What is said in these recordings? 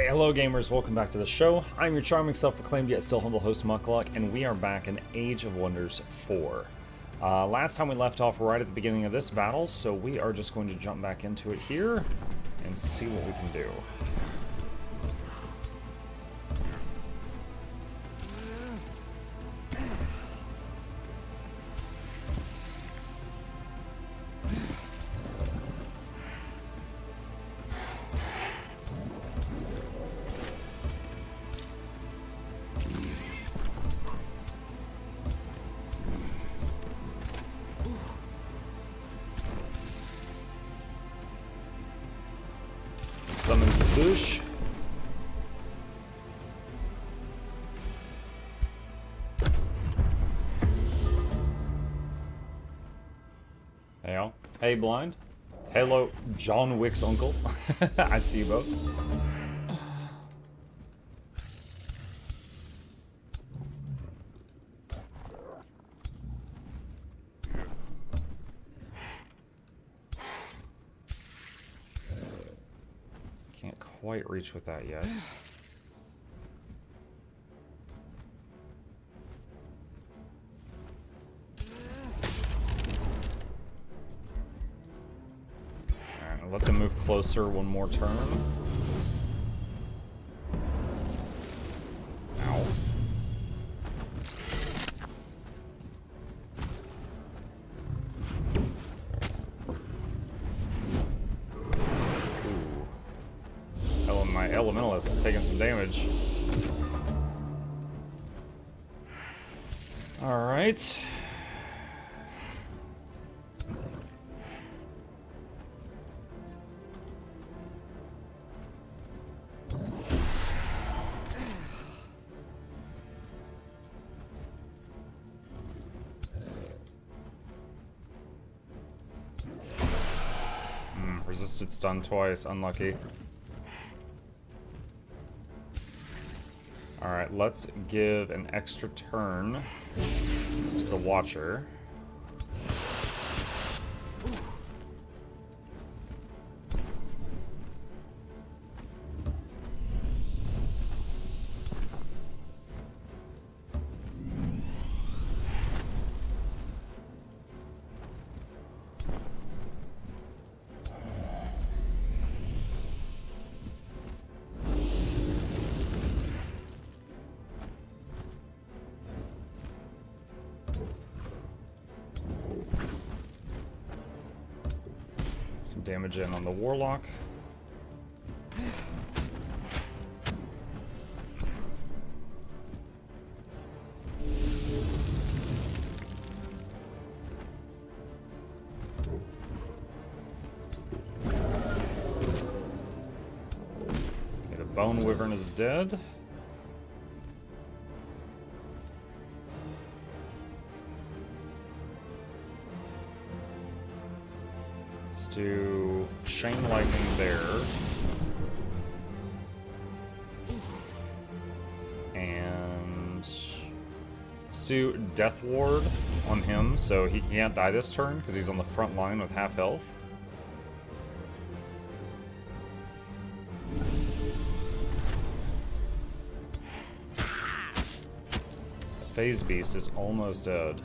Hello gamers, welcome back to the show. I'm your charming, self-proclaimed yet still humble host Mukluk, and we are back in Age of Wonders 4. Last time we left off right at the beginning of this battle, so we are just going to jump back into it here and see what we can do. Summons the douche. Hey y'all. Hey blind. Hello John Wick's uncle. I see you both. Quite reach with that yet. Alright, I'll let them move closer one more turn. Ow. My elementalist is taking some damage. Alright. Resisted stun twice, unlucky. Alright, let's give an extra turn to the Watcher. Some damage in on the Warlock. Okay, the Bone Wyvern is dead. Let's do Chain Lightning there. And let's do Death Ward on him so he can't die this turn because he's on the front line with half health. The Phase Beast is almost dead.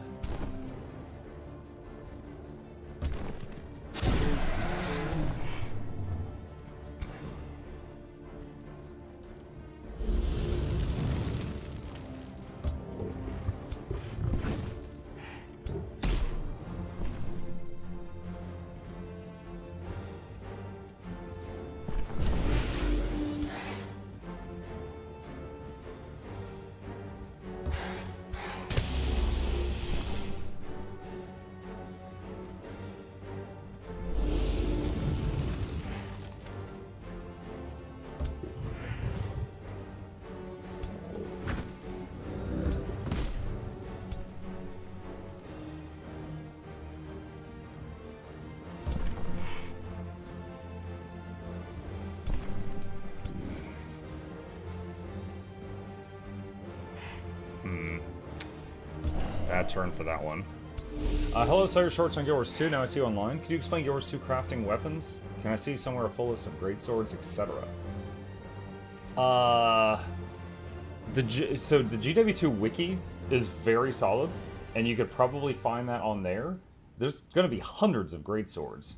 Bad turn for that one. Hello, Sire Shorts on Guild Wars 2. Now I see you online. Could you explain Guild Wars 2 crafting weapons? Can I see somewhere a full list of greatswords, etc.? So the GW2 wiki is very solid, and you could probably find that on there. There's going to be hundreds of greatswords.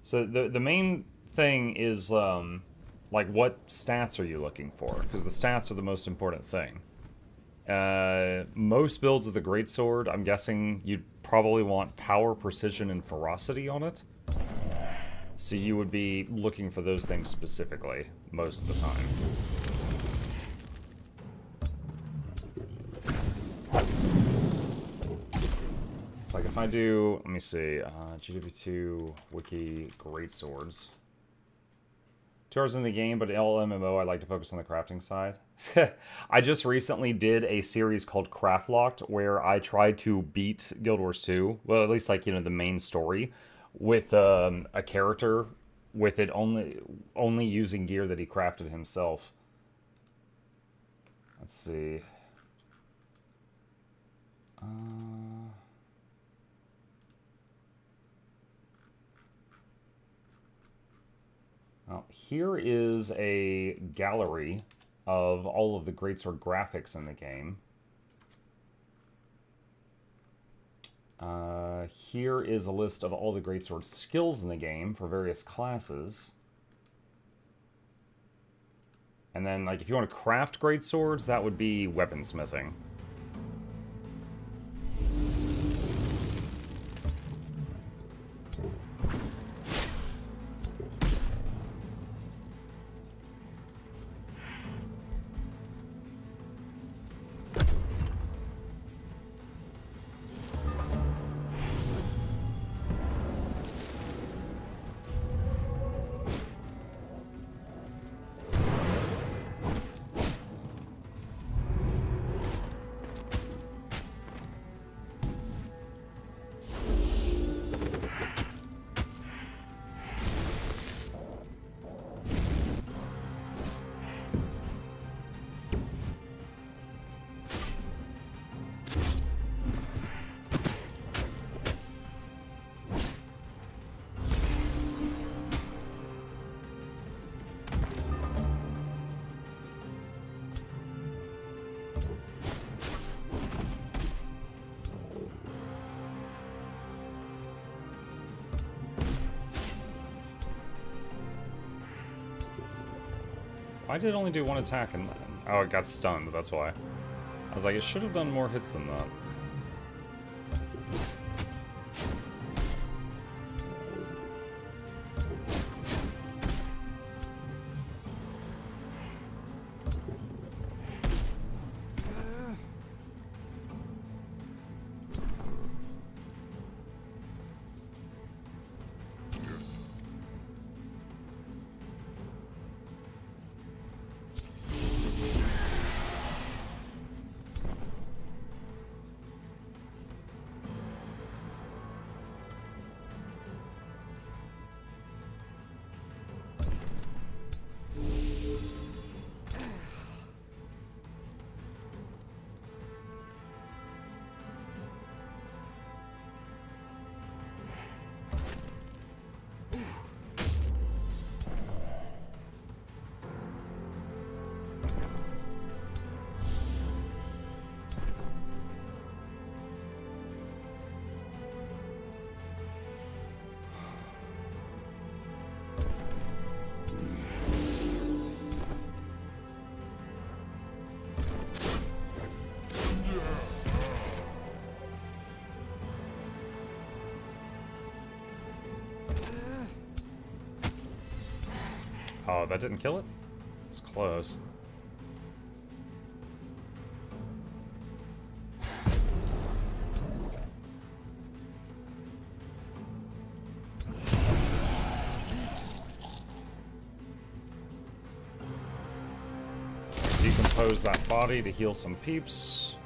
So the main thing is like what stats are you looking for? Because the stats are the most important thing. Most builds of the greatsword, I'm guessing you'd probably want power, precision, and ferocity on it. So you would be looking for those things specifically most of the time. It's like if I do, let me see, GW2 wiki greatswords. 2 hours in the game, but in LMMO, I like to focus on the crafting side. I just recently did a series called Craft Locked, where I tried to beat Guild Wars 2, well, at least like, you know, the main story, with a character with it only using gear that he crafted himself. Let's see. Well, here is a gallery of all of the greatsword graphics in the game. Here is a list of all the greatsword skills in the game for various classes. And then, like, if you want to craft greatswords, that would be weaponsmithing. Why did it only do one attack and... Oh, it got stunned, that's why. I was like, it should have done more hits than that. Oh, that didn't kill it? It's close. Decompose that body to heal some peeps.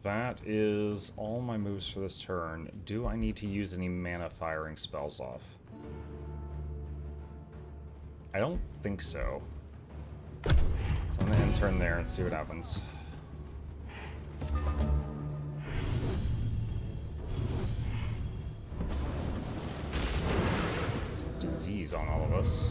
that is all my moves for this turn. Do I need to use any mana firing spells off? I don't think so. So I'm gonna end turn there and see what happens. Disease on all of us.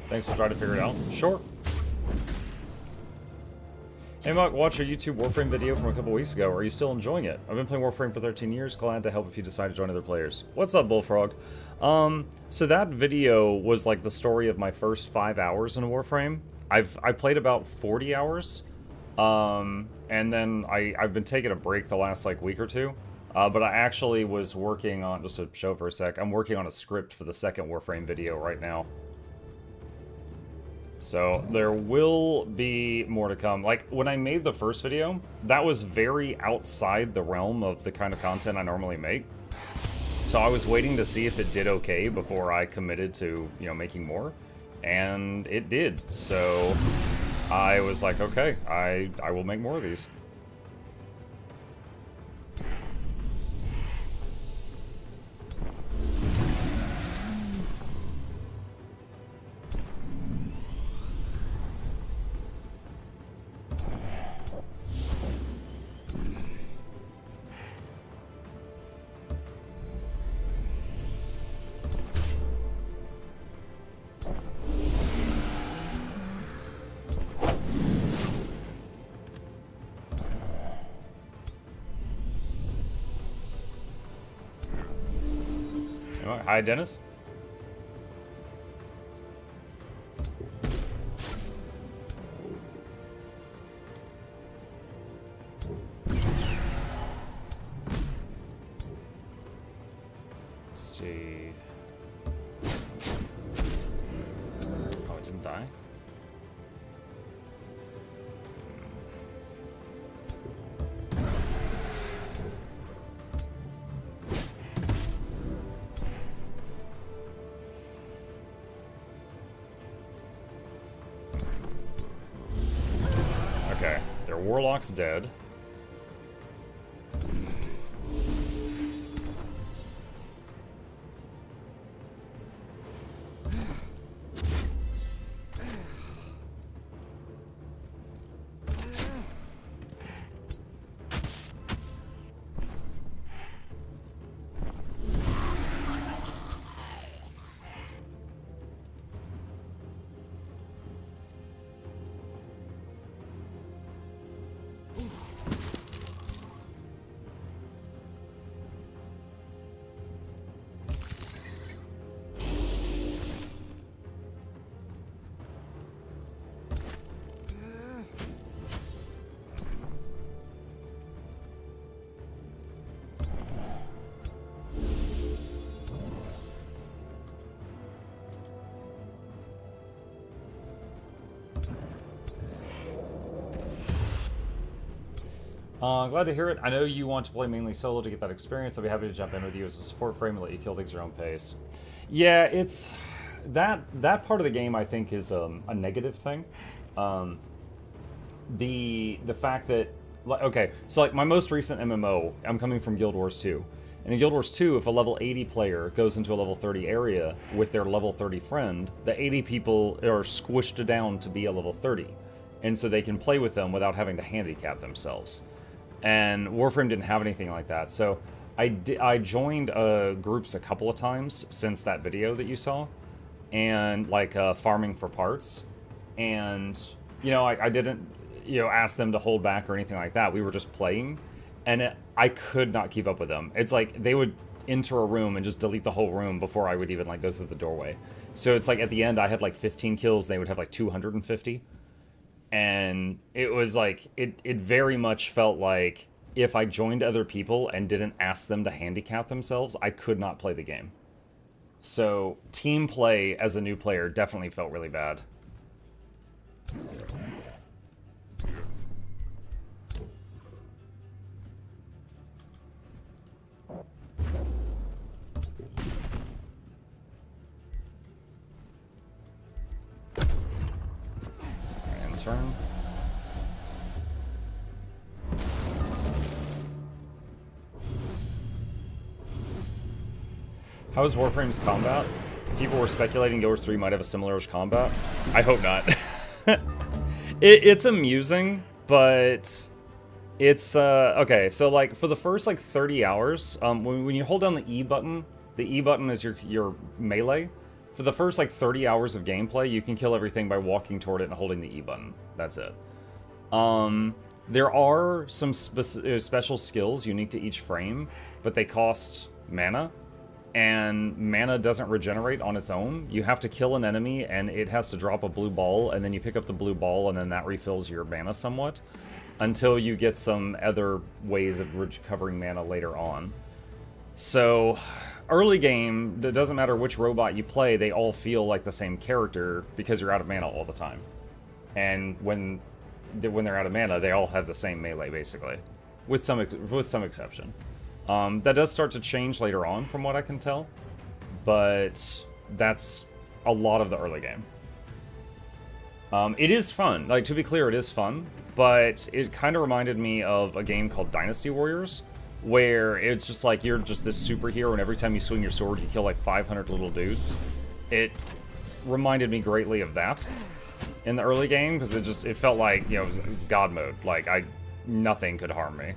Thanks for trying to figure it out. Sure. Hey Muk, watch your YouTube Warframe video from a couple weeks ago. Are you still enjoying it? I've been playing Warframe for 13 years. Glad to help if you decide to join other players. What's up, Bullfrog? So that video was like the story of my first 5 hours in Warframe. I played about 40 hours, and then I've been taking a break the last like week or two. But I actually was working on, just to show for a sec, I'm working on a script for the second Warframe video right now. So there will be more to come. Like, when I made the first video, that was very outside the realm of the kind of content I normally make. So I was waiting to see if it did okay before I committed to, you know, making more. And it did. So I was like, okay, I will make more of these. Hi, Dennis. Let's see. Oh, it didn't die? Okay, their warlock's dead. Glad to hear it. I know you want to play mainly solo to get that experience. I'll be happy to jump in with you as a support frame and let you kill things at your own pace. Yeah, it's... That part of the game, I think, is a negative thing. The fact that... Okay, so like my most recent MMO, I'm coming from Guild Wars 2. And in Guild Wars 2, if a level 80 player goes into a level 30 area with their level 30 friend, the 80 people are squished down to be a level 30. And so they can play with them without having to handicap themselves. And Warframe didn't have anything like that. So I joined groups a couple of times since that video that you saw. And like farming for parts. And, you know, I didn't, you know, ask them to hold back or anything like that. We were just playing. And I could not keep up with them. It's like they would enter a room and just delete the whole room before I would even like go through the doorway. So it's like at the end I had like 15 kills. They would have like 250. And it was like, it very much felt like if I joined other people and didn't ask them to handicap themselves, I could not play the game. So team play as a new player definitely felt really bad. turn. How is Warframe's combat? People were speculating Guild Wars 3 might have a similar-ish combat. I hope not. It's amusing, but it's, okay, so, like, for the first, like, 30 hours, when you hold down the E button is your melee. For the first, like, 30 hours of gameplay, you can kill everything by walking toward it and holding the E button. That's it. There are some special skills unique to each frame, but they cost mana. And mana doesn't regenerate on its own. You have to kill an enemy, and it has to drop a blue ball, and then you pick up the blue ball, and then that refills your mana somewhat, until you get some other ways of recovering mana later on. So, early game, it doesn't matter which robot you play, they all feel like the same character, because you're out of mana all the time. And when they're out of mana, they all have the same melee, basically. With some exception. That does start to change later on, from what I can tell, but that's a lot of the early game. It is fun. Like, to be clear, it is fun, but it kind of reminded me of a game called Dynasty Warriors, where it's just like you're just this superhero, and every time you swing your sword, you kill like 500 little dudes. It reminded me greatly of that in the early game, because it felt like, you know, it was God mode. Like, nothing could harm me.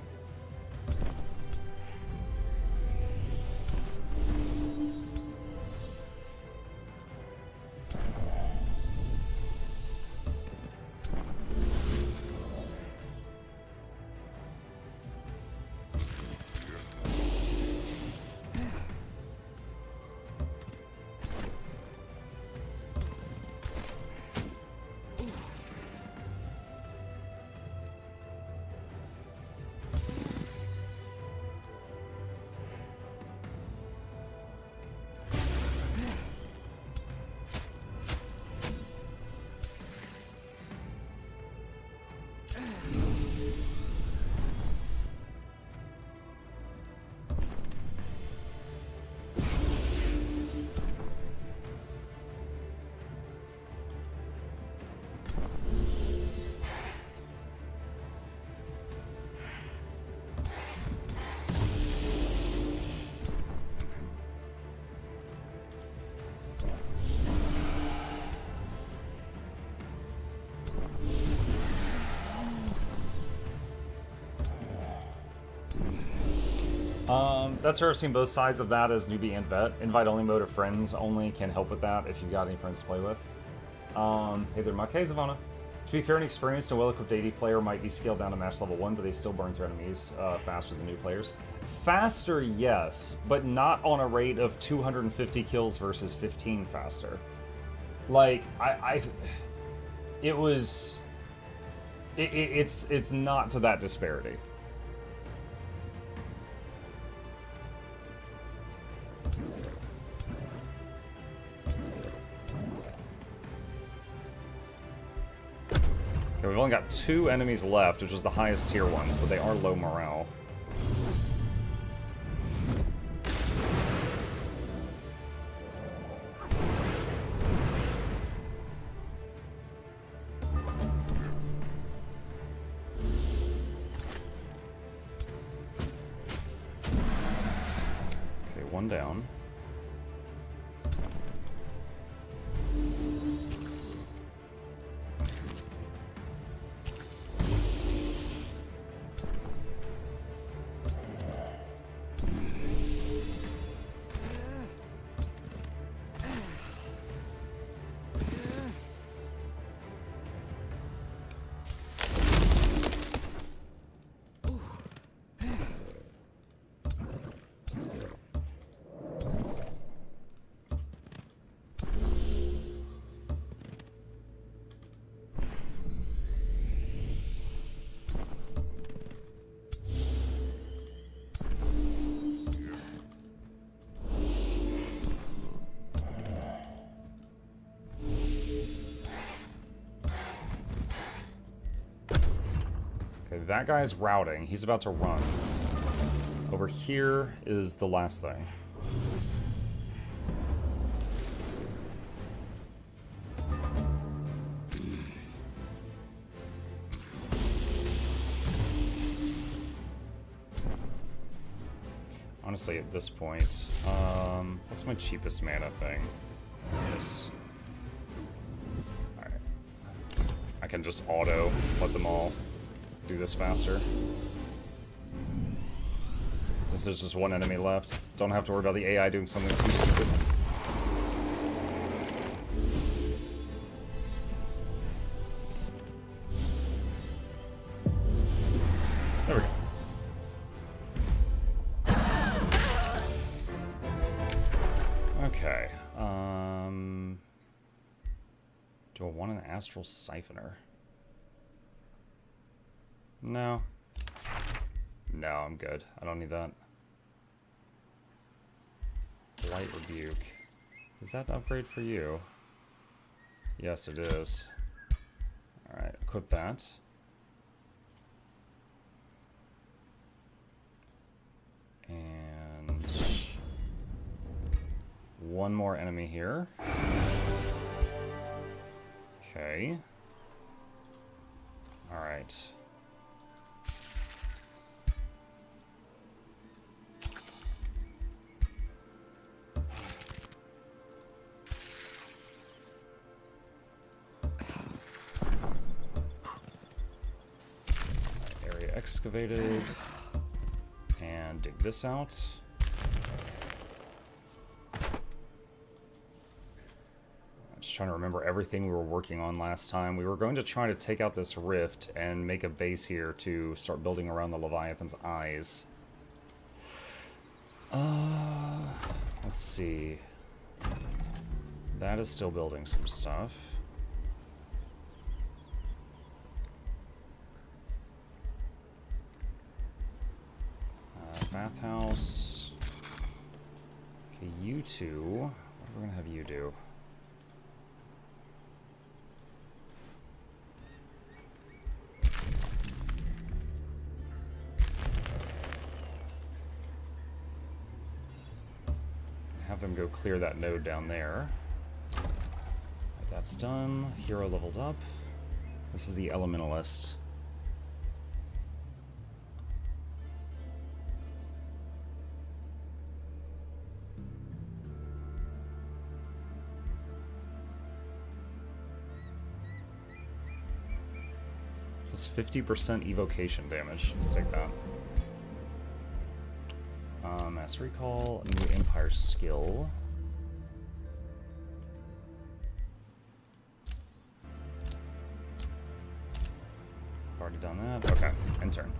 That's where I've seen both sides of that as newbie and vet. Invite-only mode or friends only can help with that if you've got any friends to play with. Hey there, Muck. Hey, Zavana. To be fair, an experienced and well-equipped AD player might be scaled down to match level 1, but they still burn through enemies faster than new players. Faster, yes, but not on a rate of 250 kills versus 15 faster. Like, it's not to that disparity. Okay, we've only got 2 enemies left, which is the highest tier ones, but they are low morale. Okay, one down. That guy's routing. He's about to run. Over here is the last thing. honestly, at this point, what's my cheapest mana thing? This. Alright. I can just auto let them all do this faster. Since there's just one enemy left, don't have to worry about the AI doing something too stupid. There we go. Okay, do I want an Astral Siphoner? No. No, I'm good. I don't need that. Light Rebuke. Is that an upgrade for you? Yes, it is. Alright, equip that. And one more enemy here. Okay. Alright. Area excavated. And dig this out. I'm just trying to remember everything we were working on last time. We were going to try to take out this rift and make a base here to start building around the Leviathan's eyes. Let's see. That is still building some stuff. Bathhouse. Okay, you two. What are we gonna have you do? Have them go clear that node down there. Right, that's done. Hero leveled up. This is the Elementalist. Plus 50% evocation damage. Let's take that. Mass Recall, new Empire skill. I've already done that. Okay, end turn.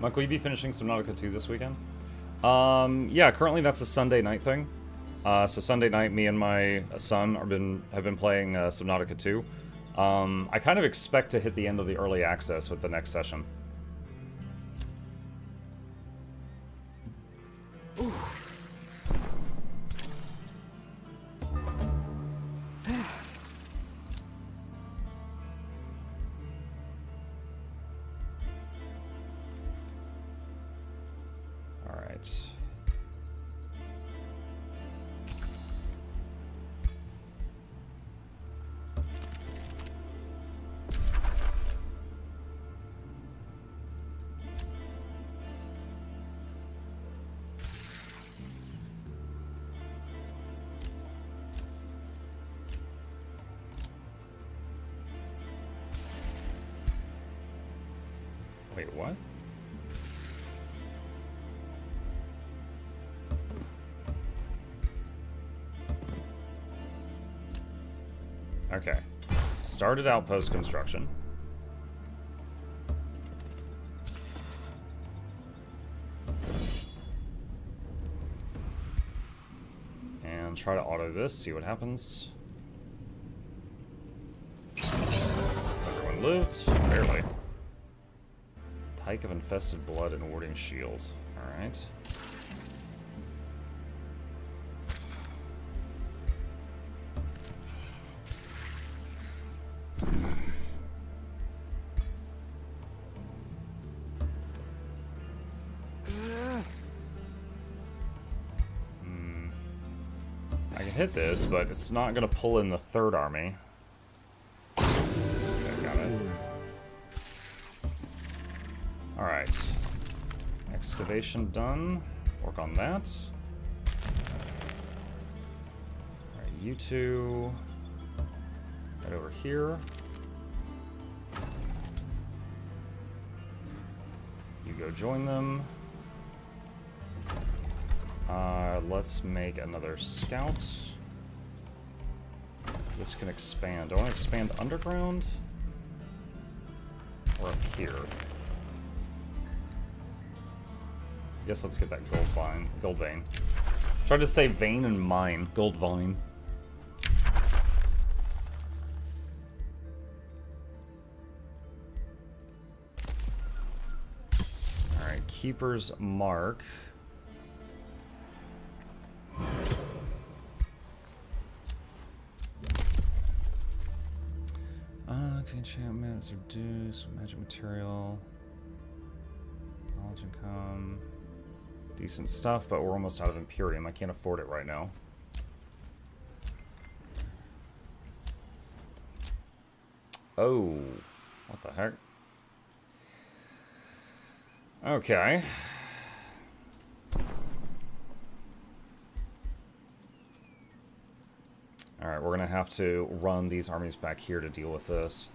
Mike, will you be finishing Subnautica 2 this weekend? Yeah, currently that's a Sunday night thing. So Sunday night, me and my son have been playing Subnautica 2. I kind of expect to hit the end of the early access with the next session. Ooh. Wait, what? Okay. Started outpost construction. And try to auto this, see what happens. Everyone lived, barely. Pike of Infested Blood and Warding Shield. Alright. hit this, but it's not going to pull in the third army. Okay, got it. Alright. Excavation done. Work on that. Alright, you two. Right over here. You go join them. Let's make another scout. This can expand. Do I want to expand underground? Or up here? I guess let's get that gold vein. Tried to say vein and mine. Gold vein. Alright, Keeper's Mark. Enchantments reduce, magic material, knowledge income, decent stuff, but we're almost out of Imperium. I can't afford it right now. Oh, what the heck? Okay. Alright, we're gonna have to run these armies back here to deal with this.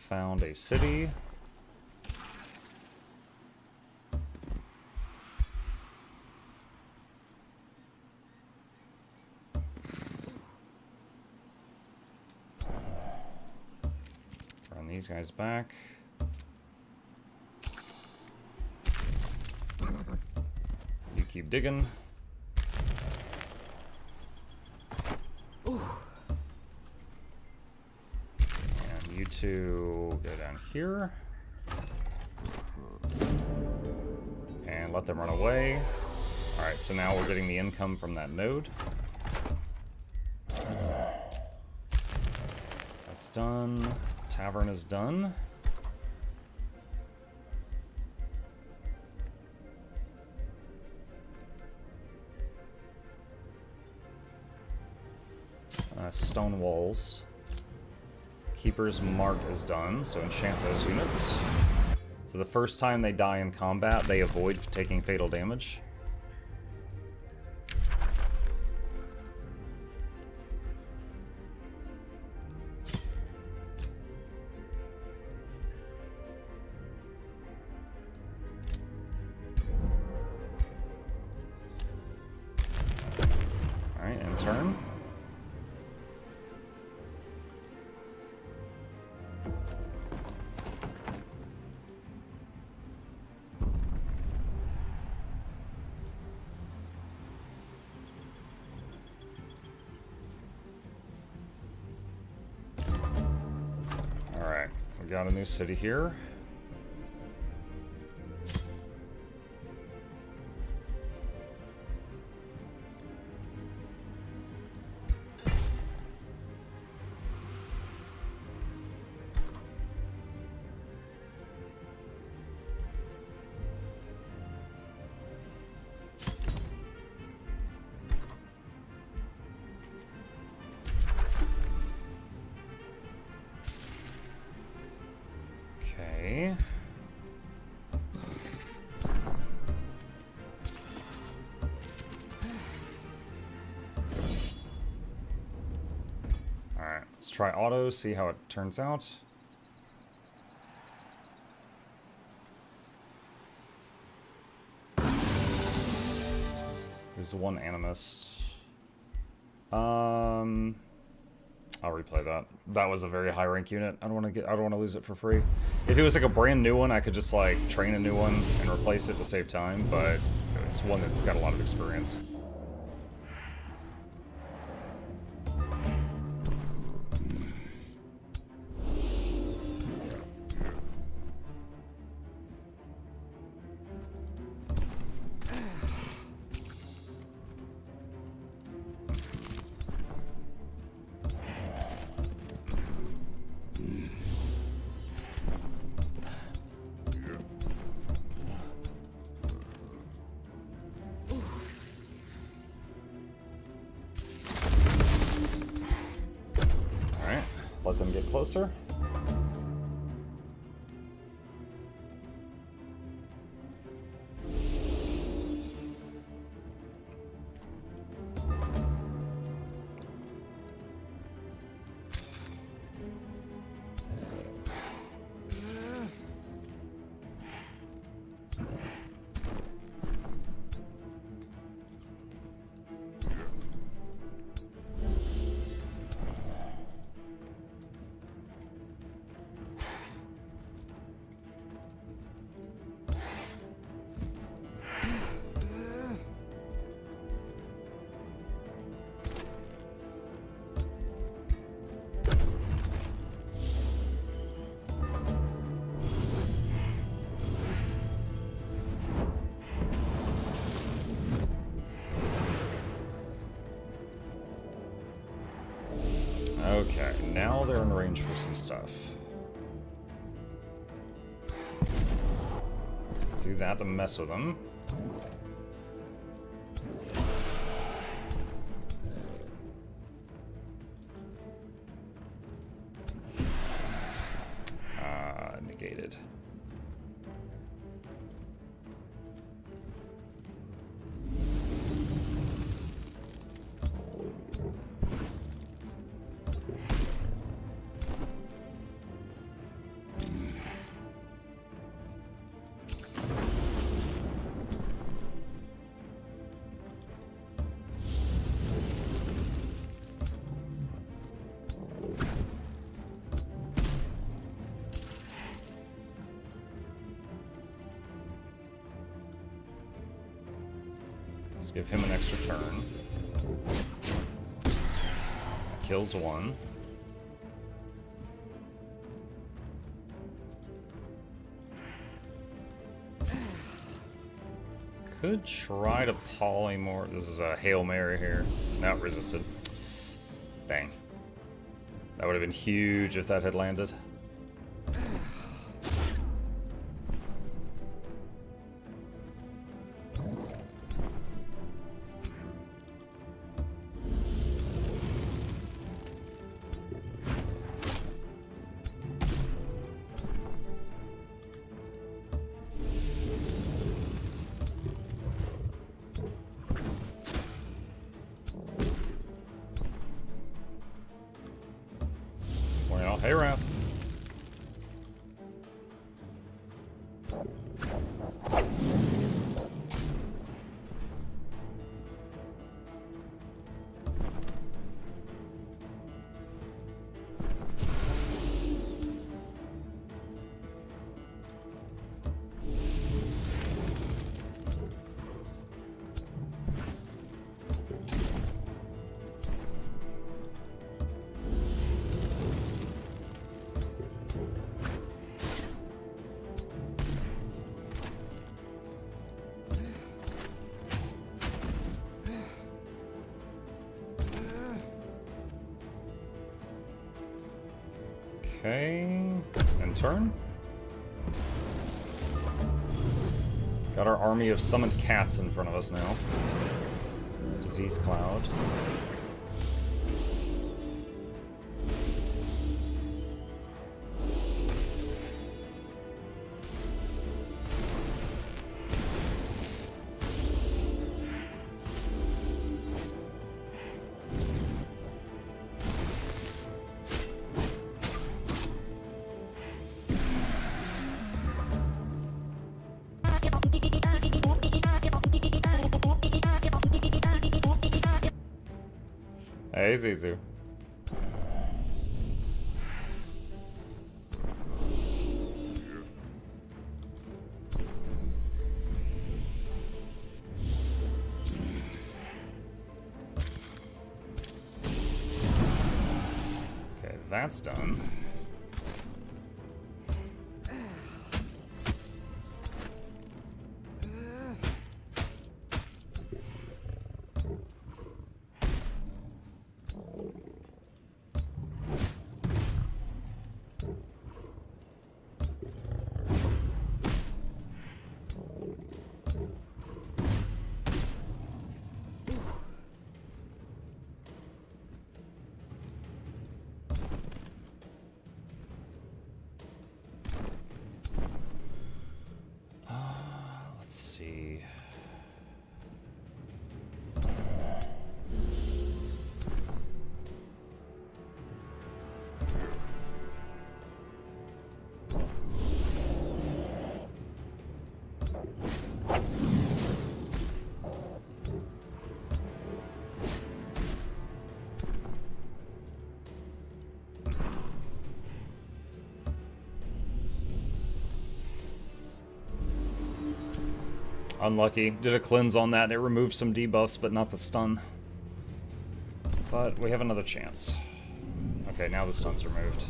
Found a city. Run these guys back. You keep digging. To go down here and let them run away. Alright, so now we're getting the income from that node. That's done. Tavern is done. Stone walls. Keeper's Mark is done, so enchant those units. So the first time they die in combat, they avoid taking fatal damage. Alright, end turn. Got a new city here. Alright, let's try auto, see how it turns out. There's one animist. I'll replay that. That was a very high rank unit. I don't want to lose it for free. If it was like a brand new one, I could just like train a new one and replace it to save time, but it's one that's got a lot of experience. Let them get closer. Okay, now they're in range for some stuff. Do that to mess with them. Negated. Let's give him an extra turn. Kills one. Could try to polymorph. This is a Hail Mary here. Not resisted. Dang. That would have been huge if that had landed. Well, hey, Raph. Okay, and turn. Got our army of summoned cats in front of us now. Disease cloud. Hey, Zizu. that's done. Let's see. Unlucky. Did a cleanse on that. It removed some debuffs, but not the stun. But we have another chance. Okay, now the stun's removed.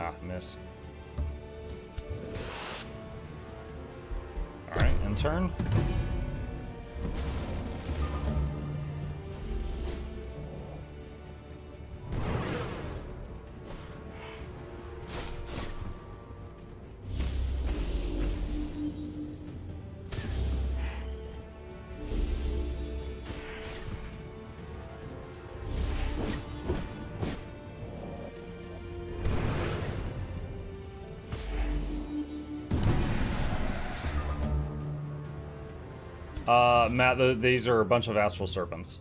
Ah, miss. Alright, in turn. Matt, these are a bunch of astral serpents.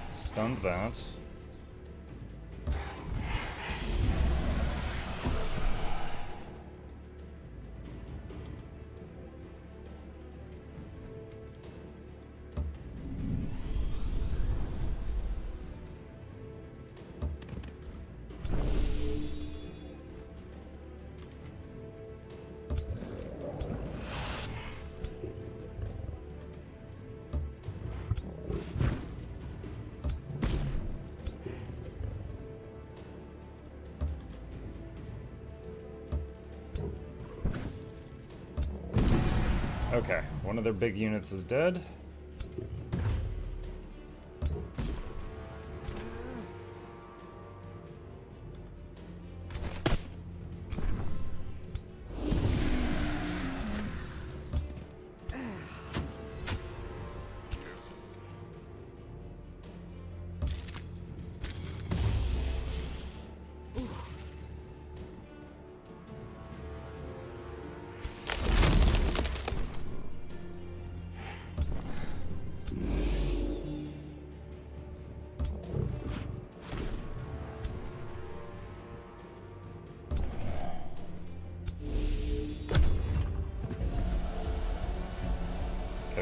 Stunned that. Okay, one of their big units is dead.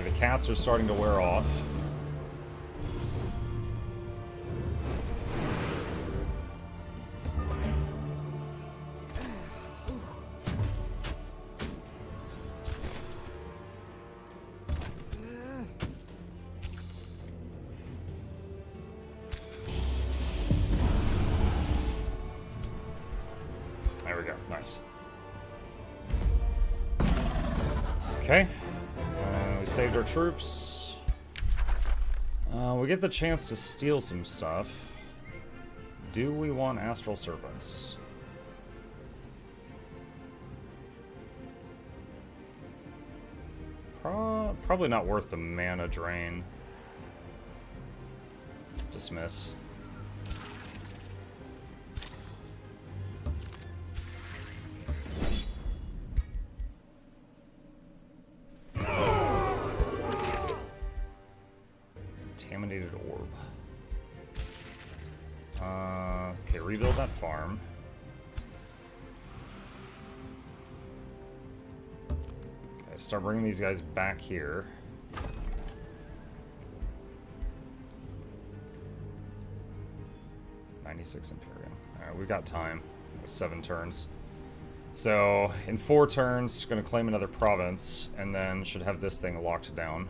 Okay, the cats are starting to wear off. There we go. Nice. Okay. We saved our troops. We get the chance to steal some stuff. Do we want Astral Serpents? Probably not worth the mana drain. Dismiss. Contaminated orb. Okay, rebuild that farm. Okay, start bringing these guys back here. '96 Imperium. Alright, we've got time. 7 turns. So, in 4 turns, gonna claim another province, and then should have this thing locked down.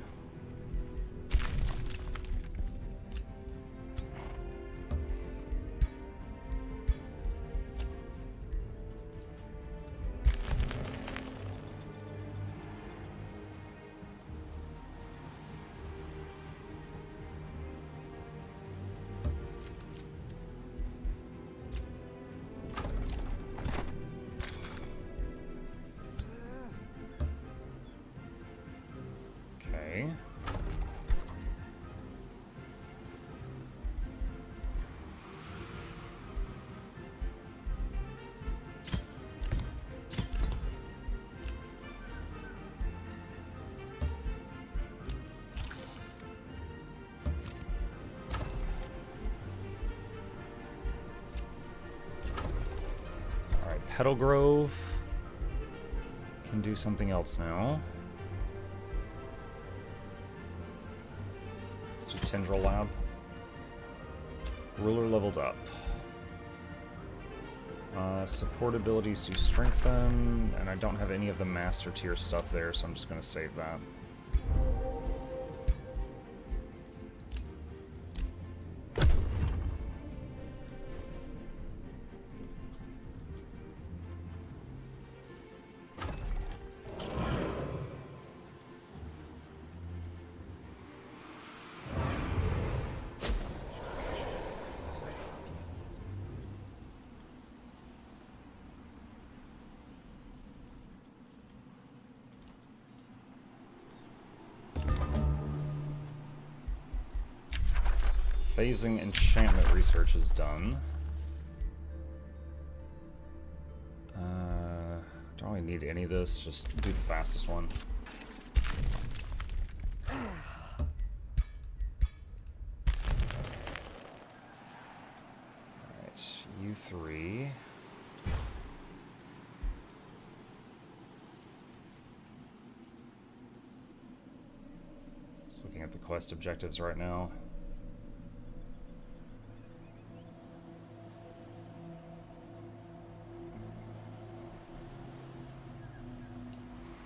Okay. Alright, Petal Grove can do something else now. Tendril Lab. Ruler leveled up. Support abilities do strengthen, and I don't have any of the master tier stuff there, so I'm just going to save that. Phasing enchantment research is done. Don't really need any of this, just do the fastest one. Alright, you 3. Just looking at the quest objectives right now.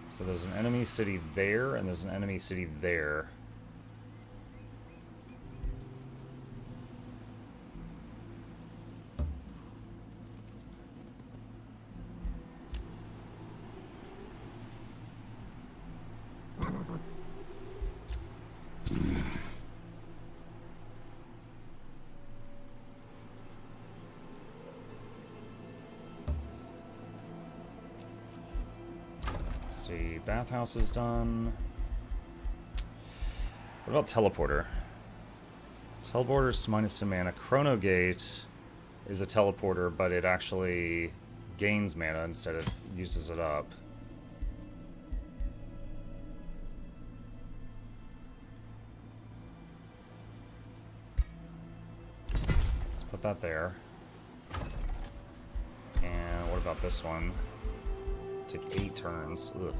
So there's an enemy city there, and there's an enemy city there. See, bathhouse is done. What about teleporter? Teleporter's minus 2 mana. Chronogate is a teleporter, but it actually gains mana instead of uses it up. Let's put that there. And what about this one? Take 8 turns. Ugh.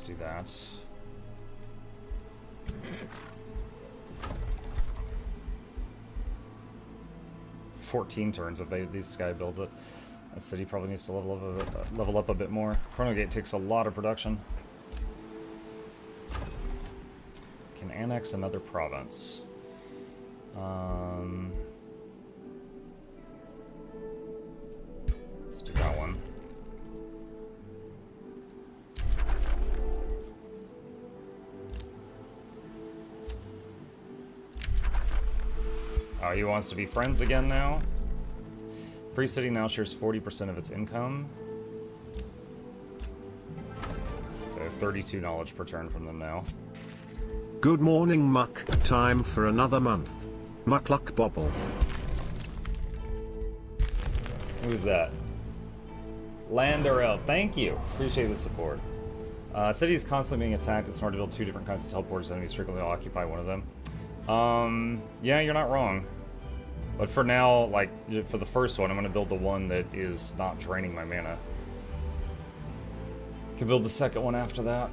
Let's do that. "14 turns if this guy builds it." That city probably needs to level up a bit more. Chrono Gate takes a lot of production. Can annex another province. Let's do that one. Oh, he wants to be friends again now? Free City now shares 40% of its income. So 32 knowledge per turn from them now. Good morning, Muck. Time for another month. Mukluk Bobble. Who's that? Landarel, thank you. Appreciate the support. City is constantly being attacked. It's smart to build 2 different kinds of teleporters. Enemies frequently occupy one of them. Yeah, you're not wrong. But for now, like, for the first one, I'm going to build the one that is not draining my mana. Can build the second one after that.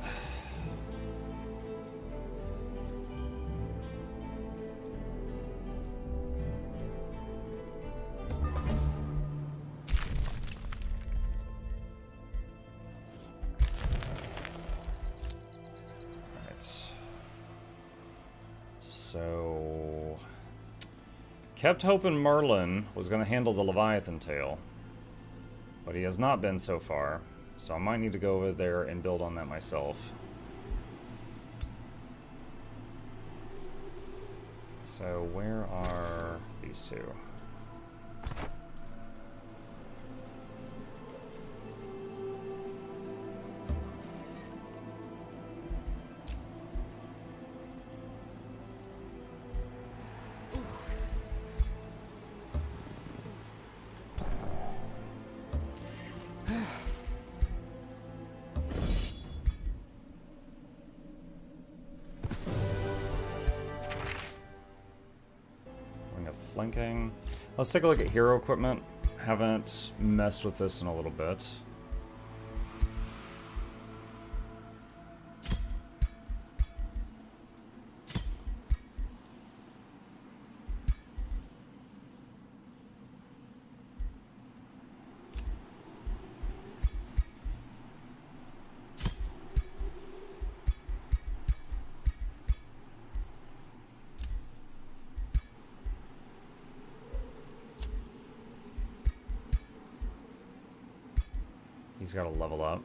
So, kept hoping Merlin was going to handle the Leviathan tail, but he has not been so far, so I might need to go over there and build on that myself. So where are these two? Flanking. Let's take a look at hero equipment. Haven't messed with this in a little bit. He's got to level up.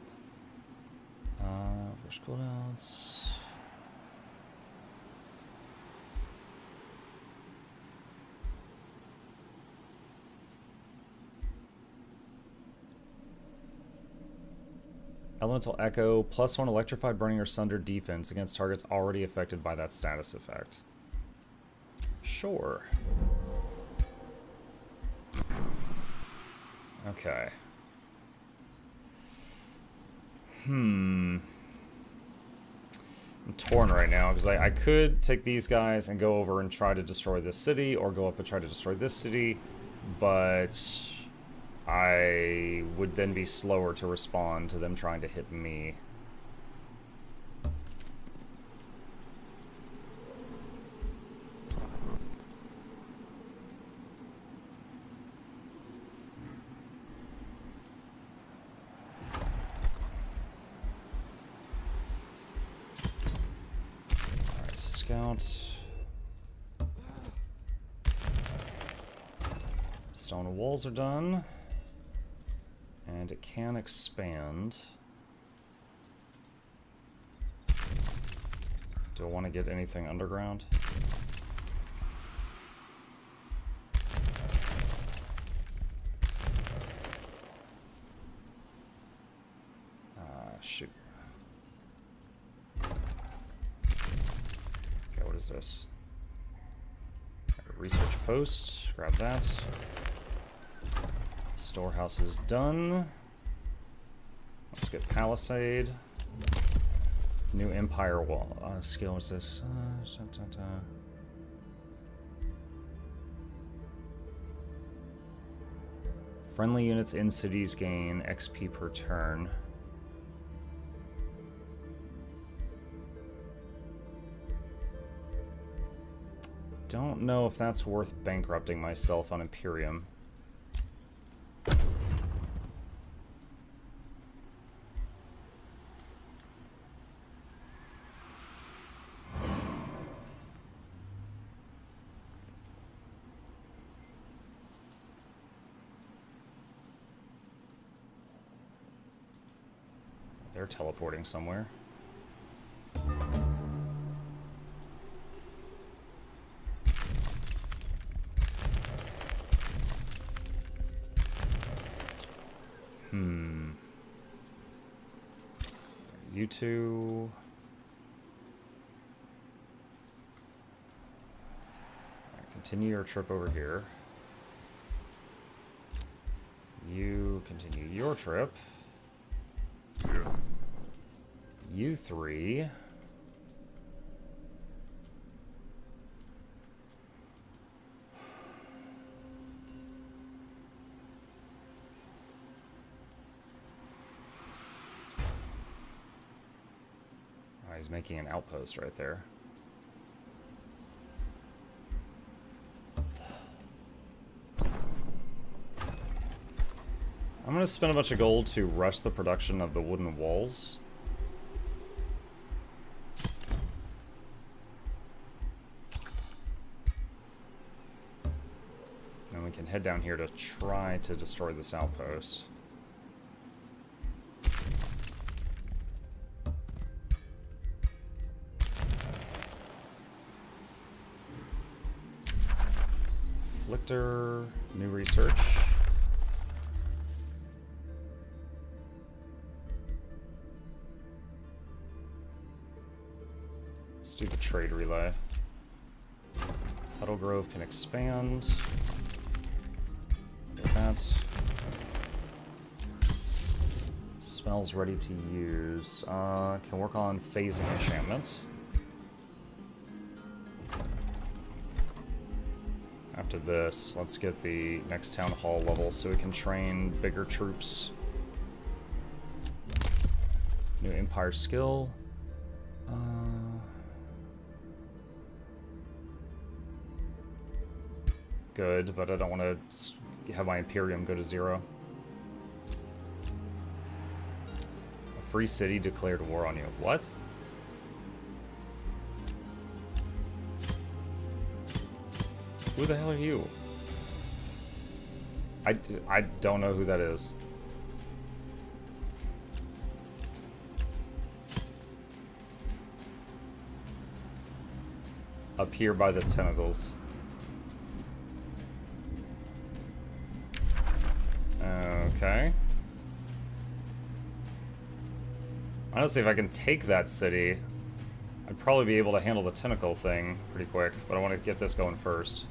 First cooldowns. Elemental Echo, +1 electrified, burning, or sunder defense against targets already affected by that status effect. Sure. Okay. I'm torn right now, because I could take these guys and go over and try to destroy this city, or go up and try to destroy this city, but I would then be slower to respond to them trying to hit me. Scout. Stone walls are done. And it can expand. Do I want to get anything underground? Shoot. What is this? Research post. Grab that. Storehouse is done. Let's get Palisade. New Empire Wall. Skill, what's this? Friendly units in cities gain XP per turn. don't know if that's worth bankrupting myself on Imperium. They're teleporting somewhere. You two... Right, continue your trip over here. You continue your trip. You three... He's making an outpost right there. I'm gonna spend a bunch of gold to rush the production of the wooden walls. And we can head down here to try to destroy this outpost. Flicker, new research. Let's do the trade relay. Huddle Grove can expand. Get that. Spells ready to use. Can work on phasing enchantment. After this, let's get the next town hall level so we can train bigger troops. New Empire skill. Good, but I don't want to have my Imperium go to 0. A free city declared war on you. What? Who the hell are you? I don't know who that is. Up here by the tentacles. Okay. Honestly, if I can take that city, I'd probably be able to handle the tentacle thing pretty quick, but I want to get this going first.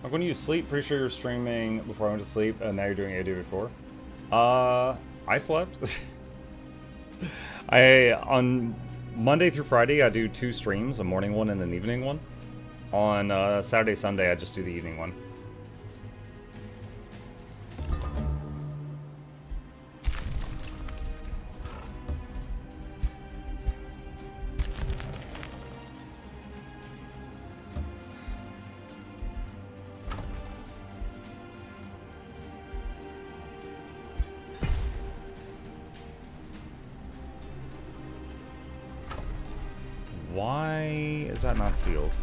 Like, when you sleep, pretty sure you're streaming before I went to sleep, and now you're doing AoW4. I slept. On Monday through Friday, I do 2 streams, a morning one and an evening one. On Saturday, Sunday, I just do the evening one. Why is that not sealed?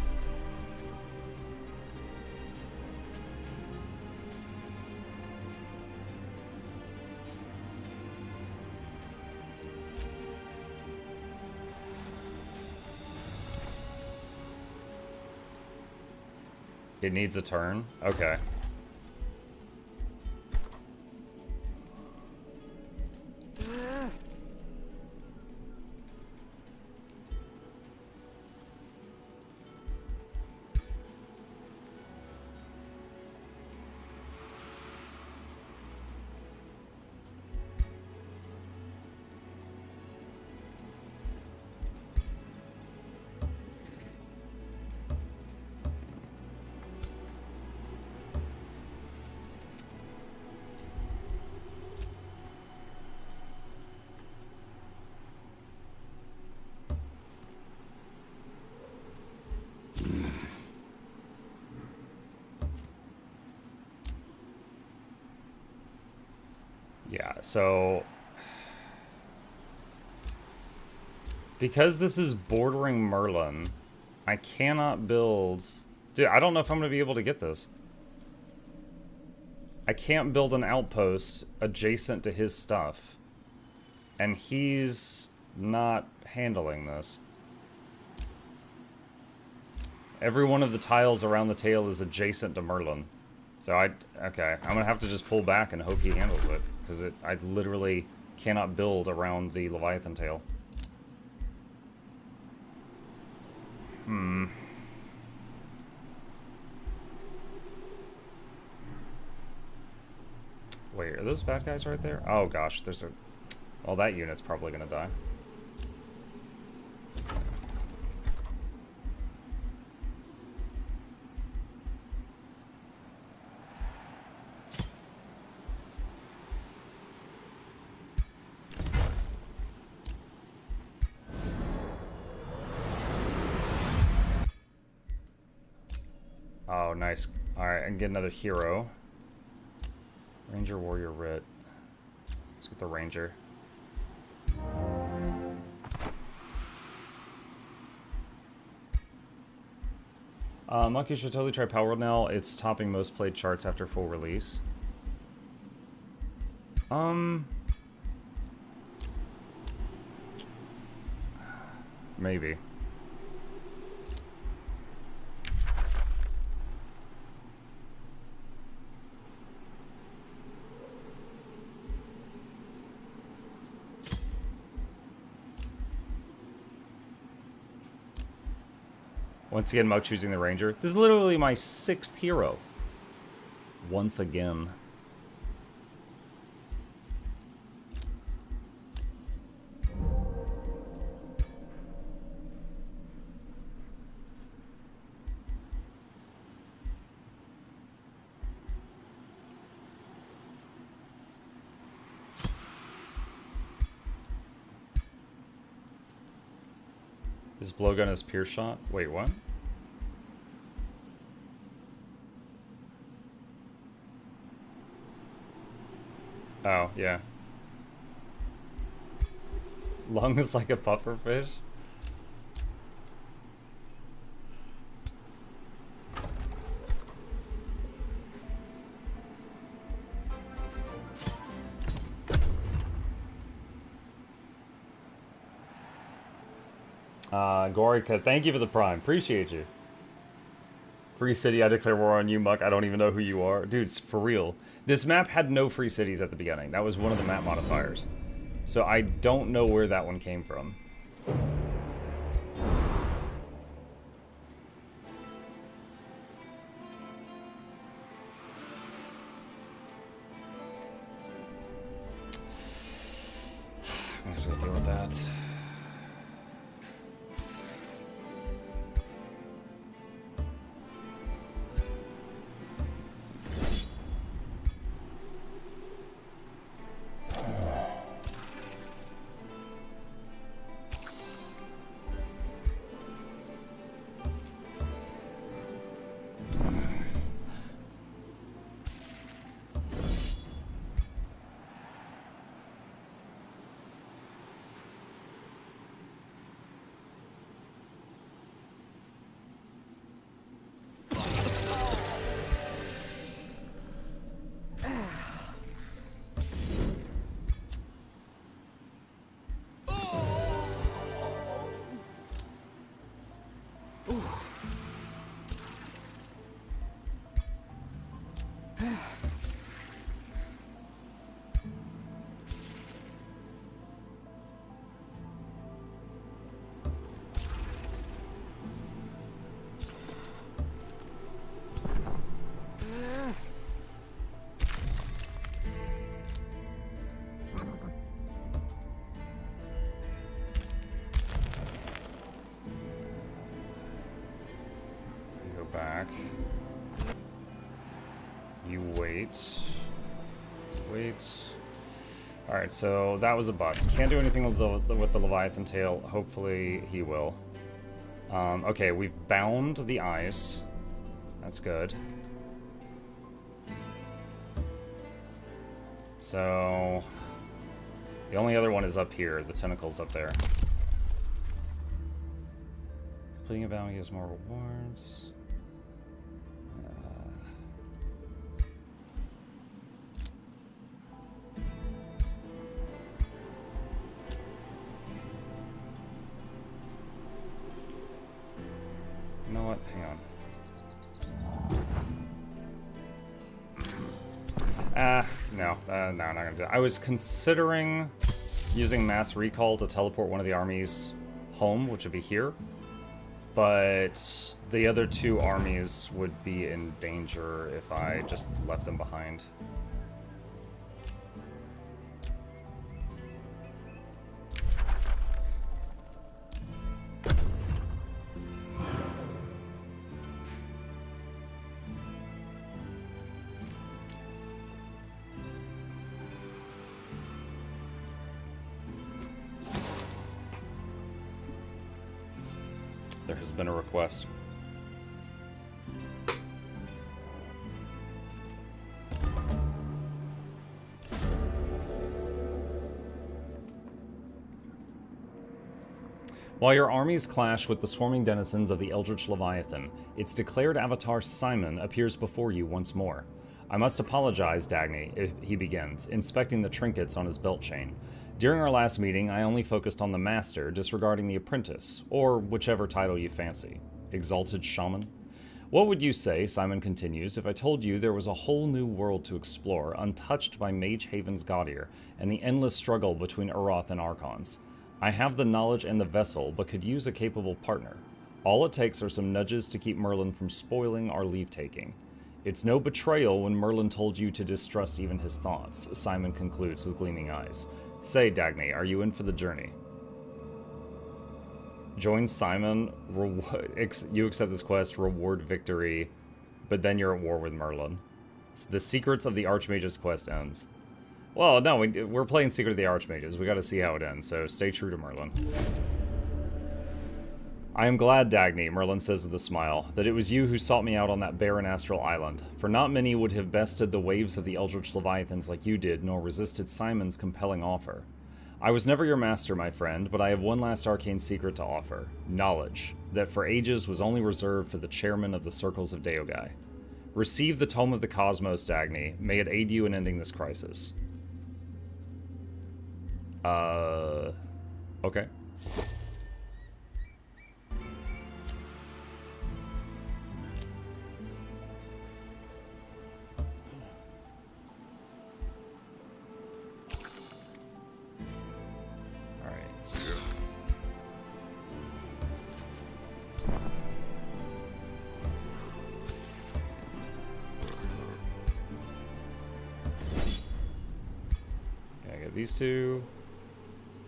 It needs a turn? Okay. Yeah, so... Because this is bordering Merlin, I cannot build... Dude, I don't know if I'm going to be able to get this. I can't build an outpost adjacent to his stuff. And he's not handling this. Every one of the tiles around the tail is adjacent to Merlin. So okay, I'm gonna have to just pull back and hope he handles it. Because I literally cannot build around the Leviathan tail. Wait, are those bad guys right there? Oh gosh, there's a... Well, that unit's probably gonna die. Oh, nice. Alright, I can get another hero. Ranger, Warrior, Rit. Let's get the Ranger. Monkey should totally try Power World now. It's topping most played charts after full release. Maybe. Once again, Muk choosing the Ranger. This is literally my 6th hero. Once again. His blowgun is Pierce Shot? Wait, what? Oh, yeah. Lung is like a pufferfish? Gorika, thank you for the Prime. Appreciate you. Free city, I declare war on you, Muk. I don't even know who you are. Dude, for real. This map had no free cities at the beginning. That was one of the map modifiers. So I don't know where that one came from. I'm just gonna deal with that. Back. You wait. Wait. Alright, so that was a bust. Can't do anything with the Leviathan tail. Hopefully he will. Okay, we've bound the ice. That's good. So the only other one is up here. The tentacle's up there. Completing a battle gives more rewards. You know what? Hang on. No, I'm not gonna do it. I was considering using mass recall to teleport one of the armies home, which would be here, but the other two armies would be in danger if I just left them behind. There has been a request. While your armies clash with the swarming denizens of the Eldritch Leviathan, its declared avatar Simon appears before you once more. I must apologize, Dagny, he begins, inspecting the trinkets on his belt chain. During our last meeting, I only focused on the master, disregarding the apprentice, or whichever title you fancy. Exalted Shaman? What would you say, Simon continues, if I told you there was a whole new world to explore, untouched by Mage Haven's Gaudier, and the endless struggle between Uroth and Archons? I have the knowledge and the vessel, but could use a capable partner. All it takes are some nudges to keep Merlin from spoiling our leave-taking. It's no betrayal when Merlin told you to distrust even his thoughts, Simon concludes with gleaming eyes. Say, Dagny, are you in for the journey? Join Simon, you accept this quest, reward victory, but then you're at war with Merlin. The Secrets of the Archmage's quest ends. Well, no, we're playing Secret of the Archmages. We gotta see how it ends, so stay true to Merlin. I am glad, Dagny, Merlin says with a smile, that it was you who sought me out on that barren astral island, for not many would have bested the waves of the Eldritch Leviathans like you did, nor resisted Simon's compelling offer. I was never your master, my friend, but I have one last arcane secret to offer. Knowledge, that for ages was only reserved for the chairman of the Circles of Deogai. Receive the Tome of the Cosmos, Dagny. May it aid you in ending this crisis. Okay. These two.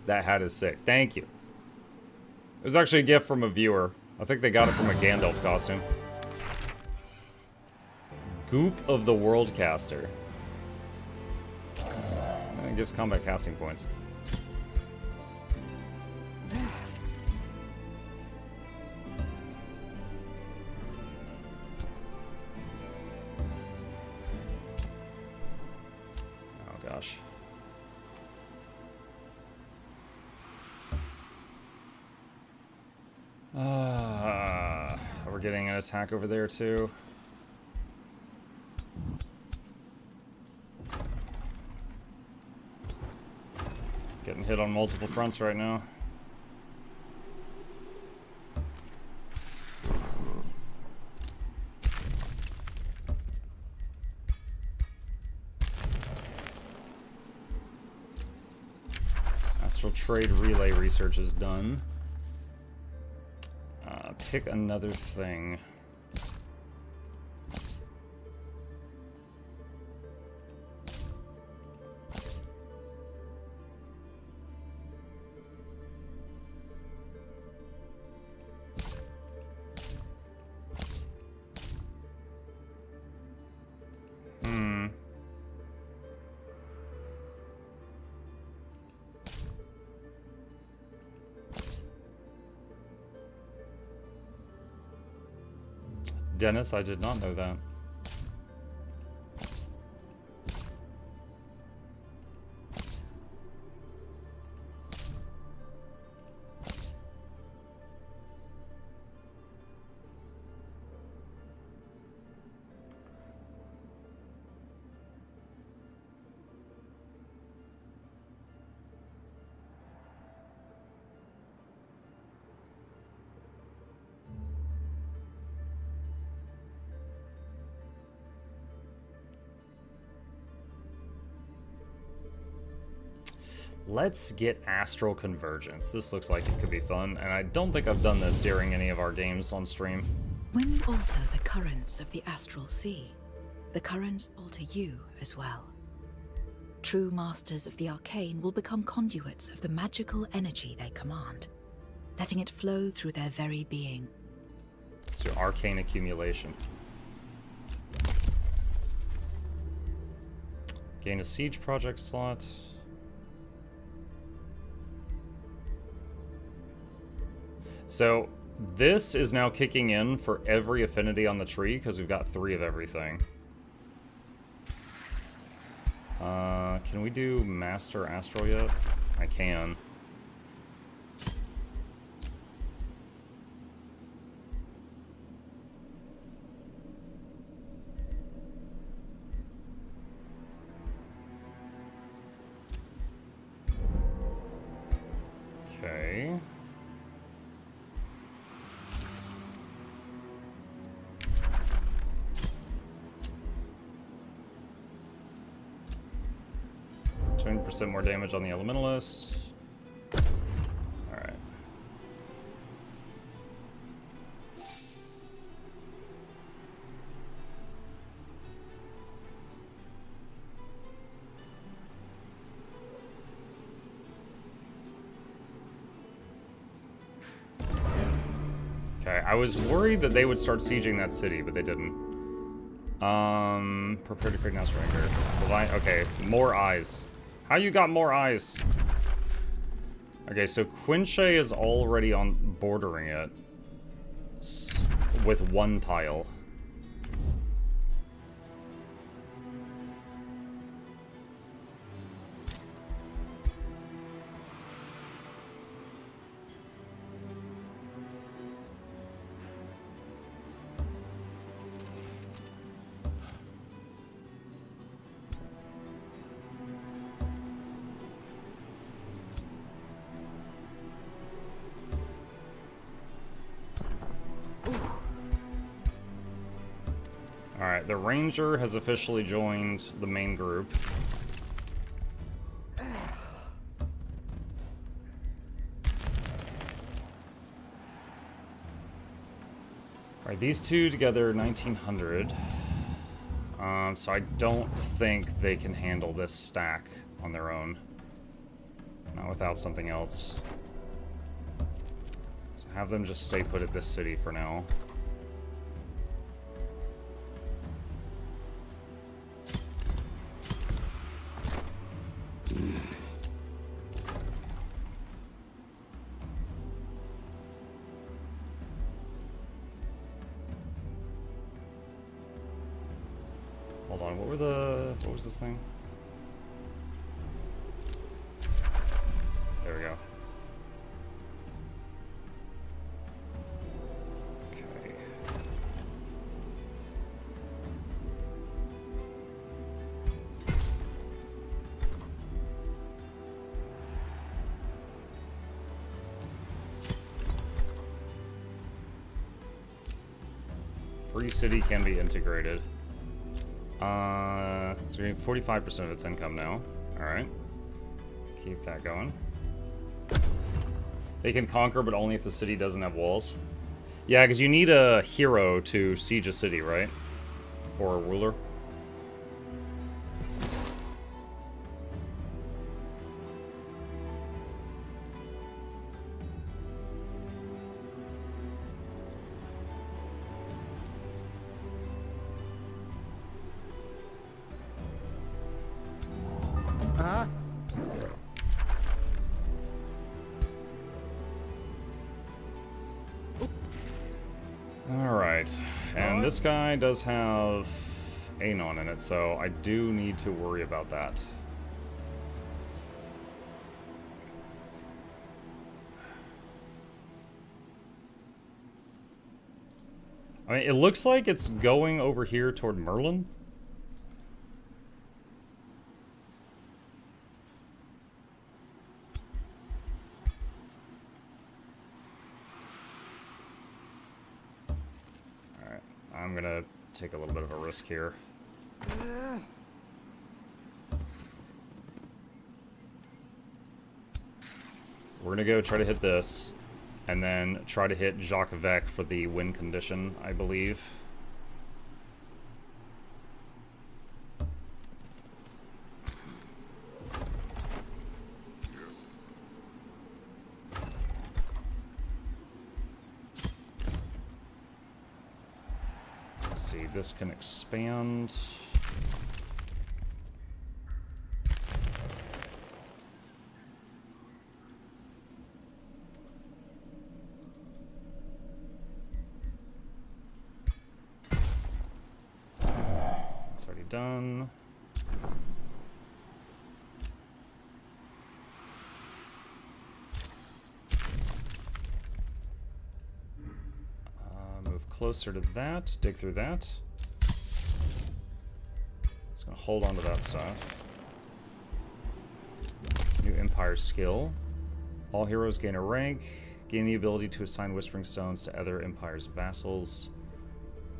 That hat is sick. Thank you. It was actually a gift from a viewer. I think they got it from a Gandalf costume. Goop of the Worldcaster. It gives combat casting points. Oh gosh. We're getting an attack over there too. Getting hit on multiple fronts right now. Astral Trade Relay research is done. Pick another thing. Dennis, I did not know that. Let's get Astral Convergence. This looks like it could be fun, and I don't think I've done this during any of our games on stream. When you alter the currents of the astral sea, the currents alter you as well. True masters of the arcane will become conduits of the magical energy they command, letting it flow through their very being. It's your arcane accumulation. Gain a siege project slot. So this is now kicking in for every affinity on the tree because we've got 3 of everything. Can we do Master Astral yet? I can. Okay. %, more damage on the Elementalist. Alright. Okay, I was worried that they would start sieging that city, but they didn't. Prepare to create an Ranger. Okay, more eyes. How you got more eyes? Okay, so Quinche is already on bordering it with 1 tile. Alright, the Ranger has officially joined the main group. Alright, these two together, 1900. So I don't think they can handle this stack on their own. Not without something else. So have them just stay put at this city for now. Hold on, what was this thing? There we go. Okay. Free city can be integrated. So we're getting 45% of its income now. Alright. Keep that going. They can conquer, but only if the city doesn't have walls. Yeah, because you need a hero to siege a city, right? Or a ruler. Alright, and this guy does have Anon in it, so I do need to worry about that. I mean, it looks like it's going over here toward Merlin. I'm gonna take a little bit of a risk here. We're gonna go try to hit this, and then try to hit Jacques Vec for the win condition, I believe. Let's see, this can expand. It's already done. Move closer to that, dig through that. Just gonna hold on to that stuff. New Empire skill. All heroes gain a rank. Gain the ability to assign Whispering Stones to other Empire's vassals.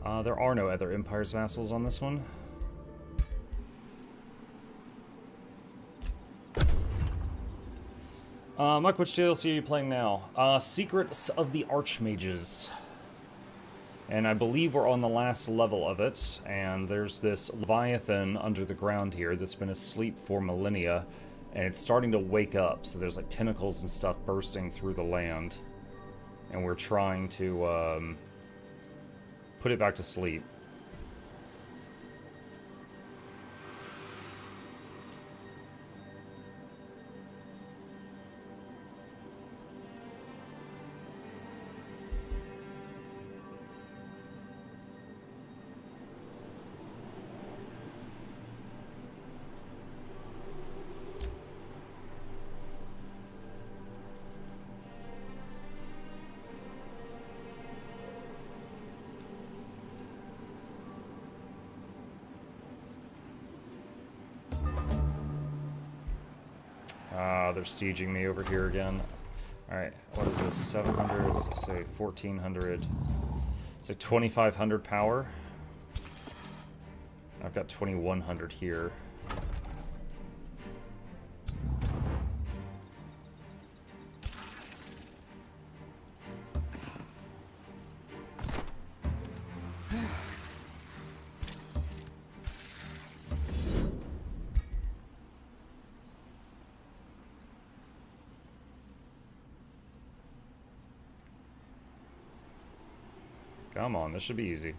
There are no other Empire's vassals on this one. Mike, which DLC are you playing now? Secrets of the Archmages. And I believe we're on the last level of it, and there's this Leviathan under the ground here that's been asleep for millennia, and it's starting to wake up, so there's like tentacles and stuff bursting through the land. And we're trying to put it back to sleep. They're sieging me over here again. Alright, what is this? 700, let's say 1400. Say 2500 power. I've got 2100 here. Come on, this should be easy.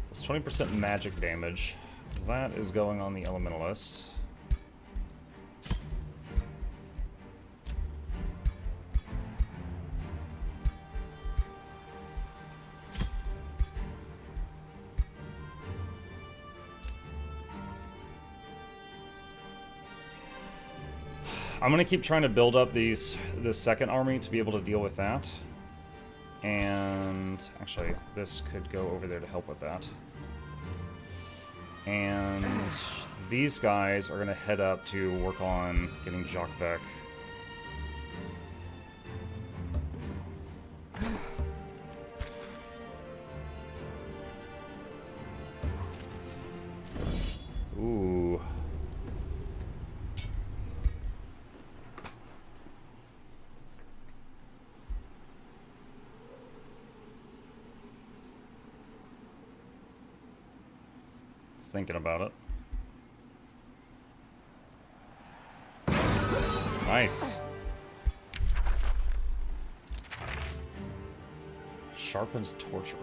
It's 20% magic damage. That is going on the Elementalist. I'm gonna keep trying to build up this second army to be able to deal with that. And actually, this could go over there to help with that. And these guys are gonna head up to work on getting Jacques Vec. Ooh. Thinking about it. Nice. Sharpened Torturer.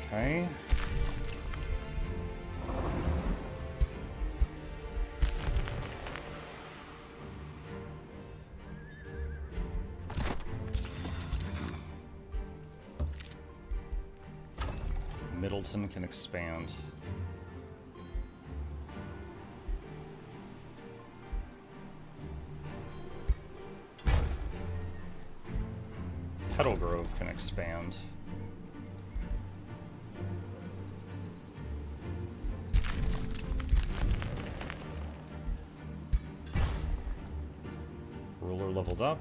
Okay. Middleton can expand. Petal Grove can expand. leveled up.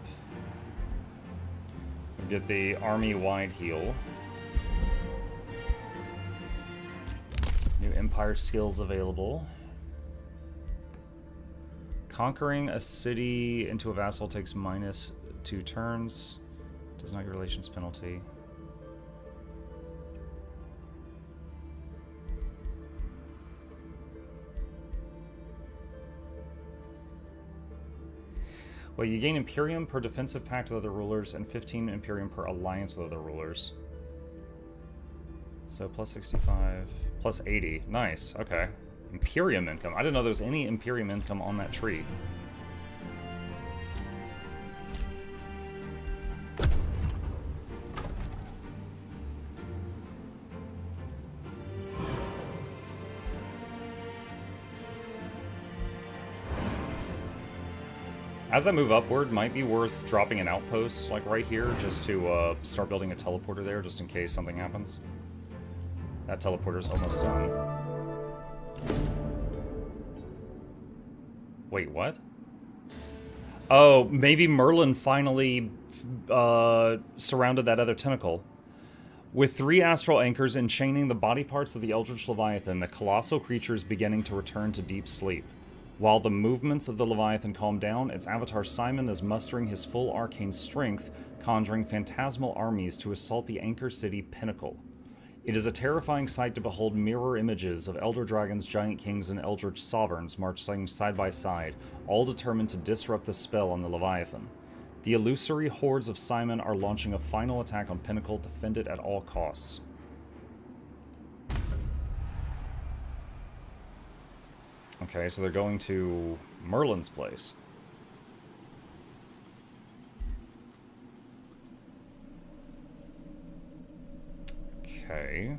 We'll get the army-wide heal. New Empire skills available. Conquering a city into a vassal takes -2 turns. Does not your relations penalty. Well, you gain Imperium per defensive pact with other rulers and 15 Imperium per alliance with other rulers. So plus 65, plus 80. Nice, okay. Imperium income. I didn't know there was any Imperium income on that tree. As I move upward, might be worth dropping an outpost, like right here, just to start building a teleporter there, just in case something happens. That teleporter's almost done. Wait, what? Oh, maybe Merlin finally surrounded that other tentacle. With 3 astral anchors enchaining the body parts of the Eldritch Leviathan, the colossal creature is beginning to return to deep sleep. While the movements of the Leviathan calm down, its avatar Simon is mustering his full arcane strength, conjuring phantasmal armies to assault the Anchor City pinnacle. It is a terrifying sight to behold mirror images of Elder Dragons, Giant Kings, and Eldritch Sovereigns marching side by side, all determined to disrupt the spell on the Leviathan. The illusory hordes of Simon are launching a final attack on Pinnacle to defend it at all costs. Okay, so they're going to Merlin's place. Okay.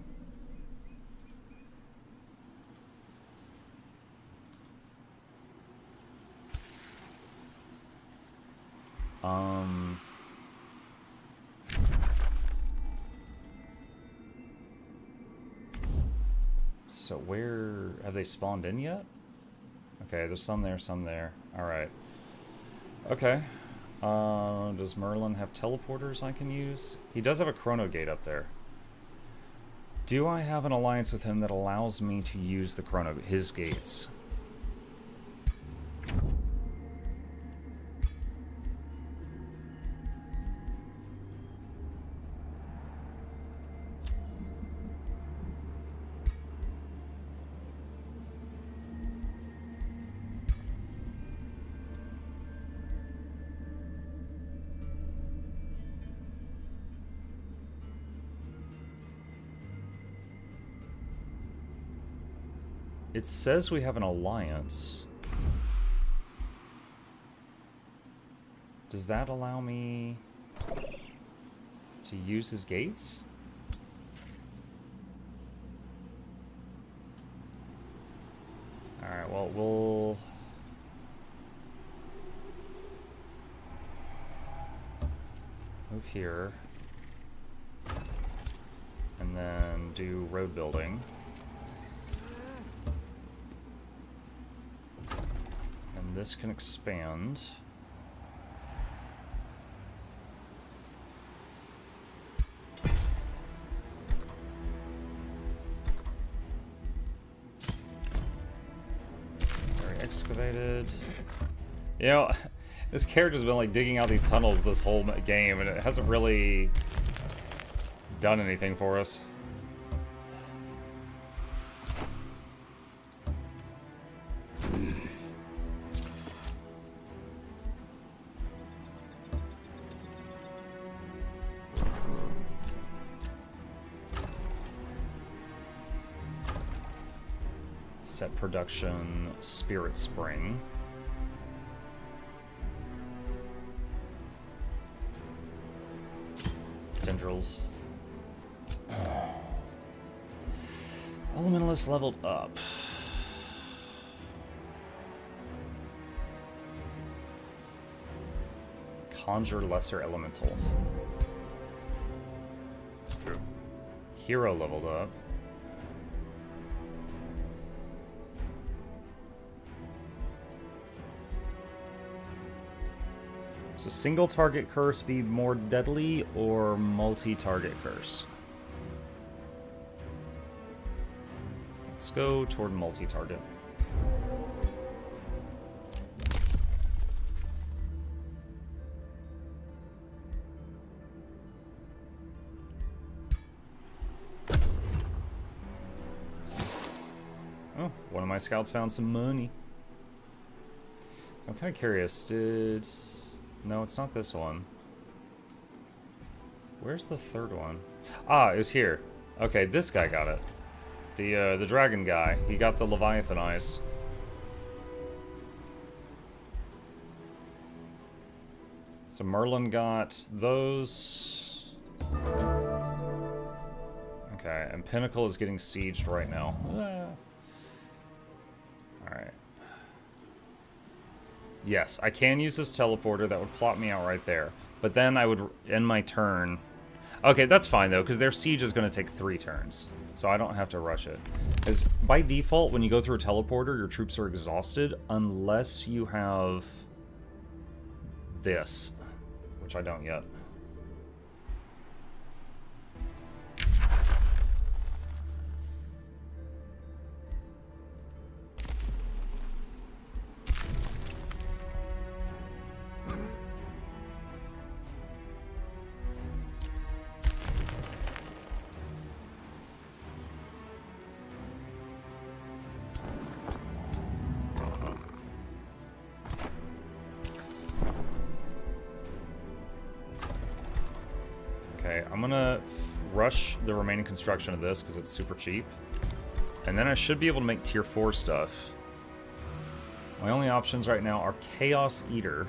So where... have they spawned in yet? Okay, there's some there, some there. Alright. Okay. Does Merlin have teleporters I can use? He does have a chrono gate up there. Do I have an alliance with him that allows me to use the his gates? It says we have an alliance. Does that allow me to use his gates? Alright, well, we'll... move here. And then do road building. This can expand. Very excavated. You know, this character's been like digging out these tunnels this whole game, and it hasn't really done anything for us. Set production Spirit Spring. Tendrils. Elementalist leveled up. Conjure Lesser Elemental. True. Hero leveled up. So single target curse be more deadly or multi-target curse? Let's go toward multi-target. Oh, one of my scouts found some money. So I'm kind of curious, No, it's not this one. Where's the third one? Ah, it was here. Okay, this guy got it. The dragon guy. He got the Leviathan eyes. So Merlin got those. Okay, and Pinnacle is getting sieged right now. Alright. Yes, I can use this teleporter. That would plot me out right there. But then I would end my turn. Okay, that's fine, though, because their siege is going to take 3 turns. So I don't have to rush it. Because by default, when you go through a teleporter, your troops are exhausted unless you have this, which I don't yet. Okay, I'm gonna rush the remaining construction of this because it's super cheap. And then I should be able to make tier 4 stuff. My only options right now are Chaos Eater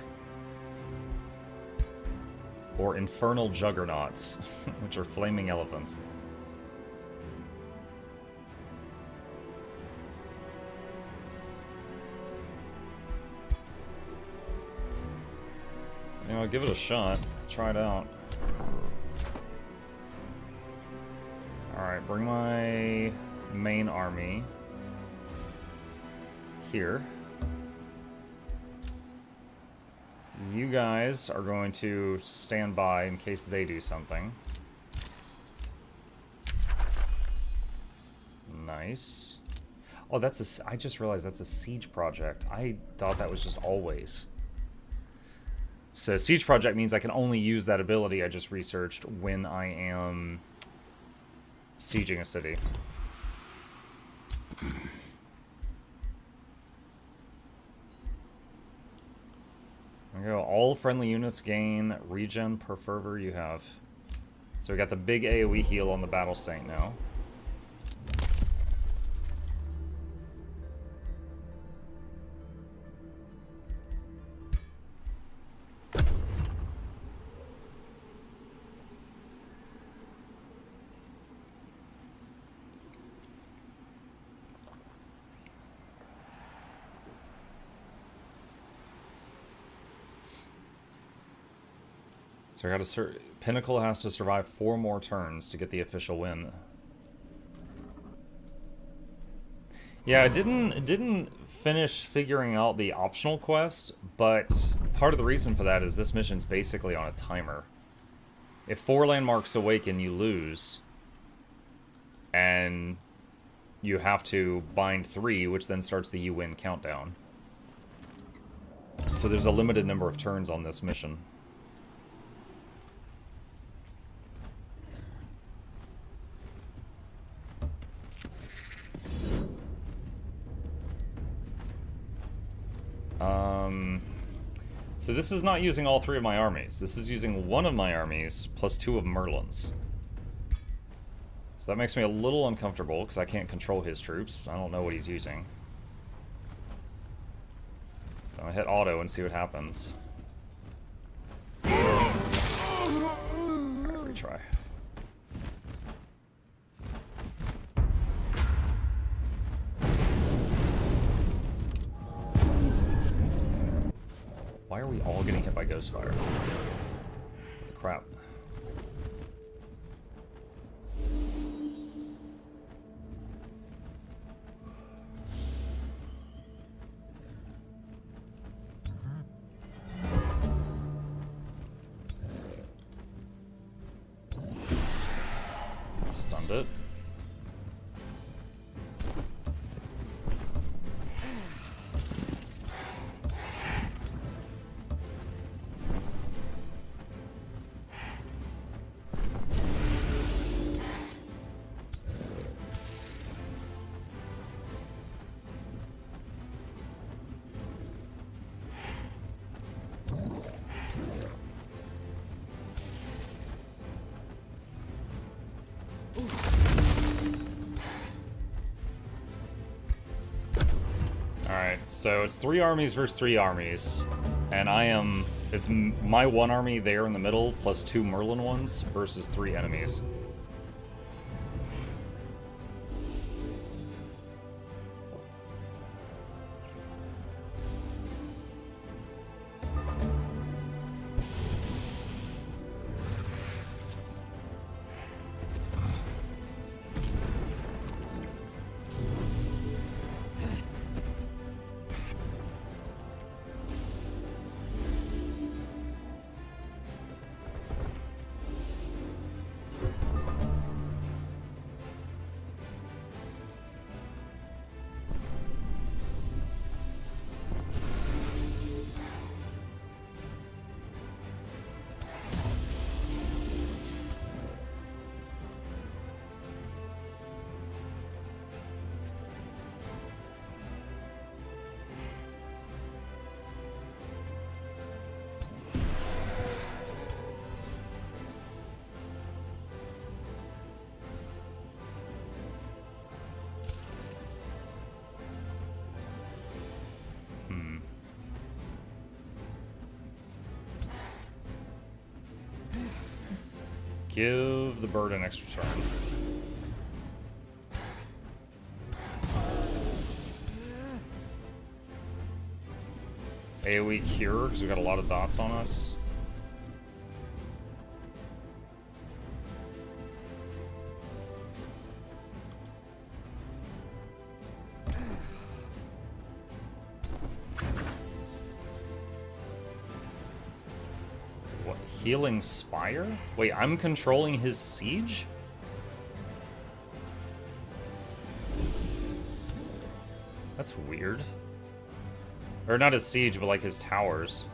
or Infernal Juggernauts, which are flaming elephants. You know, I'll give it a shot. Try it out. Alright, bring my main army here. You guys are going to stand by in case they do something. Nice. Oh, that's a... I just realized that's a siege project. I thought that was just always. So siege project means I can only use that ability I just researched when I am sieging a city. There we go. All friendly units gain regen per fervor you have. So we got the big AoE heal on the battle saint now. So I got to Pinnacle has to survive 4 more turns to get the official win. Yeah, I didn't finish figuring out the optional quest, but part of the reason for that is this mission's basically on a timer. If 4 landmarks awaken, you lose, and you have to bind 3, which then starts the you win countdown. So there's a limited number of turns on this mission. So this is not using all 3 of my armies. This is using 1 of my armies plus 2 of Merlin's. So that makes me a little uncomfortable because I can't control his troops. I don't know what he's using. I'm gonna hit auto and see what happens. Alright, retry. Why are we all getting hit by Ghostfire? What the crap? around it. Alright, so it's 3 armies versus 3 armies. And it's my 1 army there in the middle, plus 2 Merlin ones, versus 3 enemies. Give the bird an extra turn. AoE cure, because we got a lot of dots on us. What? Healing Spire? Wait, I'm controlling his siege? That's weird. Or not his siege, but like his towers.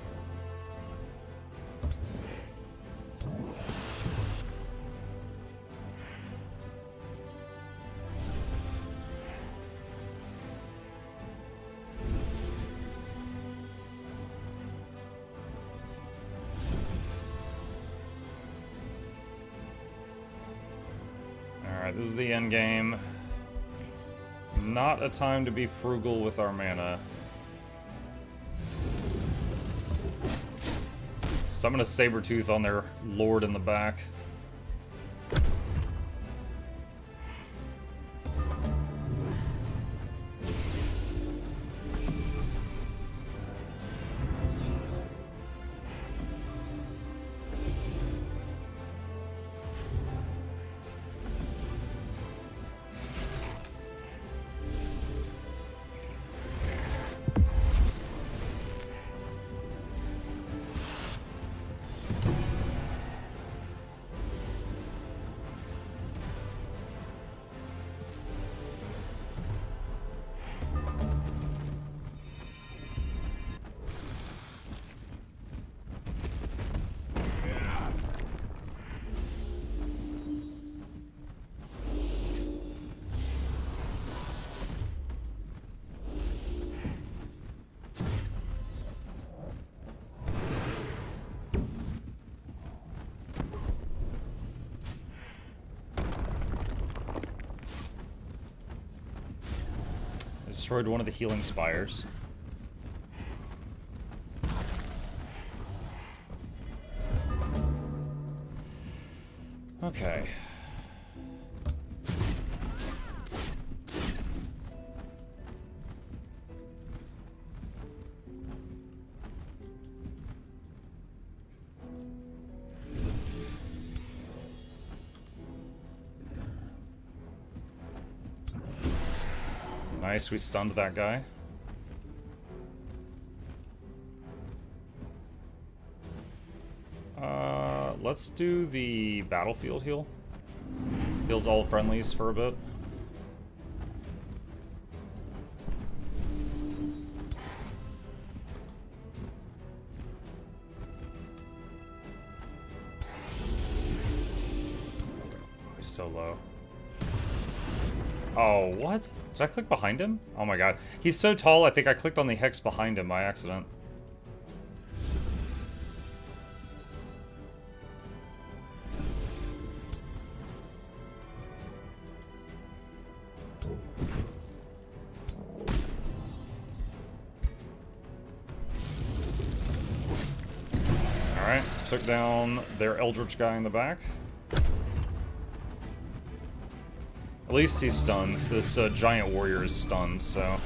Alright, this is the end game. Not a time to be frugal with our mana. Summon a Sabretooth on their lord in the back. Destroyed one of the healing spires. Okay. Nice, we stunned that guy. Let's do the battlefield heal. Heals all friendlies for a bit. He's so low. Oh, what? Did I click behind him? Oh my god. He's so tall, I think I clicked on the hex behind him by accident. Alright, took down their Eldritch guy in the back. At least he's stunned. This giant warrior is stunned, so...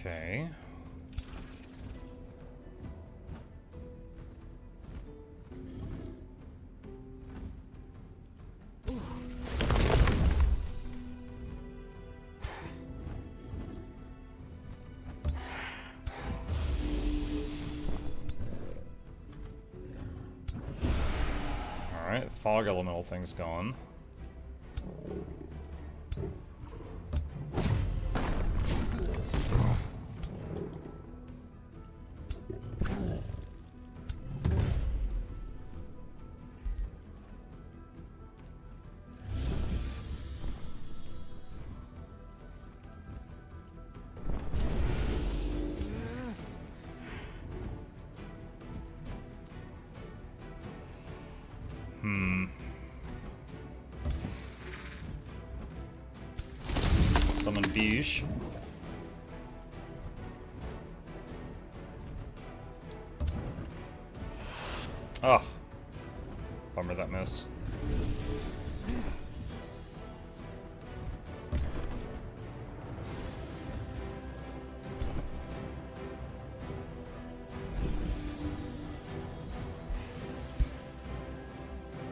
Okay. Alright, fog elemental thing's gone. Summon Beige. Ugh. Bummer that missed.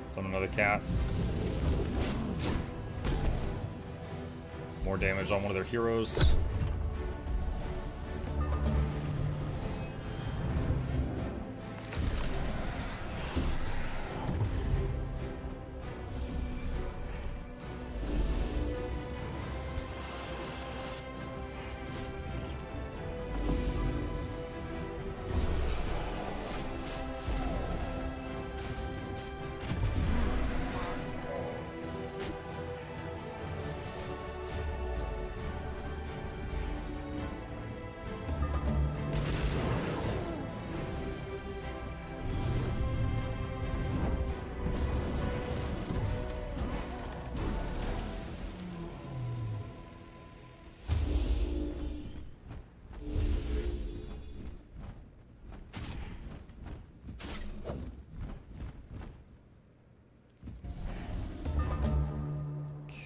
Summon another cat. More damage on one of their heroes.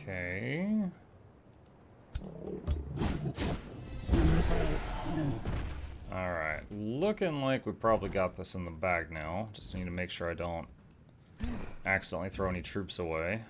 Okay. Alright, looking like we probably got this in the bag now. Just need to make sure I don't accidentally throw any troops away.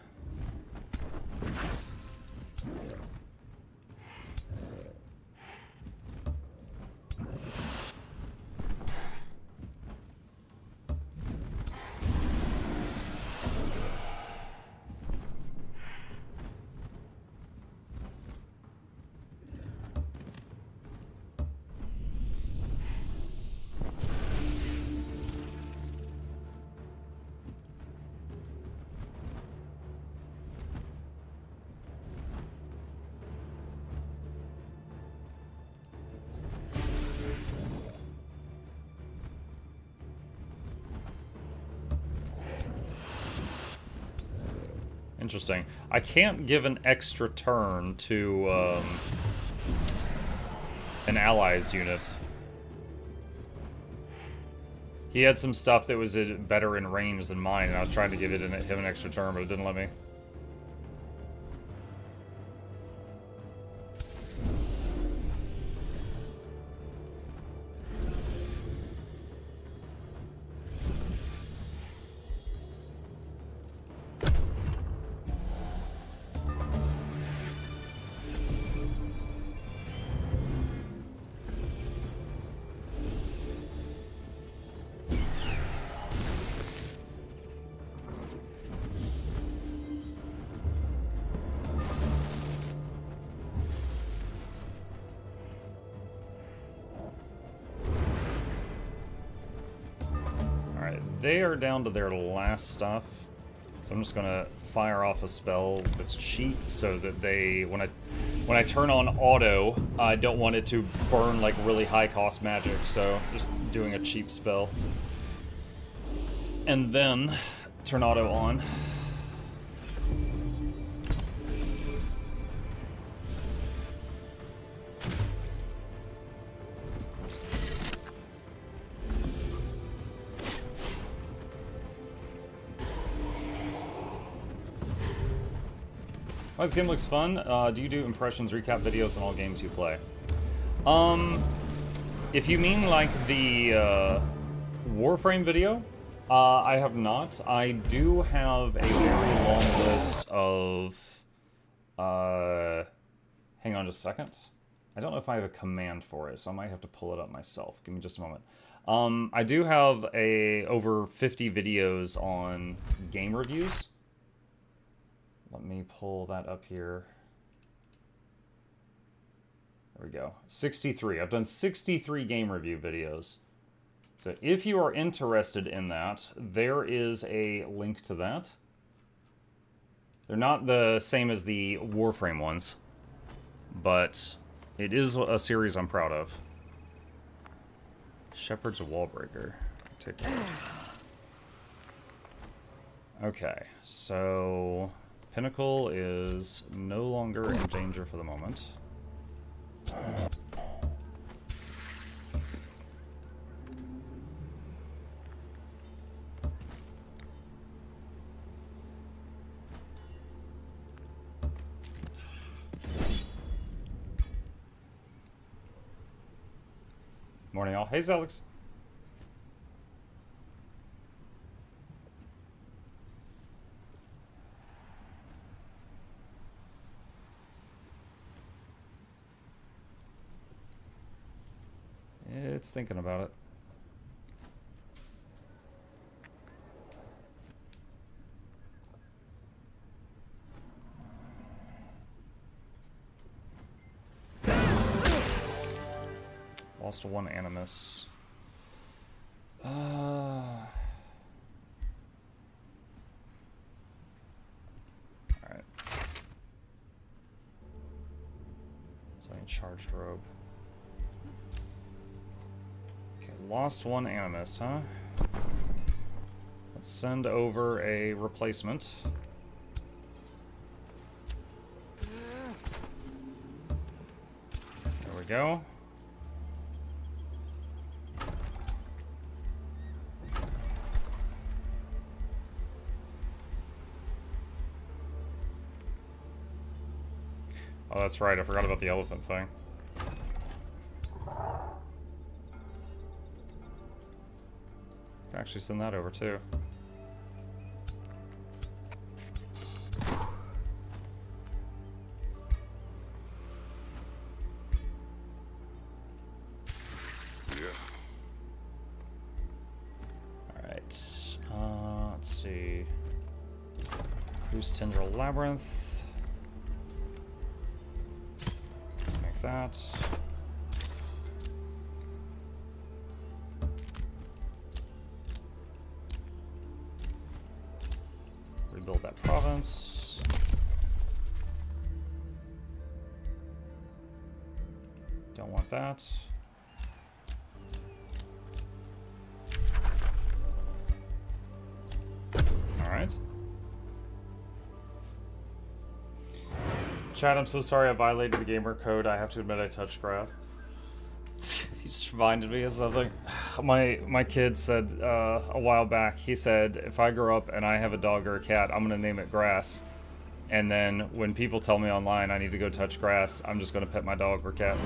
Interesting. I can't give an extra turn to an ally's unit. He had some stuff that was better in range than mine, and I was trying to give him an extra turn, but it didn't let me. They are down to their last stuff, so I'm just gonna fire off a spell that's cheap so that when I turn on auto, I don't want it to burn like really high cost magic, so just doing a cheap spell. And then turn auto on. This game looks fun. Do you do impressions, recap videos on all games you play? If you mean like the Warframe video, I have not. I do have a very long list of... hang on just a second. I don't know if I have a command for it, so I might have to pull it up myself. Give me just a moment. I do have over 50 videos on game reviews. Let me pull that up here. There we go. 63. I've done 63 game review videos. So if you are interested in that, there is a link to that. They're not the same as the Warframe ones, but it is a series I'm proud of. Shepherd's Wallbreaker. Take that. Okay, so... Pinnacle is no longer in danger for the moment. Morning all. Hey, Zelix. It's thinking about it. Lost to one Animus. Alright. So I charged robe. Lost one Animus, huh? Let's send over a replacement. There we go. Oh, that's right. I forgot about the elephant thing. Actually send that over too. Alright. Let's see. Goose Tendril Labyrinth. Let's make that. Build that province. Don't want that. All right. Chad, I'm so sorry I violated the gamer code. I have to admit I touched grass. He just reminded me of something. My kid said a while back, he said, if I grow up and I have a dog or a cat, I'm going to name it Grass. And then when people tell me online I need to go touch grass, I'm just going to pet my dog or cat.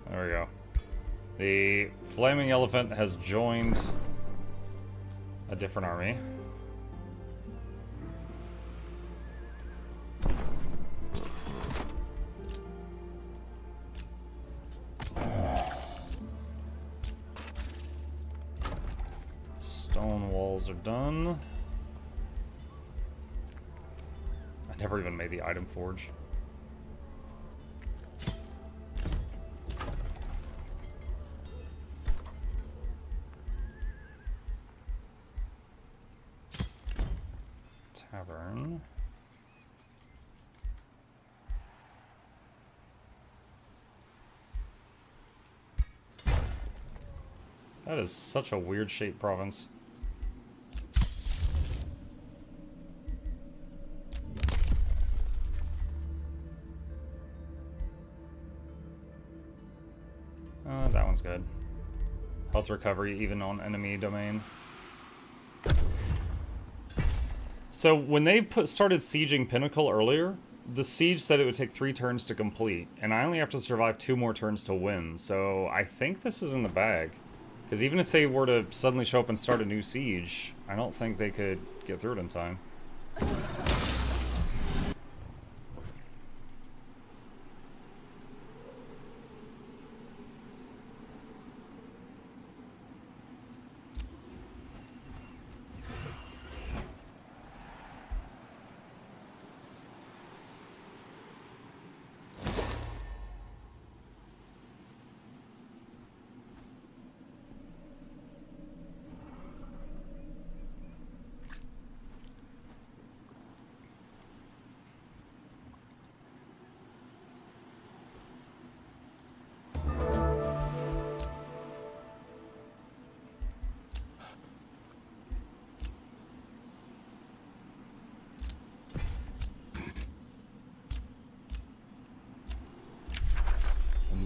There we go. The flaming elephant has joined a different army. Stone walls are done. I never even made the item forge. Tavern. That is such a weird shaped province. That one's good. Health recovery even on enemy domain. So when they started sieging Pinnacle earlier, the siege said it would take 3 turns to complete, and I only have to survive 2 more turns to win, so I think this is in the bag. Because even if they were to suddenly show up and start a new siege, I don't think they could get through it in time.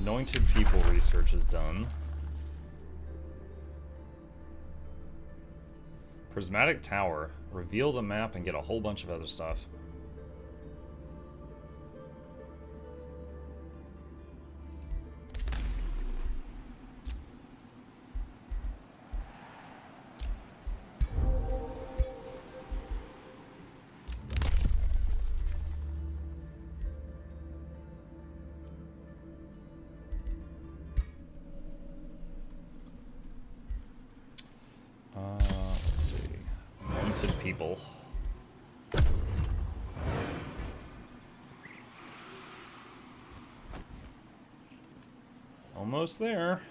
Anointed people research is done. Prismatic Tower. Reveal the map and get a whole bunch of other stuff. Let's see. Anointed people. Almost there.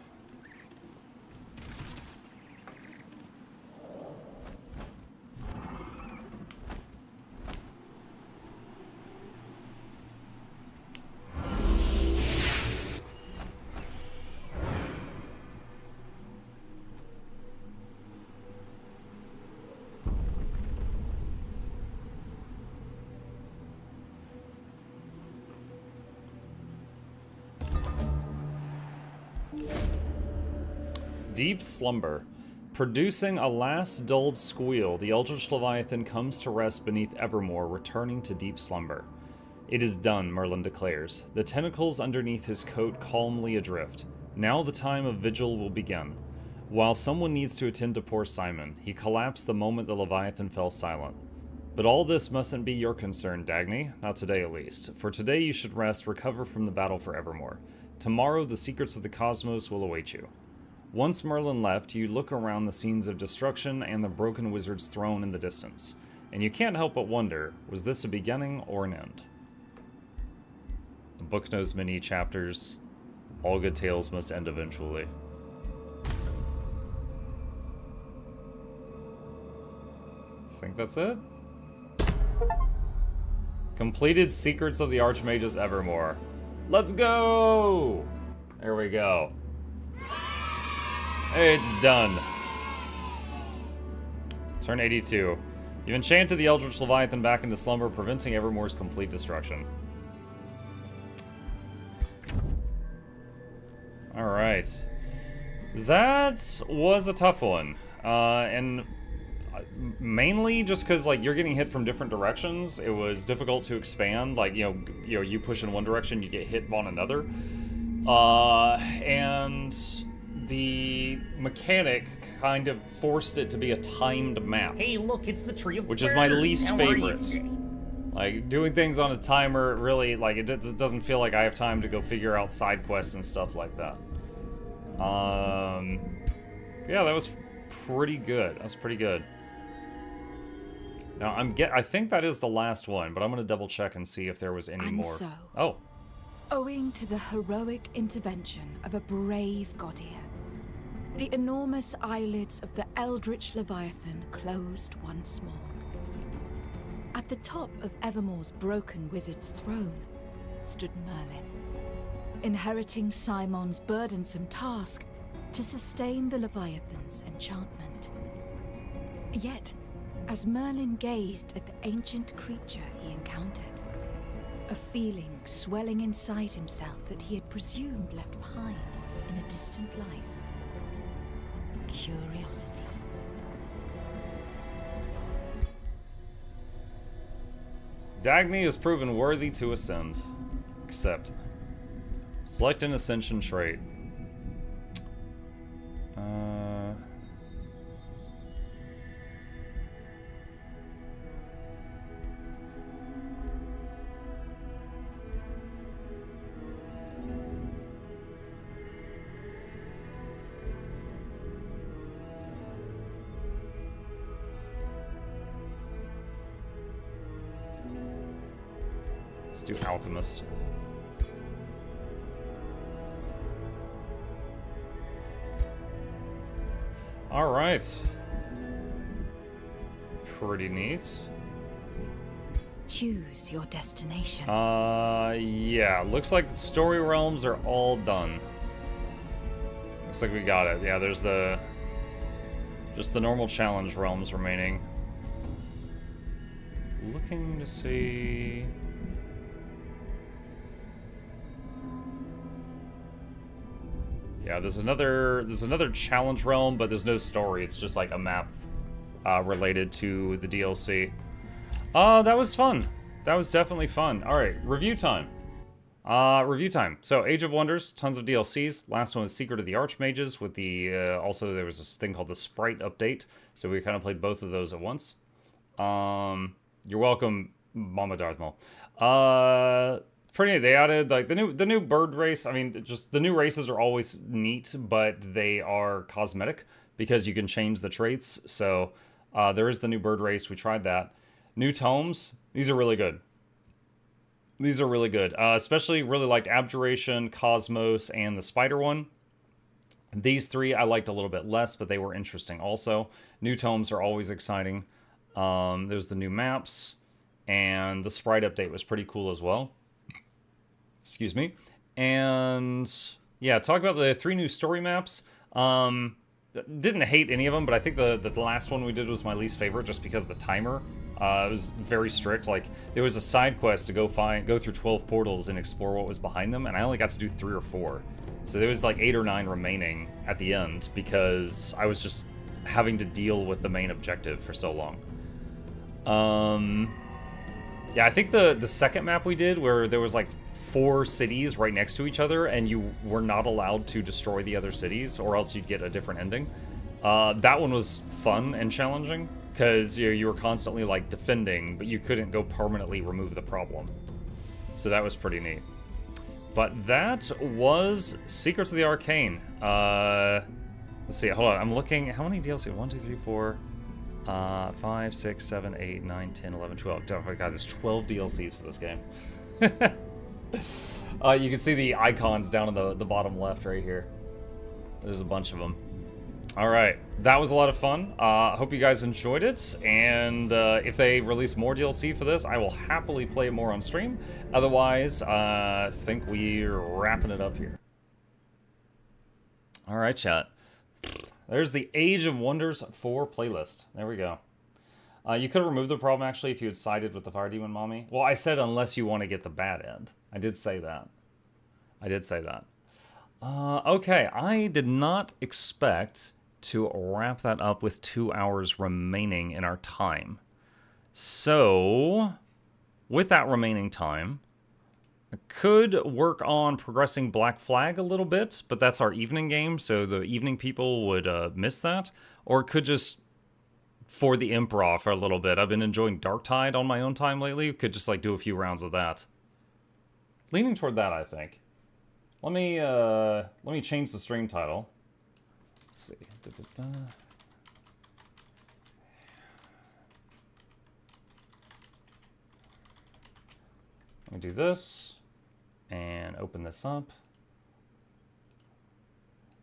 Deep slumber. Producing a last dulled squeal, the Eldritch Leviathan comes to rest beneath Evermore, returning to deep slumber. It is done, Merlin declares, the tentacles underneath his coat calmly adrift. Now the time of vigil will begin. While someone needs to attend to poor Simon, he collapsed the moment the Leviathan fell silent. But all this mustn't be your concern, Dagny, not today at least. For today you should rest, recover from the battle for Evermore. Tomorrow, the secrets of the cosmos will await you. Once Merlin left, you look around the scenes of destruction and the broken wizard's throne in the distance, and you can't help but wonder, was this a beginning or an end? The book knows many chapters. All good tales must end eventually. I think that's it. Completed Secrets of the Archmages Evermore. Let's go! There we go. It's done. Turn 82. You've enchanted the Eldritch Leviathan back into slumber, preventing Evermore's complete destruction. Alright. That was a tough one. And mainly just because, like, you're getting hit from different directions. It was difficult to expand. Like, you know, you push in one direction, you get hit on another. And the mechanic kind of forced it to be a timed map. Hey, look, it's the tree of which birds. is my least How are you favorite. today? Like, doing things on a timer, really, like, it doesn't feel like I have time to go figure out side quests and stuff like that. Yeah, that was pretty good. That was pretty good. Now, I think that is the last one, but I'm gonna double check and see if there was any And more. so, Oh. owing to the heroic intervention of a brave Godir, the enormous eyelids of the Eldritch Leviathan closed once more. At the top of Evermore's broken wizard's throne stood Merlin, inheriting Simon's burdensome task to sustain the Leviathan's enchantment. Yet, as Merlin gazed at the ancient creature he encountered, a feeling swelling inside himself that he had presumed left behind in a distant life. Curiosity. Dagny has proven worthy to ascend. Accept. Select an ascension trait. Let's do Alchemist. All right. Pretty neat. Choose your destination. Yeah. Looks like the story realms are all done. Looks like we got it. Yeah, there's just the normal challenge realms remaining. Looking to see. Yeah, there's another challenge realm, but there's no story. It's just like a map related to the DLC. That was fun. That was definitely fun. All right, review time. Review time. So, Age of Wonders, tons of DLCs. Last one was Secret of the Archmages with the, also there was this thing called the Sprite update. So we kind of played both of those at once. You're welcome, Mama Darth Maul. Pretty neat. They added like the new bird race. I mean, just the new races are always neat, but they are cosmetic because you can change the traits. So there is the new bird race. We tried that. New tomes. These are really good. These are really good. Especially really liked Abjuration, Cosmos, and the Spider one. These three I liked a little bit less, but they were interesting also. New tomes are always exciting. There's the new maps, and the Sprite update was pretty cool as well. Excuse me. And yeah, talk about the 3 new story maps. Didn't hate any of them, but I think the last one we did was my least favorite just because the timer was very strict. Like, there was a side quest to go through 12 portals and explore what was behind them, and I only got to do 3 or 4. So there was like 8 or 9 remaining at the end because I was just having to deal with the main objective for so long. Yeah, I think the second map we did where there was like 4 cities right next to each other and you were not allowed to destroy the other cities or else you'd get a different ending. That one was fun and challenging because you were constantly like defending, but you couldn't go permanently remove the problem. So that was pretty neat. But that was Secrets of the Arcane. Let's see, hold on. I'm looking. How many DLC? 1, 2, 3, 4, 5, 6, 7, 8, 9, 10, 11, 12. Oh my god, there's 12 DLCs for this game. You can see the icons down in the bottom left right here. There's a bunch of them. Alright, that was a lot of fun. Hope you guys enjoyed it, and if they release more DLC for this, I will happily play it more on stream. Otherwise, I think we're wrapping it up here. Alright, chat. There's the Age of Wonders 4 playlist. There we go. You could remove the problem, actually, if you had sided with the Fire Demon Mommy. Well, I said unless you want to get the bad end. I did say that. I did say that. Okay, I did not expect to wrap that up with 2 hours remaining in our time. So, with that remaining time, I could work on progressing Black Flag a little bit, but that's our evening game, so the evening people would miss that. Or it could just, for the improv for a little bit. I've been enjoying Darktide on my own time lately. Could just like do a few rounds of that. Leaning toward that, I think. Let me change the stream title. Let's see. Let me do this and open this up.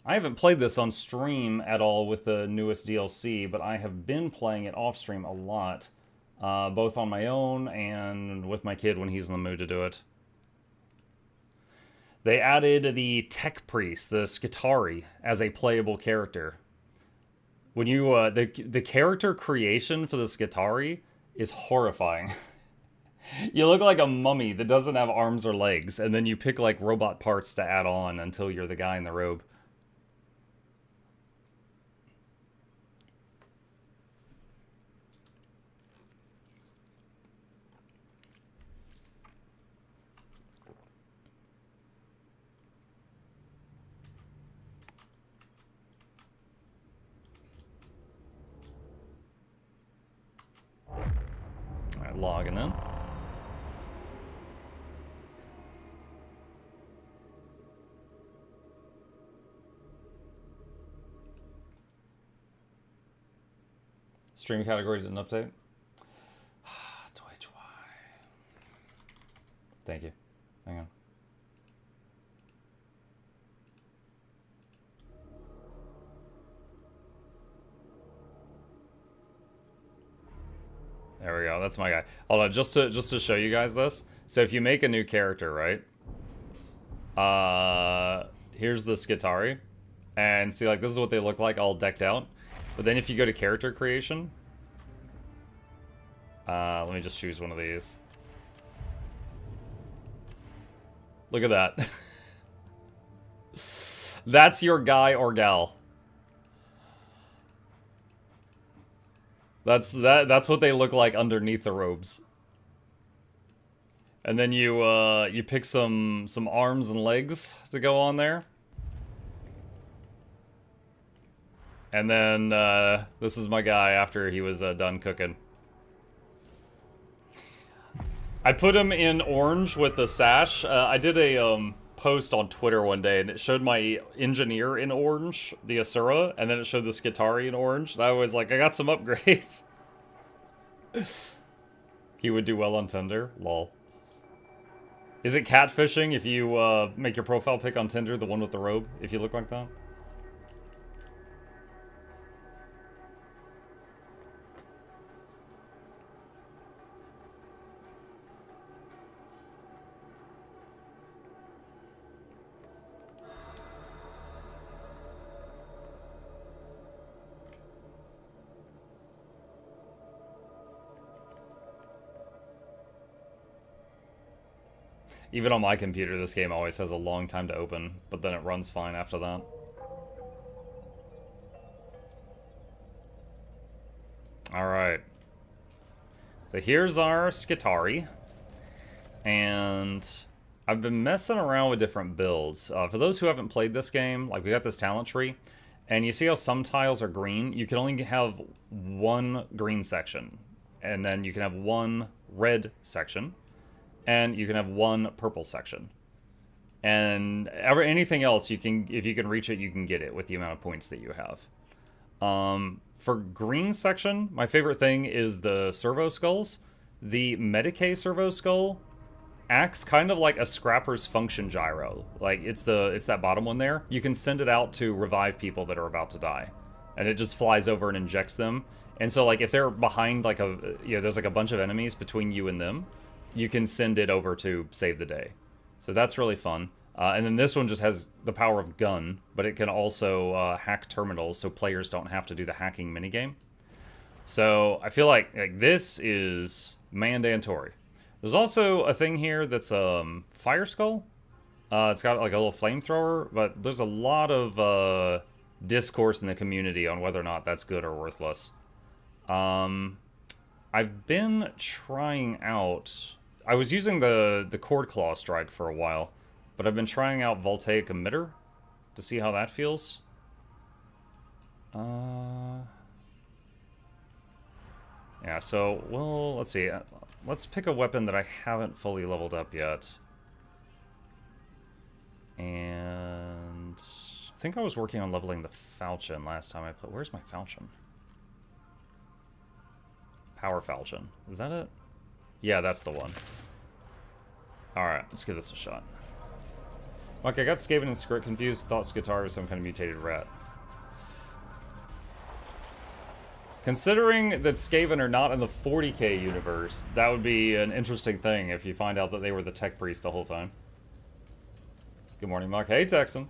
I haven't played this on stream at all with the newest DLC, but I have been playing it off stream a lot, both on my own and with my kid when he's in the mood to do it. They added the Tech Priest, the Skitari, as a playable character. When you the character creation for the Skitari is horrifying. You look like a mummy that doesn't have arms or legs, and then you pick like robot parts to add on until you're the guy in the robe. Alright, logging in. Stream category didn't update. Twitch, why? Thank you. Hang on. There we go. That's my guy. Hold on, just to show you guys this. So if you make a new character, right? Here's the Skitari, and see, like, this is what they look like all decked out. But then if you go to character creation, let me just choose one of these. Look at that. That's your guy or gal. That's what they look like underneath the robes. And then you pick some arms and legs to go on there. And then this is my guy after he was done cooking. I put him in orange with the sash. I did a post on Twitter one day, and it showed my engineer in orange, the Asura, and then it showed the Skitari in orange. And I was like, I got some upgrades. He would do well on Tinder. Lol. Is it catfishing if you make your profile pic on Tinder the one with the robe, if you look like that? Even on my computer, this game always has a long time to open, but then it runs fine after that. Alright. So here's our Skitari. And I've been messing around with different builds. For those who haven't played this game, like, we got this talent tree, and you see how some tiles are green? You can only have one green section, and then you can have one red section, and you can have one purple section. And anything else, you can, if you can reach it, you can get it with the amount of points that you have. For green section, my favorite thing is the servo skulls. The Medicae servo skull acts kind of like a scrapper's function gyro. Like, it's that bottom one there. You can send it out to revive people that are about to die, and it just flies over and injects them. And so, like, if they're behind, like, there's like a bunch of enemies between you and them, you can send it over to save the day. So that's really fun. And then this one just has the power of gun, but it can also hack terminals, so players don't have to do the hacking minigame. So I feel like this is mandatory. There's also a thing here that's Fire Skull. It's got like a little flamethrower, but there's a lot of discourse in the community on whether or not that's good or worthless. I've been trying out... I was using the Cord Claw Strike for a while, but I've been trying out Voltaic Emitter to see how that feels. Yeah, so, well, let's see. Let's pick a weapon that I haven't fully leveled up yet. And I think I was working on leveling the Falchion last time I played. Where's my Falchion? Power Falchion. Is that it? Yeah, that's the one. Alright, let's give this a shot. Okay, I got Skaven and Script confused. Thought Skitar was some kind of mutated rat. Considering that Skaven are not in the 40k universe, that would be an interesting thing if you find out that they were the tech priest the whole time. Good morning, Muck. Hey, Texan.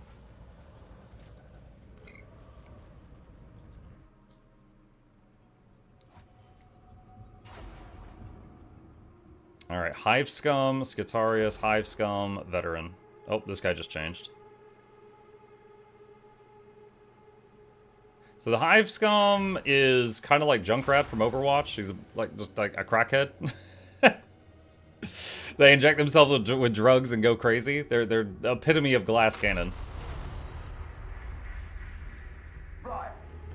Alright, Hive Scum, Skitarius, Hive Scum, Veteran. Oh, this guy just changed. So the Hive Scum is kind of like Junkrat from Overwatch. He's like just like a crackhead. They inject themselves with drugs and go crazy. They're the epitome of glass cannon. Right.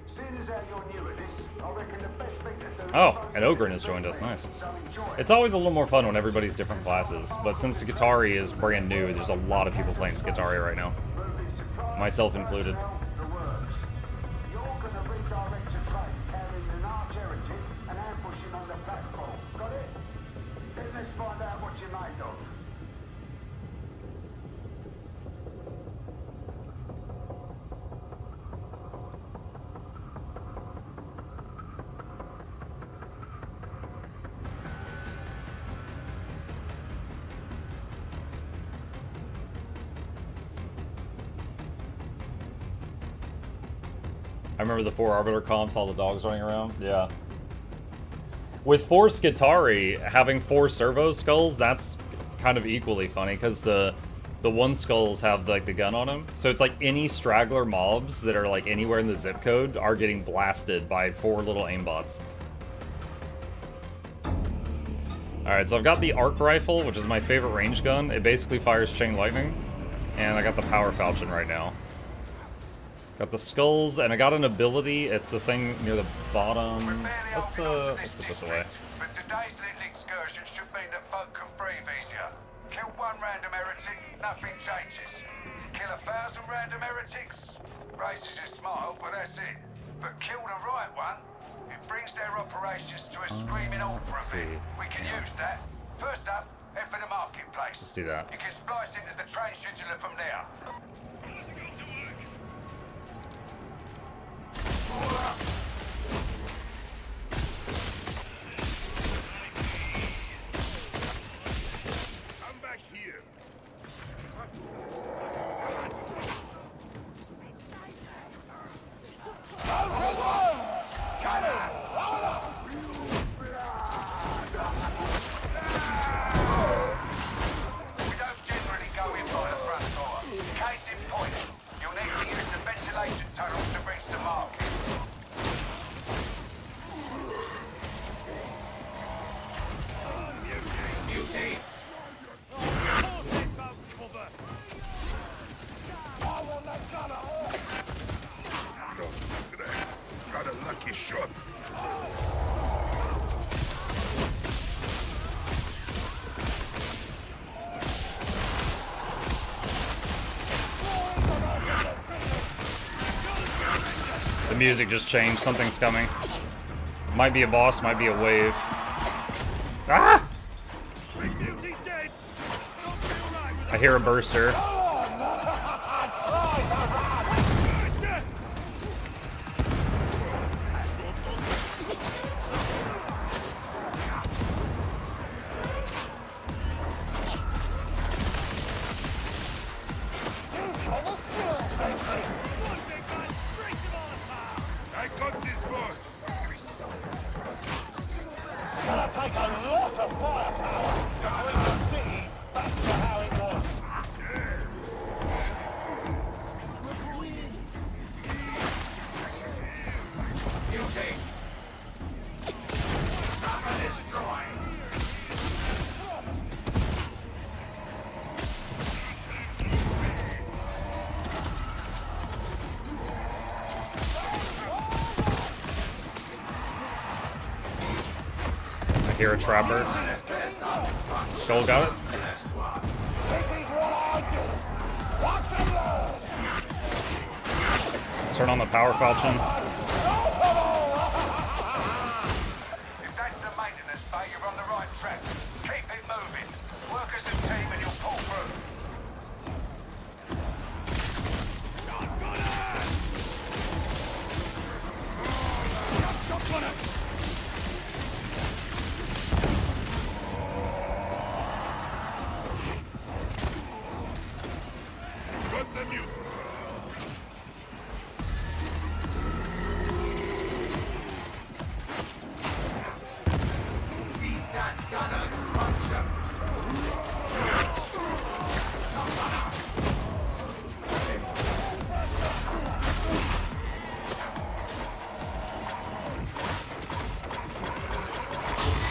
Seeing as how you're new at this, I reckon the best thing to do. Oh, and Ogren has joined us. Nice. It's always a little more fun when everybody's different classes, but since Skitari is brand new, there's a lot of people playing Skitari right now, myself included. I remember the 4 Arbiter comps, all the dogs running around. Yeah. With 4 Skitari, having 4 servo skulls, that's kind of equally funny, because the 1 skulls have like the gun on them. So it's like any straggler mobs that are like anywhere in the zip code are getting blasted by 4 little aimbots. Alright, so I've got the arc rifle, which is my favorite range gun. It basically fires chain lightning. And I got the power falchion right now. Got the skulls, and I got an ability. It's the thing near the bottom. Let's put this away. But today's little excursion should mean that folk can breathe easier. Kill 1 random heretic, nothing changes. Kill 1,000 random heretics, raises a smile, but that's it. But kill the right one, it brings their operations to a screaming halt for a bit. We can use that. First up, head for the marketplace. Let's do that. You can splice into the train scheduler from there. Come back here. We don't generally go in by the front door. Case in point, you'll need to use the ventilation tunnels to reach the market. Got a lucky shot. The music just changed. Something's coming. Might be a boss, might be a wave. Ah! I hear a burster. I got this, boss. Take a lot of firepower to bring the city back to how it was. I hear a trapper. Skull got it. This is what I do. Watch and learn. Let's turn on the power falchion. If that's the maintenance bay, you're on the right track. Keep it moving. Work as a team and you'll pull through. Got the music.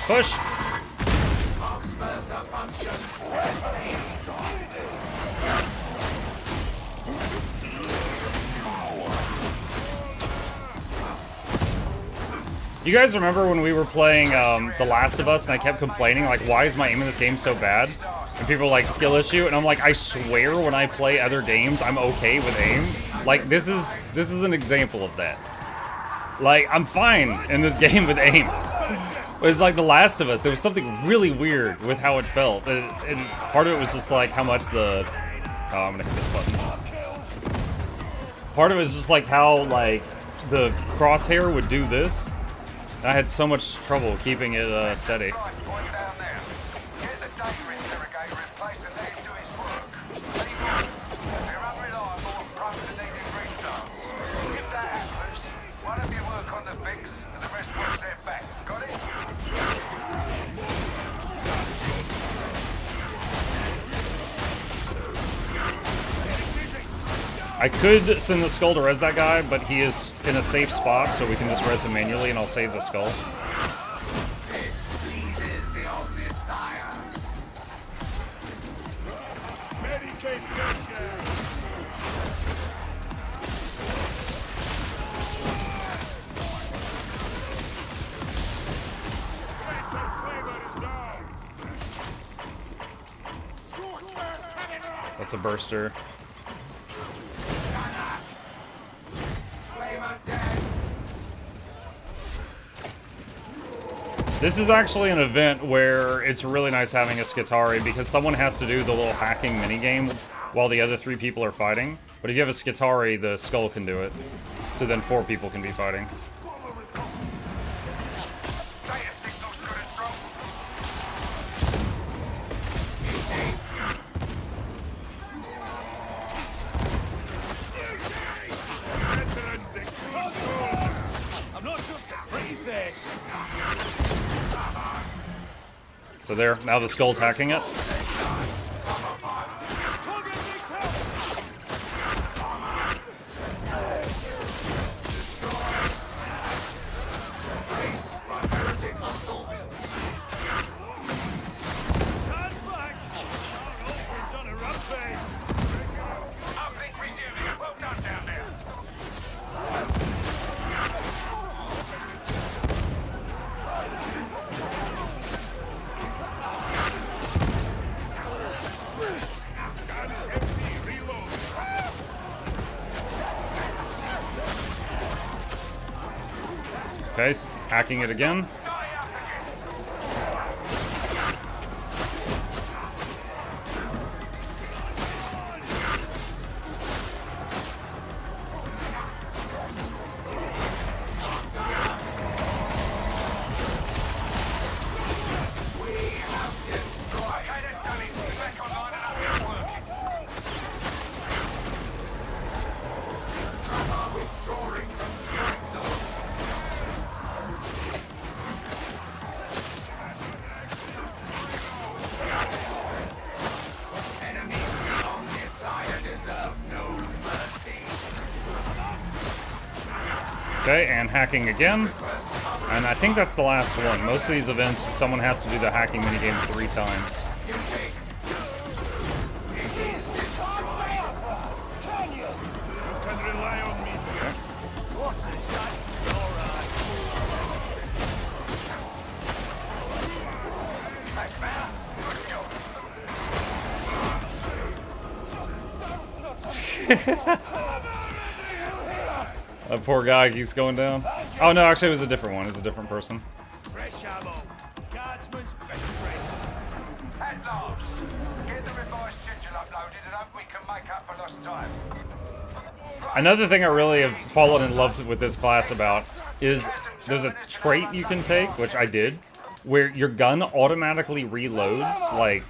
Push! You guys remember when we were playing The Last of Us and I kept complaining, like, why is my aim in this game so bad? And people were like, skill issue, and I'm like, I swear when I play other games, I'm okay with aim. Like, this is an example of that. Like, I'm fine in this game with aim. But it's like The Last of Us, there was something really weird with how it felt. And part of it was just like how much the... Oh, I'm gonna hit this button. Part of it was just like how, like, the crosshair would do this. And I had so much trouble keeping it steady. Right point down there. Get the data interrogator in place and let him do his work. Any more? They're unreliable and prone to needing restarts. If that happens, one of you work on the fix and the rest watch their back. Got it? I could send the skull to res that guy, but he is in a safe spot, so we can just res him manually and I'll save the skull. That's a burster. This is actually an event where it's really nice having a Skitari because someone has to do the little hacking minigame while the other 3 people are fighting. But if you have a Skitari, the skull can do it. So then 4 people can be fighting. Data signal's good and strong. I'm not just a pretty face. So there, now the skull's hacking it. Uplink resuming. Well done down there. Okay, so hacking it again. Okay, and hacking again. And I think that's the last one. Most of these events, someone has to do the hacking minigame 3 times. That poor guy keeps going down. Oh no, actually it was a different one. It's a different person. Fresh ammo. Guardsman's best friend. At last, get the revised schedule uploaded and hope we can make up for lost time. Another thing I really have fallen in love with this class about is there's a trait you can take, which I did, where your gun automatically reloads like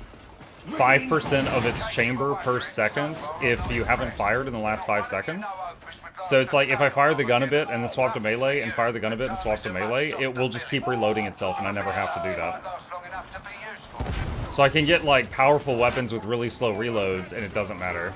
5% of its chamber per second if you haven't fired in the last 5 seconds. So it's like if I fire the gun a bit and then swap to melee and fire the gun a bit and swap to melee, it will just keep reloading itself and I never have to do that. So I can get like powerful weapons with really slow reloads and it doesn't matter.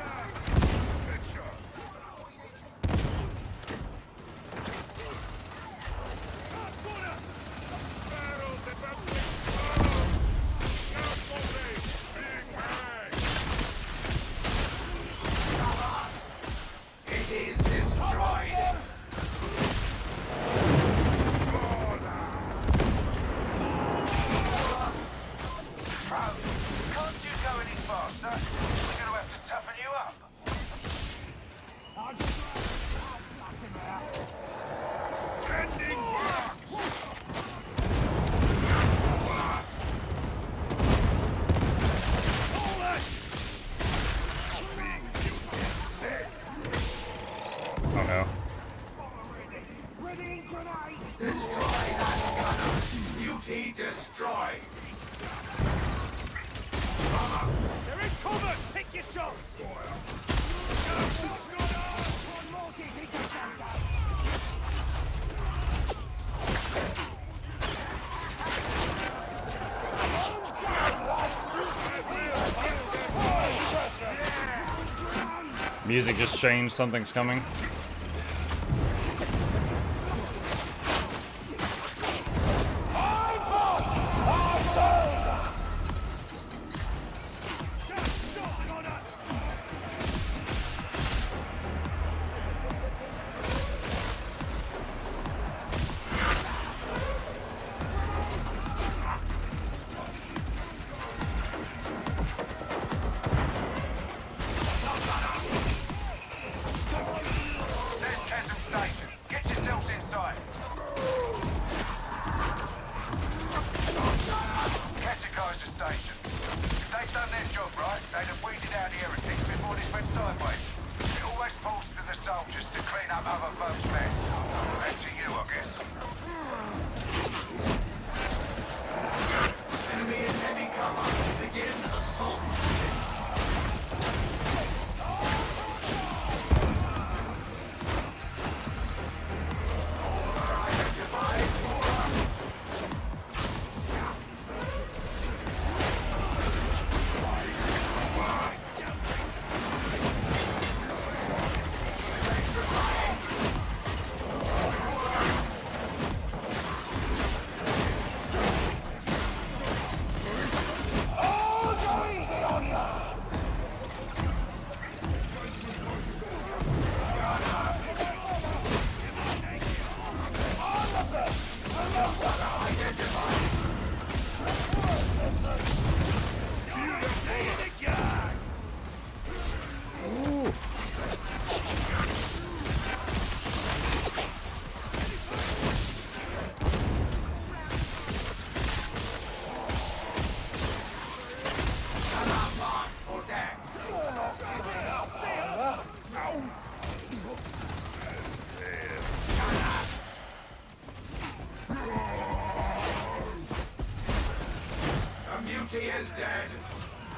Music just changed, something's coming.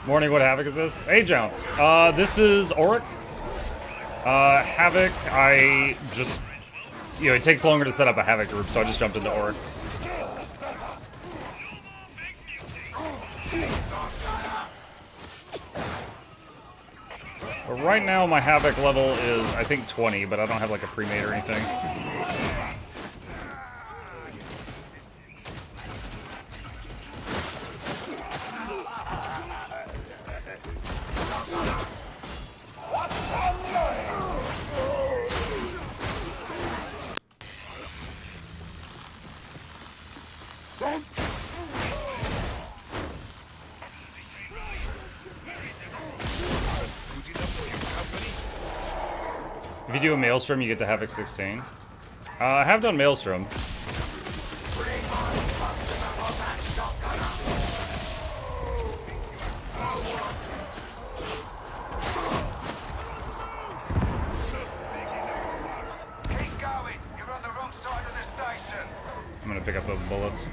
Morning, what Havoc is this? Hey, Jounce. This is Auric. Havoc, I just... You know, it takes longer to set up a Havoc group, so I just jumped into Auric. But right now, my Havoc level is, I think, 20, but I don't have, like, a pre-made or anything. If you do a Maelstrom, you get to Havoc 16. I have done Maelstrom. Keep going. You're on the wrong side of the station. I'm gonna pick up those bullets.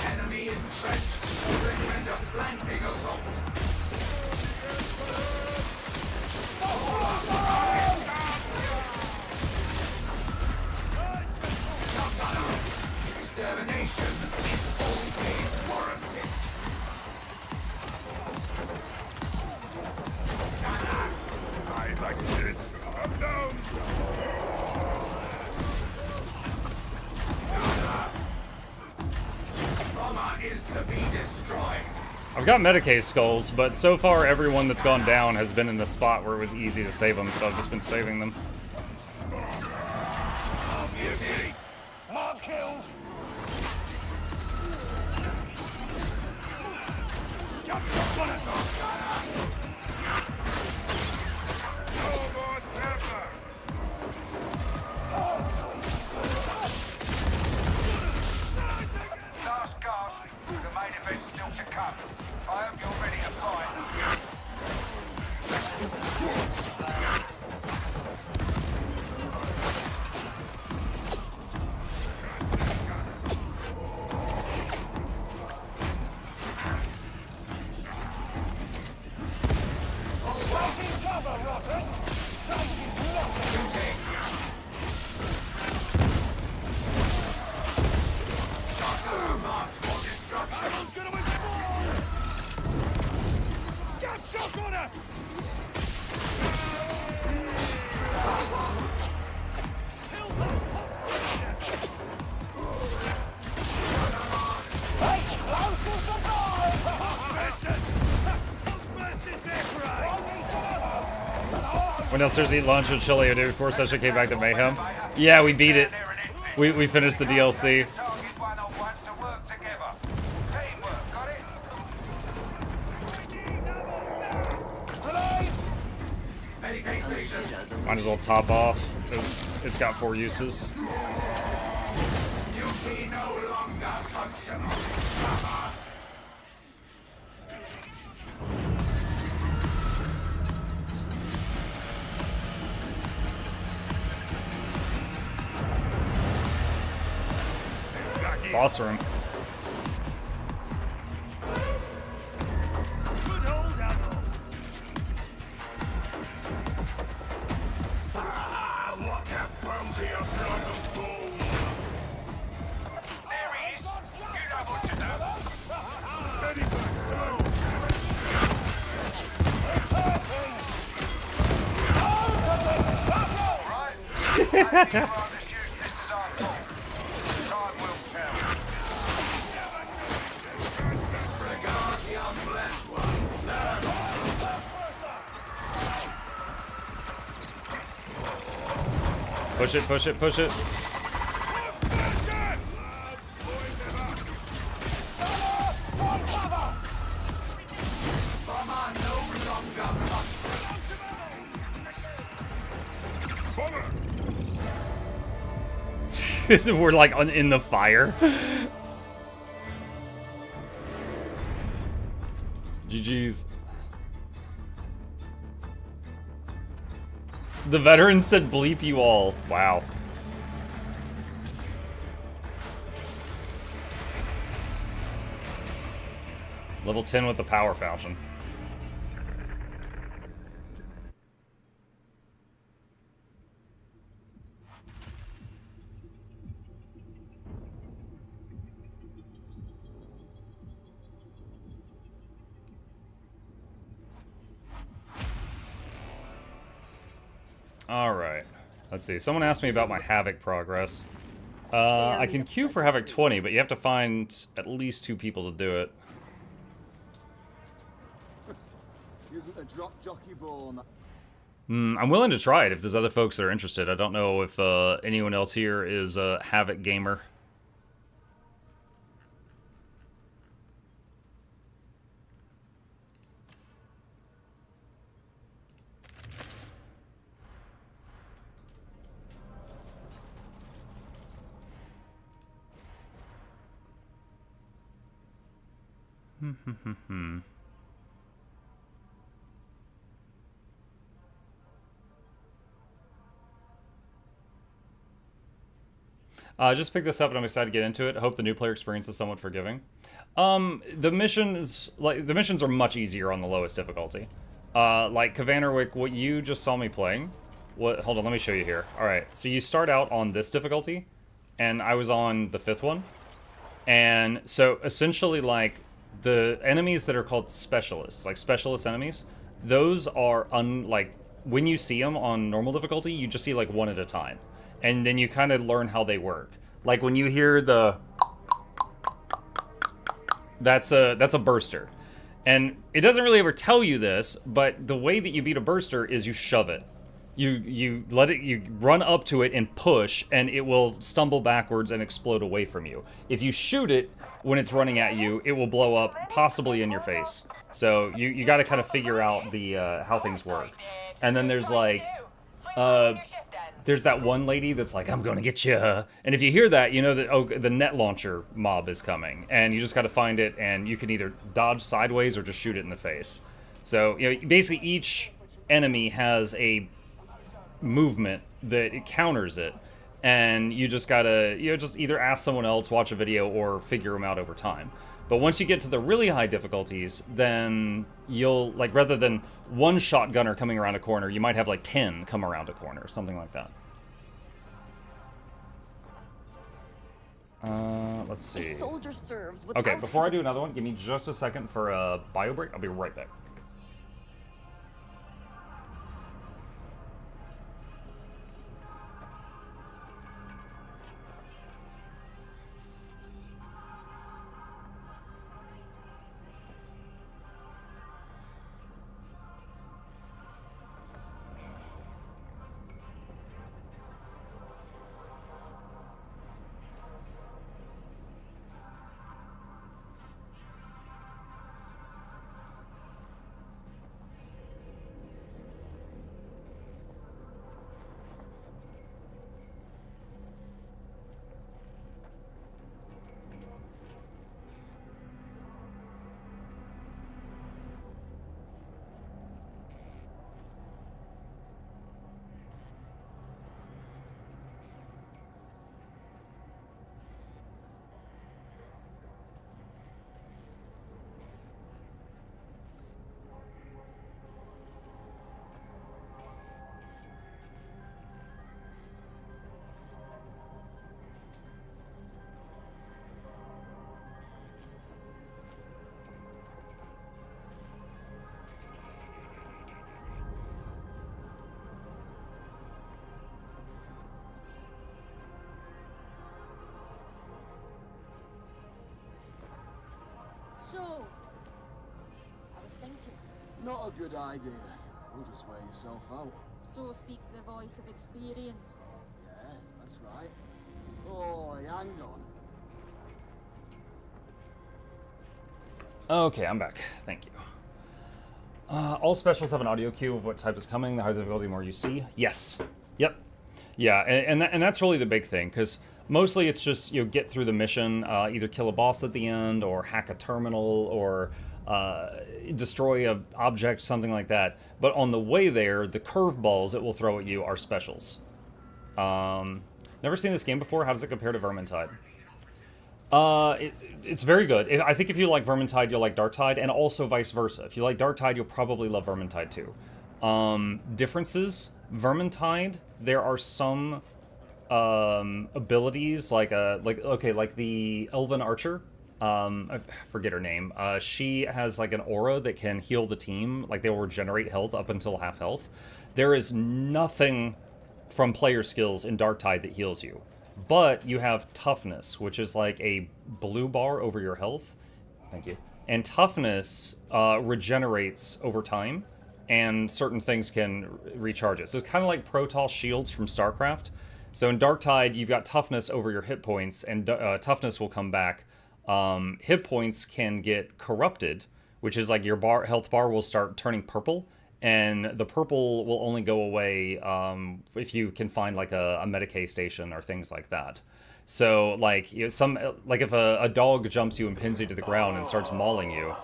Enemy entrenched. Recommend a flanking assault. Extermination is always warranted. I like this. I'm down. Bomber is to be destroyed. I've got Medicaid skulls, but so far everyone that's gone down has been in the spot where it was easy to save them, so I've just been saving them. Mark killed. Oh, boss, Pepper. Last gasp. The main event's still to come. I hope you're ready to fight. Taking cover, Rocket. Taking nothing. Someone's gonna win the ball. Scout shot on her. Kill that monster. Hey, close to survive. Burst this aircraft. When downstairs to eat lunch with Chili, day before session came back to Mayhem. Yeah, we beat it. We finished the DLC. Target one-on-one to work together. Teamwork, got it? Might as well top off, because it's got 4 uses. Duty no longer functional. Boss room. Good hold, Admiral. What a bounty of blood and bone. There he is. You know what to do. Ready back. Come on. Right? This is our call. Time will tell. Regard the unblessed one. Push it, push it, push it. Bomber no longer Bomber! We're like in the fire. GG's. The veteran said bleep you all. Wow. Level 10 with the power fountain. Alright. Let's see. Someone asked me about my Havoc progress. I can queue for Havoc 20, but you have to find at least 2 people to do it. Isn't a drop jockey born? I'm willing to try it if there's other folks that are interested. I don't know if anyone else here is a Havoc gamer. Just picked this up and I'm excited to get into it. I hope the new player experience is somewhat forgiving. The missions are much easier on the lowest difficulty. Like Kavanderwick, what you just saw me playing. Hold on, let me show you here. All right, so you start out on this difficulty, and I was on the 5th one. And so essentially, like, the enemies that are called specialists, like specialist enemies, those are like when you see them on normal difficulty, you just see like one at a time. And then you kind of learn how they work. Like when you hear the... That's a burster. And it doesn't really ever tell you this, but the way that you beat a burster is you shove it. You run up to it and push, and it will stumble backwards and explode away from you. If you shoot it when it's running at you, it will blow up, possibly in your face. So you got to kind of figure out the how things work. And then there's like... there's that one lady that's like, I'm gonna get you. And if you hear that, you know that, oh, the net launcher mob is coming. And you just gotta find it, and you can either dodge sideways or just shoot it in the face. So, you know, basically each enemy has a movement that it counters it. And you just gotta, you know, just either ask someone else, watch a video, or figure them out over time. But once you get to the really high difficulties, then you'll, like, rather than one shotgunner coming around a corner, you might have, like, 10 come around a corner, something like that. Let's see. Okay, before I do another one, give me just a second for a bio break. I'll be right back. So, I was thinking. Not a good idea. You'll just wear yourself out. So speaks the voice of experience. Yeah, that's right. Oh, hang on. Okay, I'm back. Thank you. All specials have an audio cue of what type is coming. The higher the difficulty, the more you see. Yes. Yep. Yeah, and that's really the big thing, because Mostly it's just, you know, get through the mission, either kill a boss at the end, or hack a terminal, or destroy a object, something like that. But on the way there, the curveballs it will throw at you are specials. Never seen this game before. How does it compare to Vermintide? It's very good. I think if you like Vermintide, you'll like Darktide, and also vice versa. If you like Darktide, you'll probably love Vermintide too. Differences: Vermintide, there are some abilities like the Elven Archer. I forget her name. She has like an aura that can heal the team. Like, they will regenerate health up until half health. There is nothing from player skills in Darktide that heals you. But you have toughness, which is like a blue bar over your health. Thank you. And toughness regenerates over time, and certain things can recharge it. So it's kind of like Protoss shields from StarCraft. So in Darktide, you've got toughness over your hit points, and toughness will come back. Hit points can get corrupted, which is like your health bar will start turning purple, and the purple will only go away if you can find like a Medicae station or things like that. So like, you know, if a dog jumps you and pins you to the ground and starts mauling you,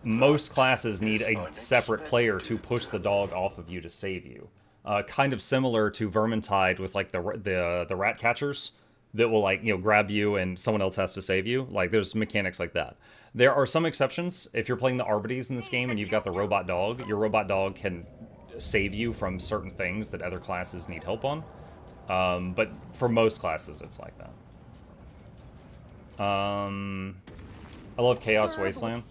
most classes need a separate player to push the dog off of you to save you. Kind of similar to Vermintide with like the rat catchers that will, like, you know, grab you and someone else has to save you. Like, there's mechanics like that. There are some exceptions. If you're playing the Arbites in this game and you've got the robot dog, your robot dog can save you from certain things that other classes need help on. But for most classes, it's like that. I love Chaos Wasteland.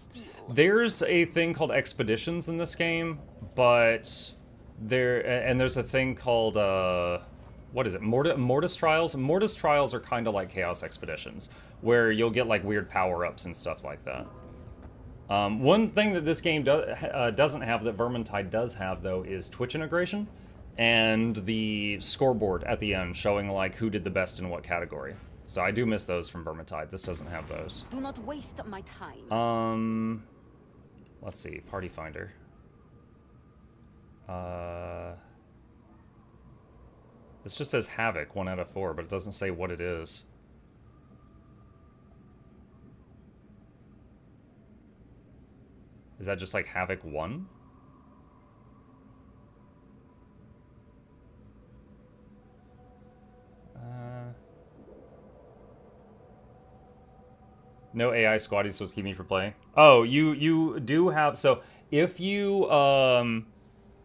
There's a thing called expeditions in this game, but there's a thing called what is it? Mortis Trials? Mortis Trials are kind of like Chaos Expeditions, where you'll get like weird power-ups and stuff like that. One thing that this game doesn't have that Vermintide does have, though, is Twitch integration and the scoreboard at the end showing like who did the best in what category. So I do miss those from Vermintide. This doesn't have those. Do not waste my time. Let's see. Party Finder. This just says Havoc, 1 out of 4, but it doesn't say what it is. Is that just like Havoc 1? No AI squaddies was keeping me from playing. Oh, you do have, so if you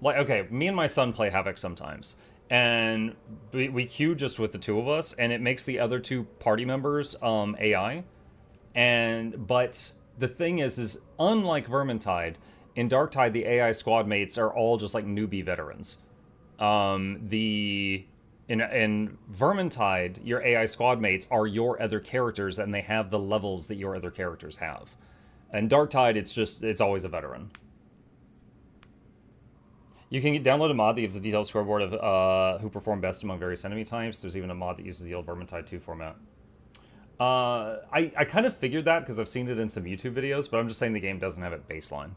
like, okay, me and my son play Havoc sometimes, and we queue just with the two of us, and it makes the other two party members AI. But the thing is unlike Vermintide, in Darktide the AI squad mates are all just like newbie veterans. In Vermintide, your AI squad mates are your other characters, and they have the levels that your other characters have. In Darktide, it's always a veteran. You can download a mod that gives a detailed scoreboard of who performed best among various enemy types. There's even a mod that uses the old Vermintide 2 format. I kind of figured that because I've seen it in some YouTube videos, but I'm just saying the game doesn't have it baseline.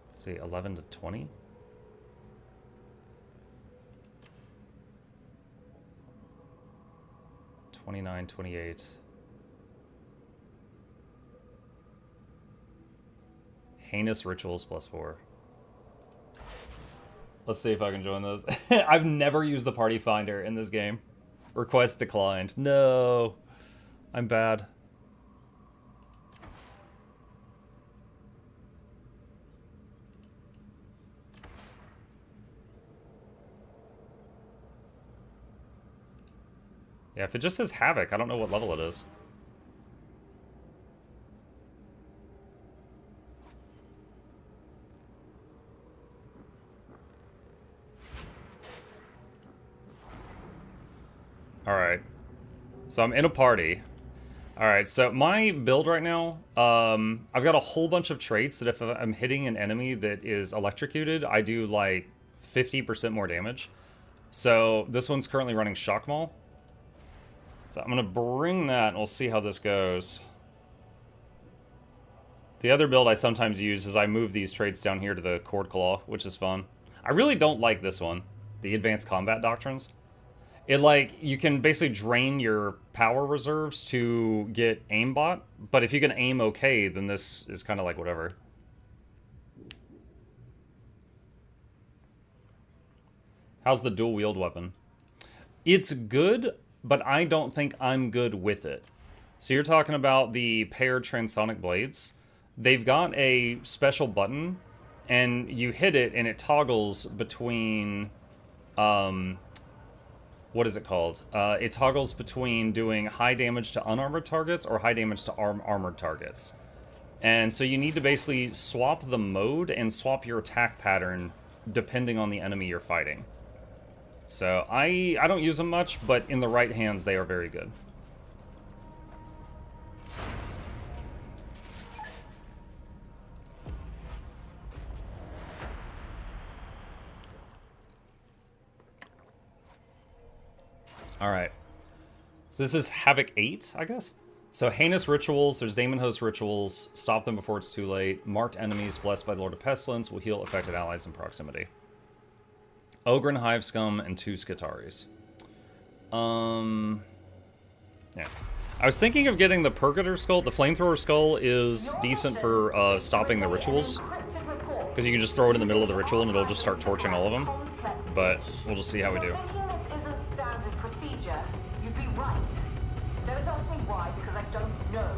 Let's see, 11 to 20? $29, $28. Heinous Rituals +4. Let's see if I can join those. I've never used the Party Finder in this game. Request declined. No. I'm bad. Yeah, if it just says Havoc, I don't know what level it is. Alright. So I'm in a party. Alright, so my build right now, I've got a whole bunch of traits that if I'm hitting an enemy that is electrocuted, I do like 50% more damage. So this one's currently running Shock Maul. So I'm going to bring that, and we'll see how this goes. The other build I sometimes use is I move these traits down here to the Cord Claw, which is fun. I really don't like this one, the Advanced Combat Doctrines. It, like, you can basically drain your power reserves to get aimbot, but if you can aim okay, then this is kind of like whatever. How's the dual wield weapon? It's good, but I don't think I'm good with it. So you're talking about the paired transonic blades. They've got a special button, and you hit it, and it toggles between, what is it called? It toggles between doing high damage to unarmored targets or high damage to armored targets. And so you need to basically swap the mode and swap your attack pattern depending on the enemy you're fighting. So I don't use them much, but in the right hands they are very good. Alright. So this is Havoc 8, I guess? So Heinous Rituals, there's Daemon Host Rituals, Stop them before it's too late, Marked Enemies blessed by the Lord of Pestilence will heal affected allies in proximity. Ogren, Hive Scum, and 2 Skitaris. Yeah. I was thinking of getting the Purgator Skull. The Flamethrower Skull is decent for stopping the rituals, because you can just throw it in the middle of the ritual and it'll just start torching all of them. But we'll just see how we do. Standard procedure, you'd be right. Don't ask me why, because I don't know.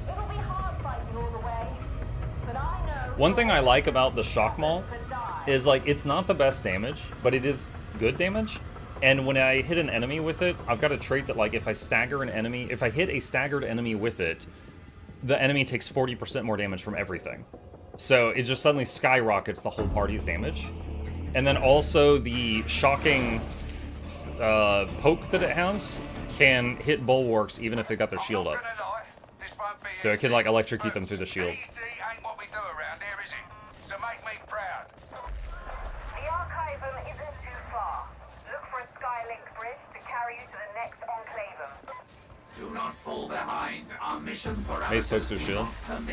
It'll be hard fighting all the way, but I know. One thing I like about the Shock Maul is, like, it's not the best damage, but it is good damage. And when I hit an enemy with it, I've got a trait that, like, if I stagger an enemy, if I hit a staggered enemy with it, the enemy takes 40% more damage from everything. So it just suddenly skyrockets the whole party's damage. And then also the shocking poke that it has can hit bulwarks even if they've got their shield up. So it can, like, electrocute them through the shield. Ain't what we do around here, is it? So make me proud. The Archivum isn't too far. Look for a Skylink bridge to carry you to the next Enclavum. Do not fall behind. Our mission parameters. Mace pokes through shield.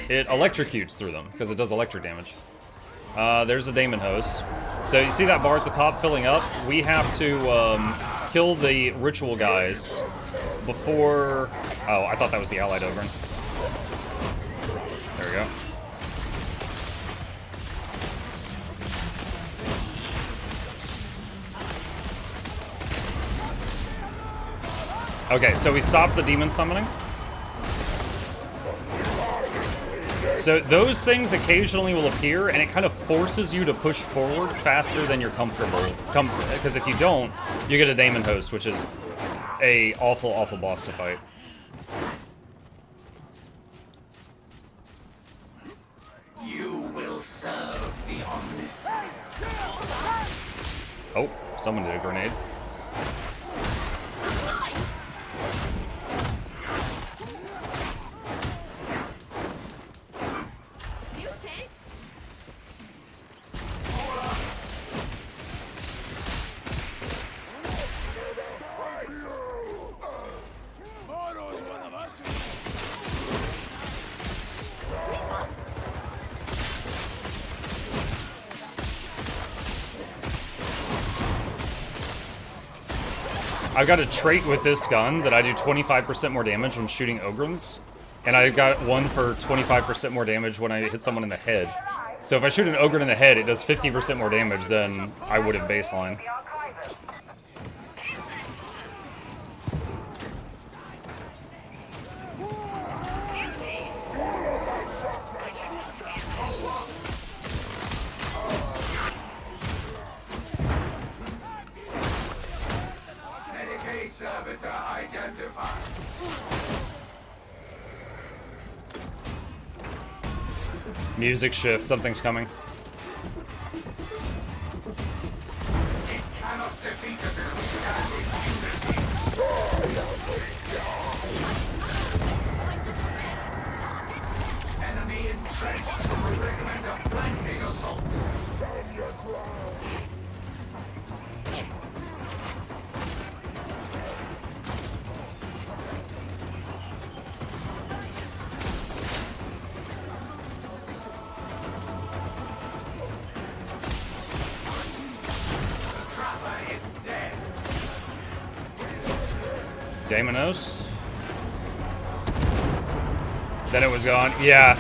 It electrocutes through them because it does electric damage. There's a Daemon Host. So you see that bar at the top filling up? We have to kill the ritual guys before... Oh, I thought that was the allied Ogren. There we go. Okay, so we stopped the demon summoning. So those things occasionally will appear, and it kind of forces you to push forward faster than you're comfortable. Because if you don't, you get a Daemon Host, which is a awful, awful boss to fight. You will serve the Omniscient. Oh, someone did a grenade. I've got a trait with this gun that I do 25% more damage when shooting Ogrens, and I got one for 25% more damage when I hit someone in the head. So if I shoot an Ogren in the head, it does 50% more damage than I would at baseline. Servitor identified. Music shift, something's coming. Cannot defeat us. Enemy entrenched. We recommend a flanking assault. Stand your ground. Daimonos. Then it was gone. Yeah.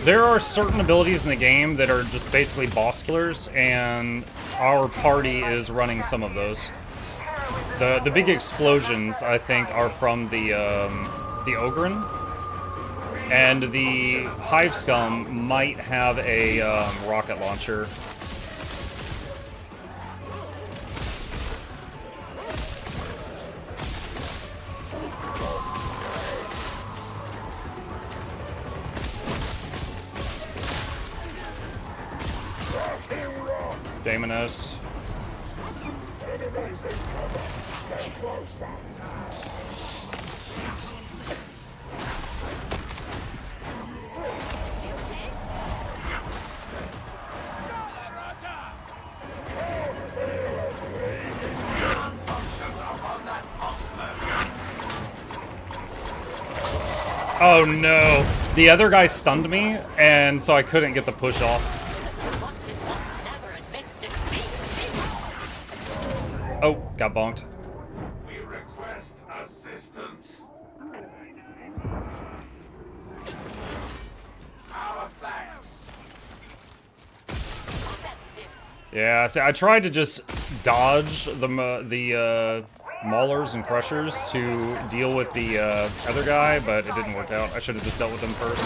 There are certain abilities in the game that are just basically boss killers, and our party is running some of those. The big explosions, I think, are from the Ogryn. And the Hive Scum might have a rocket launcher. Daimonos. Oh no! The other guy stunned me, and so I couldn't get the push off. Oh, got bonked. We request assistance. Our thanks. Yeah, see, I tried to just dodge the maulers and crushers to deal with the other guy, but it didn't work out. I should have just dealt with him first.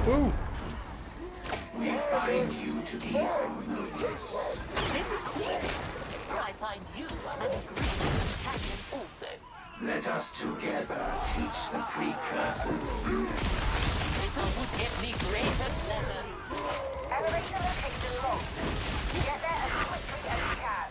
Woo! We find you to be harmonious. This is easy. I find you an agreeable companion also. Let us together teach the precursors. Little would give me greater pleasure. Elevator location locked. Get there as quickly as you can.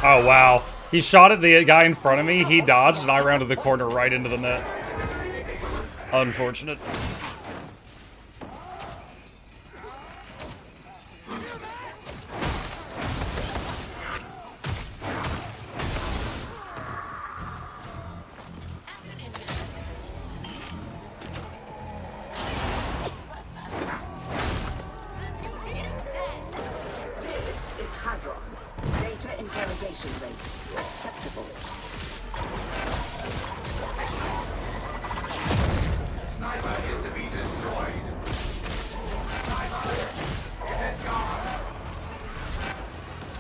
Oh wow. He shot at the guy in front of me, he dodged, and I rounded the corner right into the net. Unfortunate. Interrogation rate acceptable. Sniper is to be destroyed. Sniper, it is gone.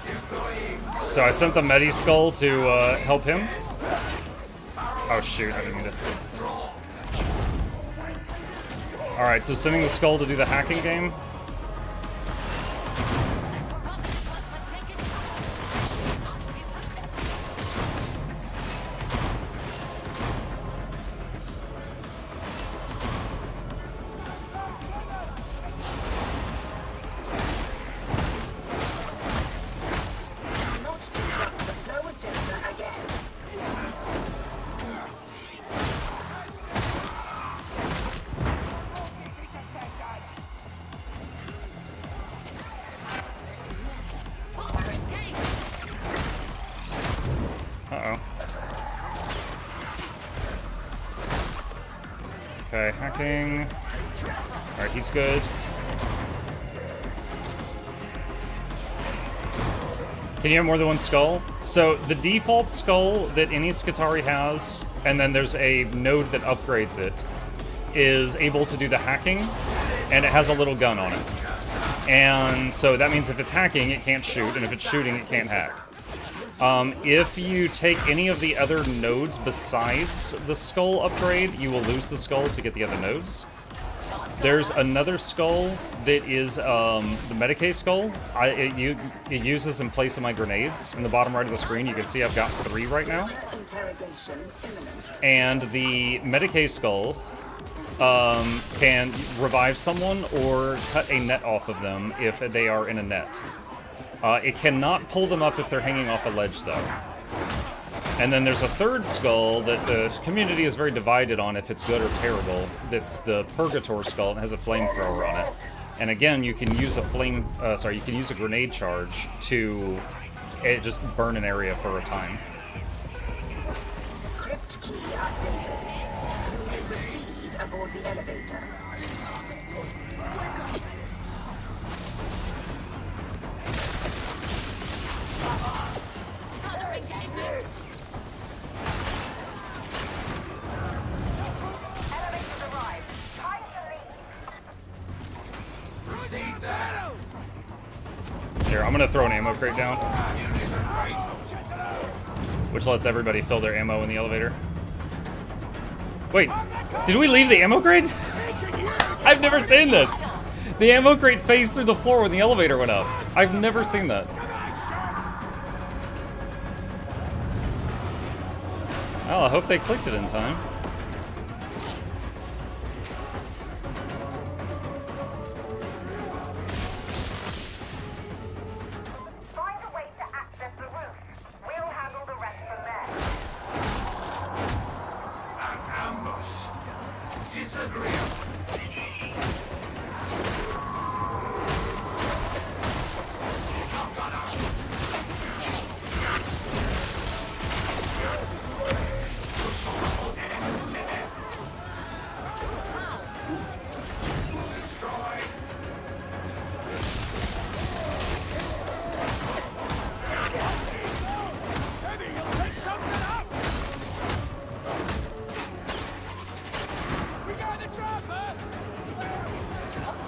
Deploying. So I sent the Medi Skull to help him. Oh shoot, I didn't mean to. Alright, so sending the skull to do the hacking game. Uh-oh. Okay, hacking. Alright, he's good. Can you have more than one skull? So, the default skull that any Skitarii has, and then there's a node that upgrades it, is able to do the hacking, and it has a little gun on it. And so that means if it's hacking, it can't shoot, and if it's shooting, it can't hack. If you take any of the other nodes besides the skull upgrade, you will lose the skull to get the other nodes. There's another skull that is the Medicae skull. It uses in place of my grenades. In the bottom right of the screen, you can see I've got 3 right now. And the Medicae skull can revive someone or cut a net off of them if they are in a net. It cannot pull them up if they're hanging off a ledge, though. And then there's a third skull that the community is very divided on if it's good or terrible. That's the Purgator skull, and it has a flamethrower on it. And again, you can use you can use a grenade charge to just burn an area for a time. Crypt key updated. You may proceed aboard the elevator. Here, I'm gonna throw an ammo crate down, which lets everybody fill their ammo in the elevator. Wait, did we leave the ammo crate? I've never seen this. The ammo crate phased through the floor when the elevator went up. I've never seen that. Well, I hope they clicked it in time.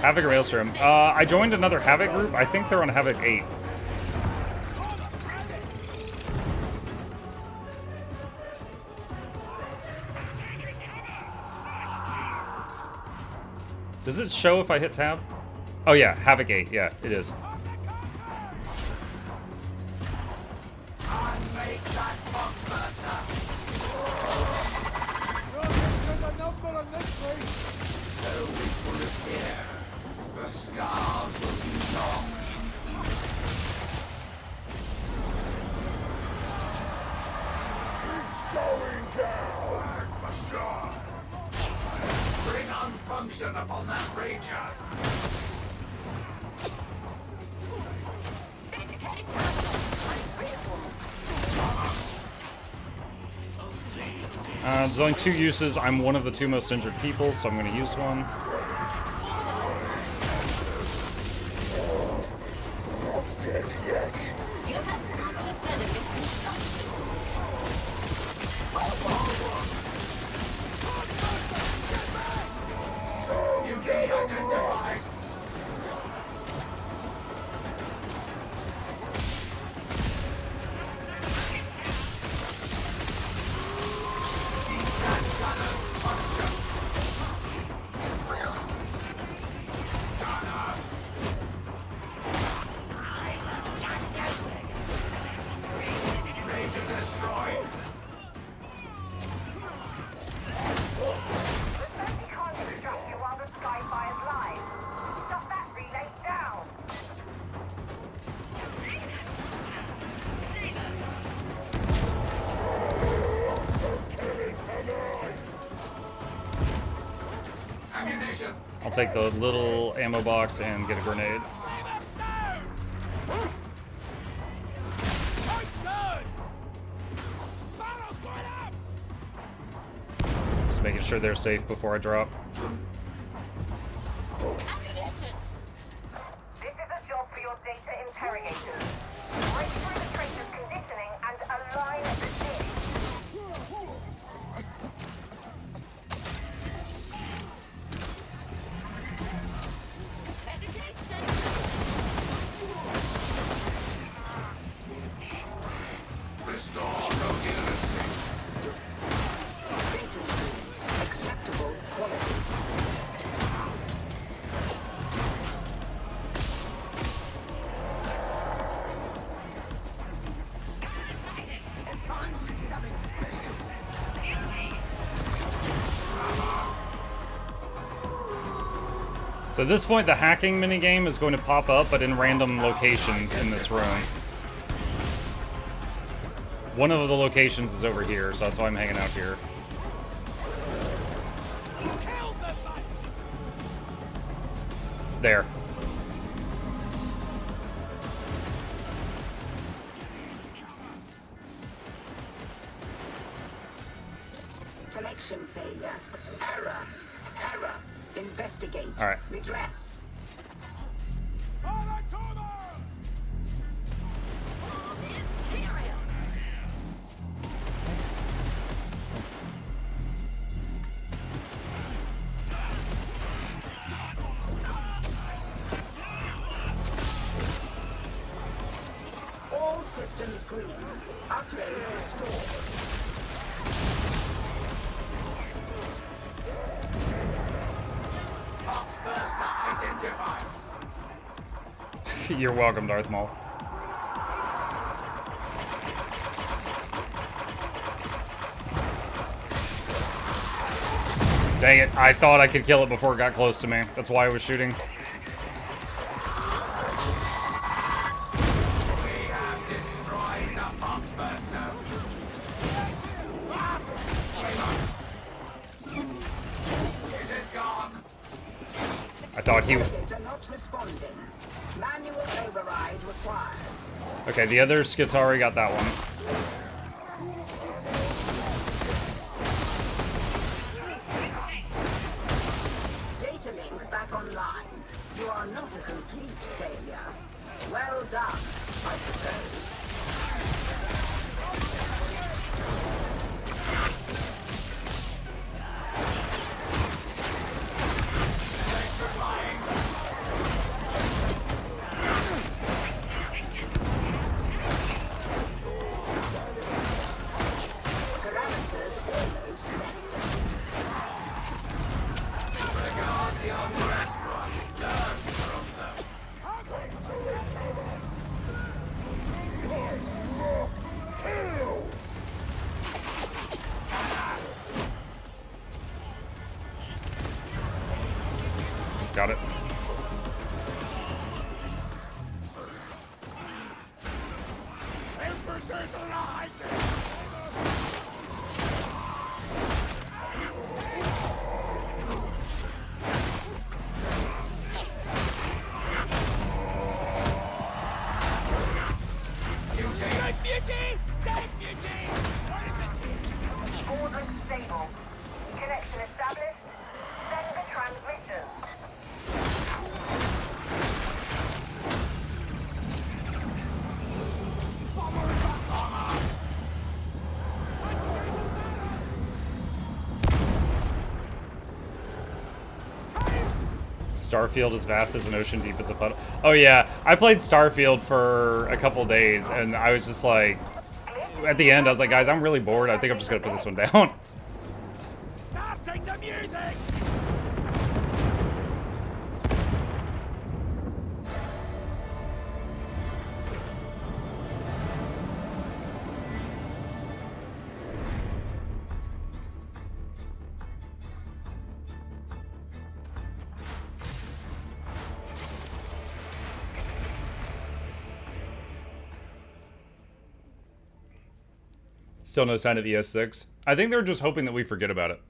Havoc Maelstrom. I joined another Havoc group. I think they're on Havoc 8. Does it show if I hit tab? Oh yeah, Havoc 8. Yeah, it is. The scars will be long. It's going down. Must die. Bring unfunction upon that rager. There's only 2 uses. I'm one of the 2 most injured people, so I'm going to use one. Dead yet. You have such a delicate construction. You can't identify. I'll take the little ammo box and get a grenade. Just making sure they're safe before I drop. This is a job for your data interrogators. Break through the traitor's conditioning and align the team. So at this point, the hacking minigame is going to pop up, but in random locations in this room. One of the locations is over here, so that's why I'm hanging out here. There. Connection failure. Error. Error. Investigate. All right. Redress. All systems green. Upload restored. You're welcome, Darth Maul. Dang it, I thought I could kill it before it got close to me. That's why I was shooting. I thought he was... Manual override required. Okay, the other Skitari got that one. Data link back online. You are not a complete failure. Well done, I suppose. Got it. Ordering stable. Connection established. Send the transmission. Starfield as vast as an ocean, deep as a puddle. Oh yeah, I played Starfield for a couple days, and I was just like, at the end, I was like, guys, I'm really bored. I think I'm just gonna put this one down. Starting the music! Still no sign of ES6. I think they're just hoping that we forget about it.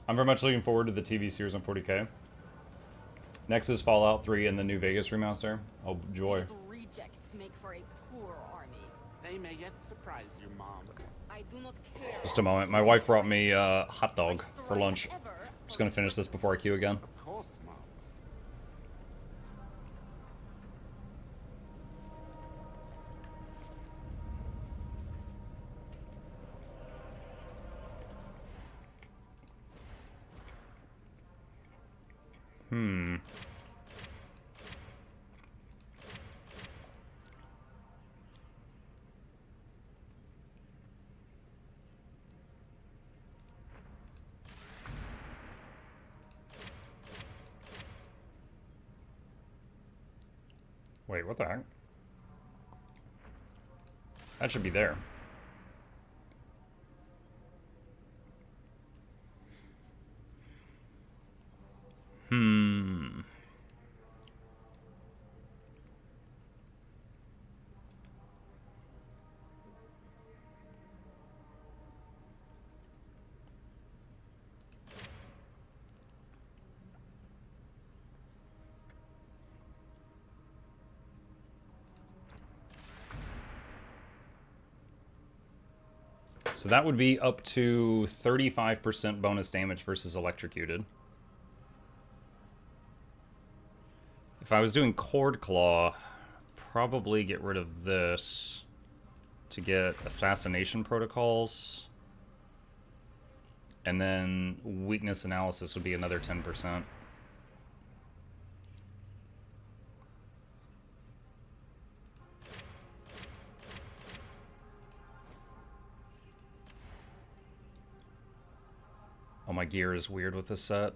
I'm very much looking forward to the TV series on 40K. Next is Fallout 3 and the New Vegas remaster. Oh, joy. These rejects make for a poor army. They may yet surprise you, Mom. I do not care. Just a moment. My wife brought me a hot dog for lunch. Just gonna finish this before I queue again. Of course, Mom. Wait, what the heck? That should be there. So that would be up to 35% bonus damage versus electrocuted. If I was doing Cord Claw, probably get rid of this to get assassination protocols. And then weakness analysis would be another 10%. Oh, my gear is weird with this set.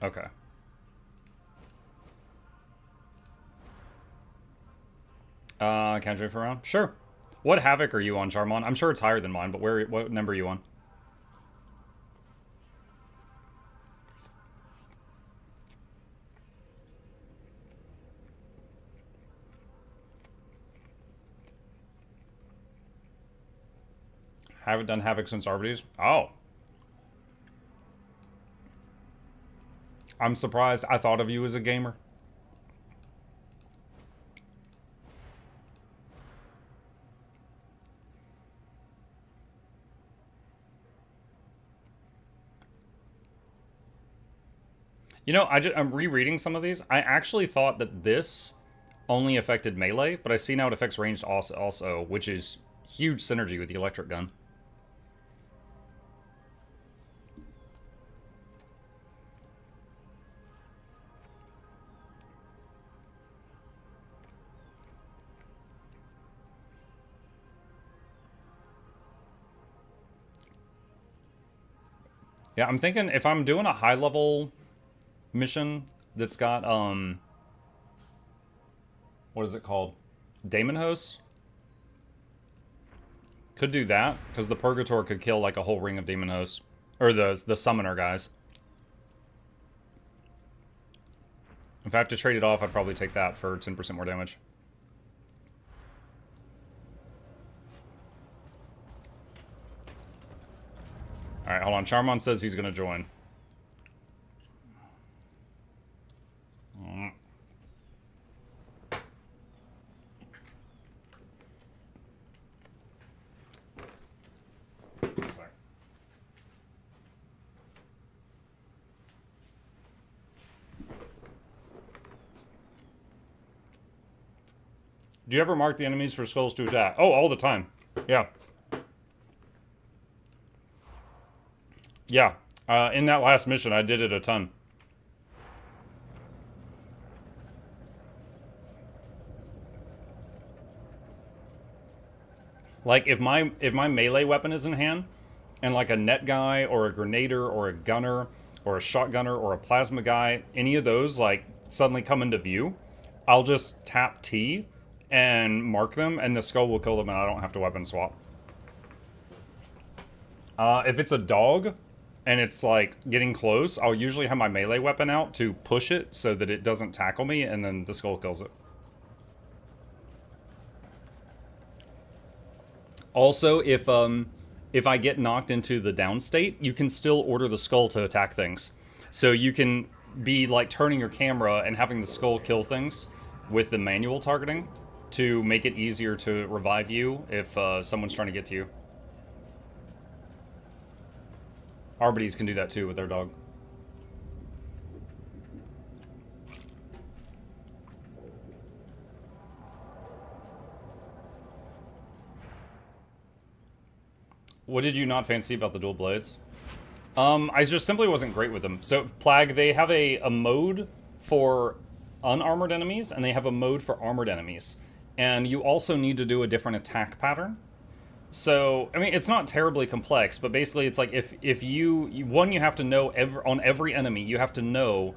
Okay. Can I drift around? Sure. What Havoc are you on, Charmon? I'm sure it's higher than mine, but what number are you on? Haven't done Havoc since Arbides? Oh. I'm surprised. I thought of you as a gamer. You know, I'm rereading some of these. I actually thought that this only affected melee, but I see now it affects ranged also, which is huge synergy with the electric gun. Yeah, I'm thinking if I'm doing a high-level mission that's got, what is it called? Daemon Hosts? Could do that, because the Purgator could kill, like, a whole ring of Demon Hosts. Or the Summoner guys. If I have to trade it off, I'd probably take that for 10% more damage. Alright, hold on. Charmon says he's going to join. Do you ever mark the enemies for skulls to attack? Oh, all the time. Yeah. Yeah. In that last mission, I did it a ton. Like, if my melee weapon is in hand, and like a net guy, or a grenader, or a gunner, or a shotgunner, or a plasma guy, any of those, like, suddenly come into view, I'll just tap T and mark them, and the skull will kill them, and I don't have to weapon swap. If it's a dog, and it's, like, getting close, I'll usually have my melee weapon out to push it so that it doesn't tackle me, and then the skull kills it. Also, if I get knocked into the down state, you can still order the skull to attack things. So you can be, like, turning your camera and having the skull kill things with the manual targeting to make it easier to revive you if someone's trying to get to you. Arbides can do that too with their dog. What did you not fancy about the dual blades? I just simply wasn't great with them. So, Plague, they have a mode for unarmored enemies, and they have a mode for armored enemies. And you also need to do a different attack pattern. So, I mean, it's not terribly complex, but basically it's like if you have to know, on every enemy, you have to know,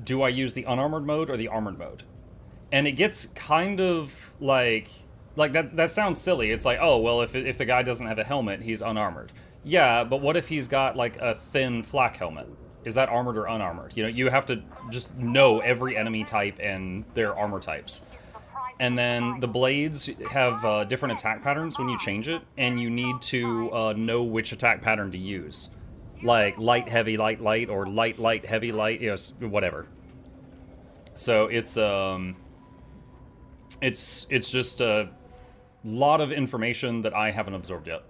do I use the unarmored mode or the armored mode? And it gets kind of like that sounds silly. It's like, oh, well, if the guy doesn't have a helmet, he's unarmored. Yeah, but what if he's got, like, a thin flak helmet? Is that armored or unarmored? You know, you have to just know every enemy type and their armor types. And then the blades have different attack patterns when you change it, and you need to know which attack pattern to use. Like, light, heavy, light, light, or light, light, heavy, light, you know, whatever. So it's just a lot of information that I haven't absorbed yet.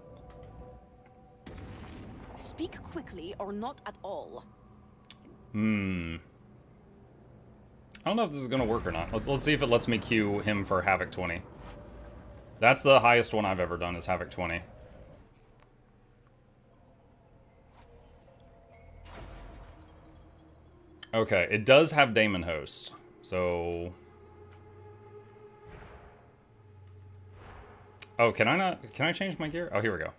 Speak quickly or not at all. I don't know if this is gonna work or not. Let's see if it lets me queue him for Havoc 20. That's the highest one I've ever done, is Havoc 20. Okay, it does have Daemon Host, so... Oh, can I change my gear? Oh, here we go.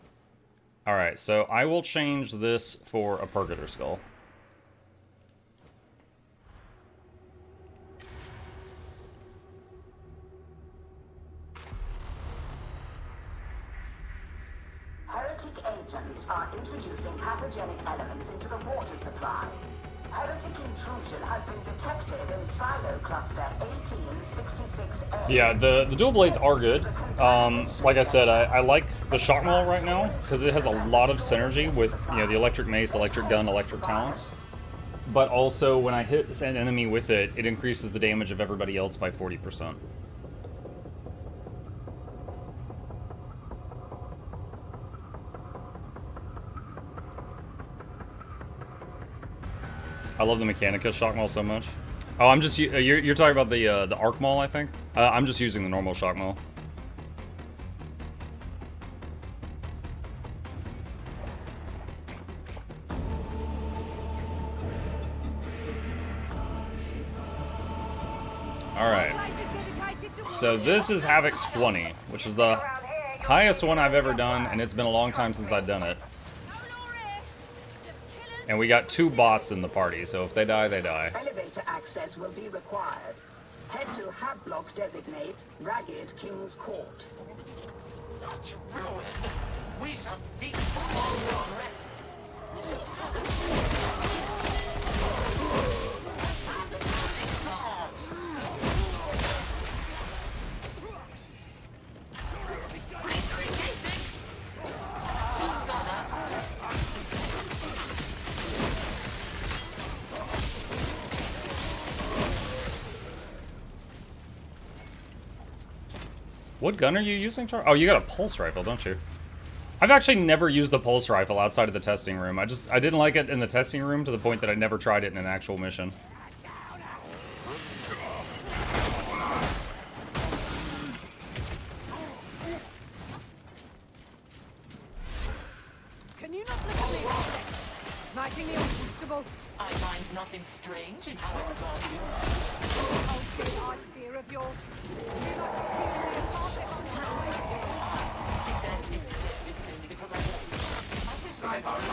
Alright, so I will change this for a Purgator Skull. Heretic agents are introducing pathogenic elements into the water supply. Heretic intrusion has been detected in Silo Cluster 1866A. Yeah, the dual blades are good. Like I said, I like the Shock Maul right now because it has a lot of synergy with, you know, the electric mace, electric gun, electric talents. But also, when I hit an enemy with it, it increases the damage of everybody else by 40%. I love the Mechanica Shock Maul so much. Oh, I'm just you're talking about the Arc Maul, I think. I'm just using the normal Shock Maul. All right. So this is Havoc 20, which is the highest one I've ever done, and it's been a long time since I've done it. And we got 2 bots in the party, so if they die, they die. Elevator access will be required. Head to Hab Block designate Ragged King's Court. Such ruin. We shall seek for all What gun are you using, Char? Oh, you got a pulse rifle, don't you? I've actually never used the pulse rifle outside of the testing room. I didn't like it in the testing room to the point that I never tried it in an actual mission. Can you not look at me? Smacking me uncomfortable. I find nothing strange in how I regard you. Oh, good odd fear of yours. You're not feeling me apart if I'm not right. If that is so, it is only because I love you.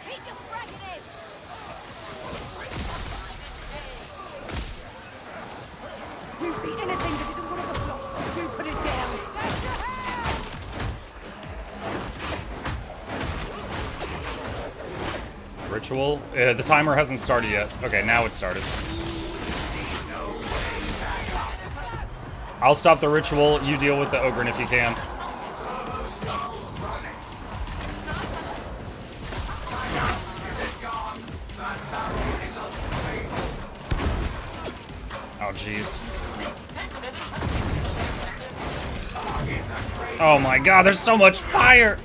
Keep your fragging heads! You see anything that isn't one of the plot, you put it down. Ritual? The timer hasn't started yet. Okay, now it's started. I'll stop the ritual. You deal with the Ogren if you can. Oh, jeez. Oh my god, there's so much fire!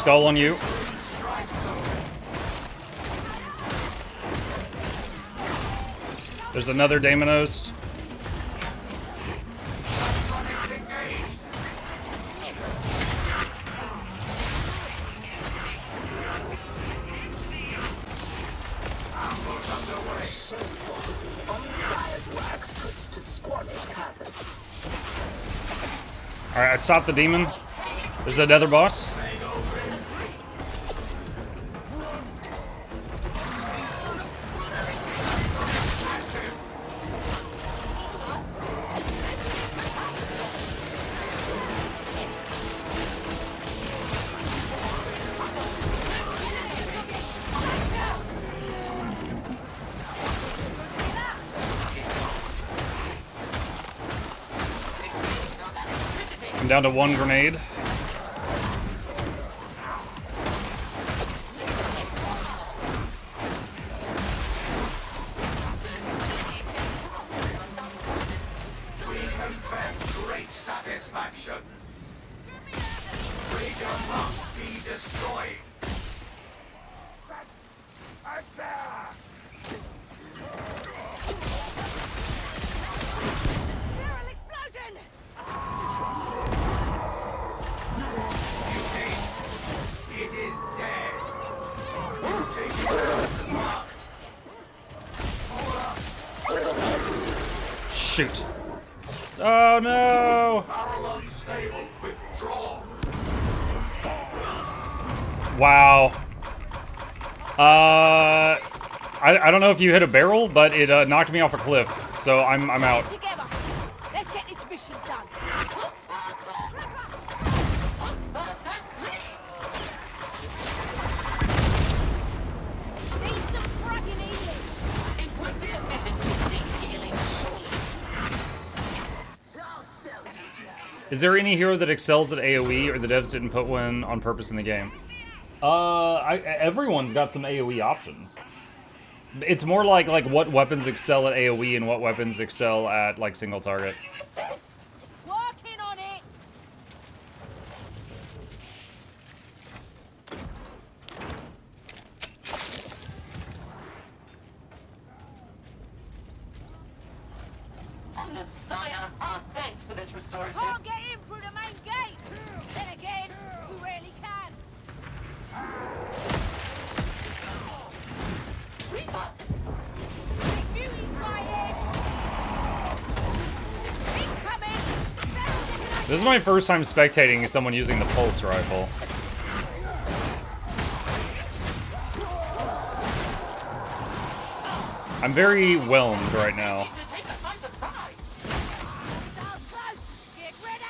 skull on you. There's another Daimonost. Alright, I stopped the demon. There's another boss. I'm down to one grenade. We confess great satisfaction. Freedom must be destroyed. It is dead. You take it marked. Shoot. Oh no! Barrel unstable. Withdraw. Wow. I don't know if you hit a barrel, but it knocked me off a cliff, so I'm out. Together. Let's get this mission done. Need some fracking healing. It would be efficient to seek healing, surely. Is there any hero that excels at AoE, or the devs didn't put one on purpose in the game? Everyone's got some AoE options. It's more like what weapons excel at AoE and what weapons excel at like single target. Working on it. Messiah, thanks for this restorative. Can't get in through the main gate. Then again, we rarely can. Reaper. Big beauty sighted. Incoming. This is my first time spectating someone using the pulse rifle. I'm very whelmed right now. Get ready.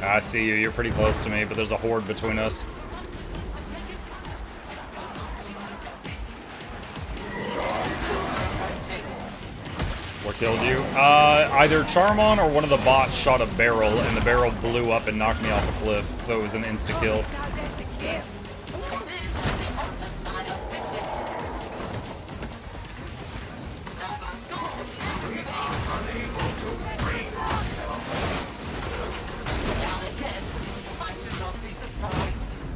I see you. You're pretty close to me, but there's a horde between us. What killed you? Either Charmon or one of the bots shot a barrel, and the barrel blew up and knocked me off a cliff, so it was an insta-kill.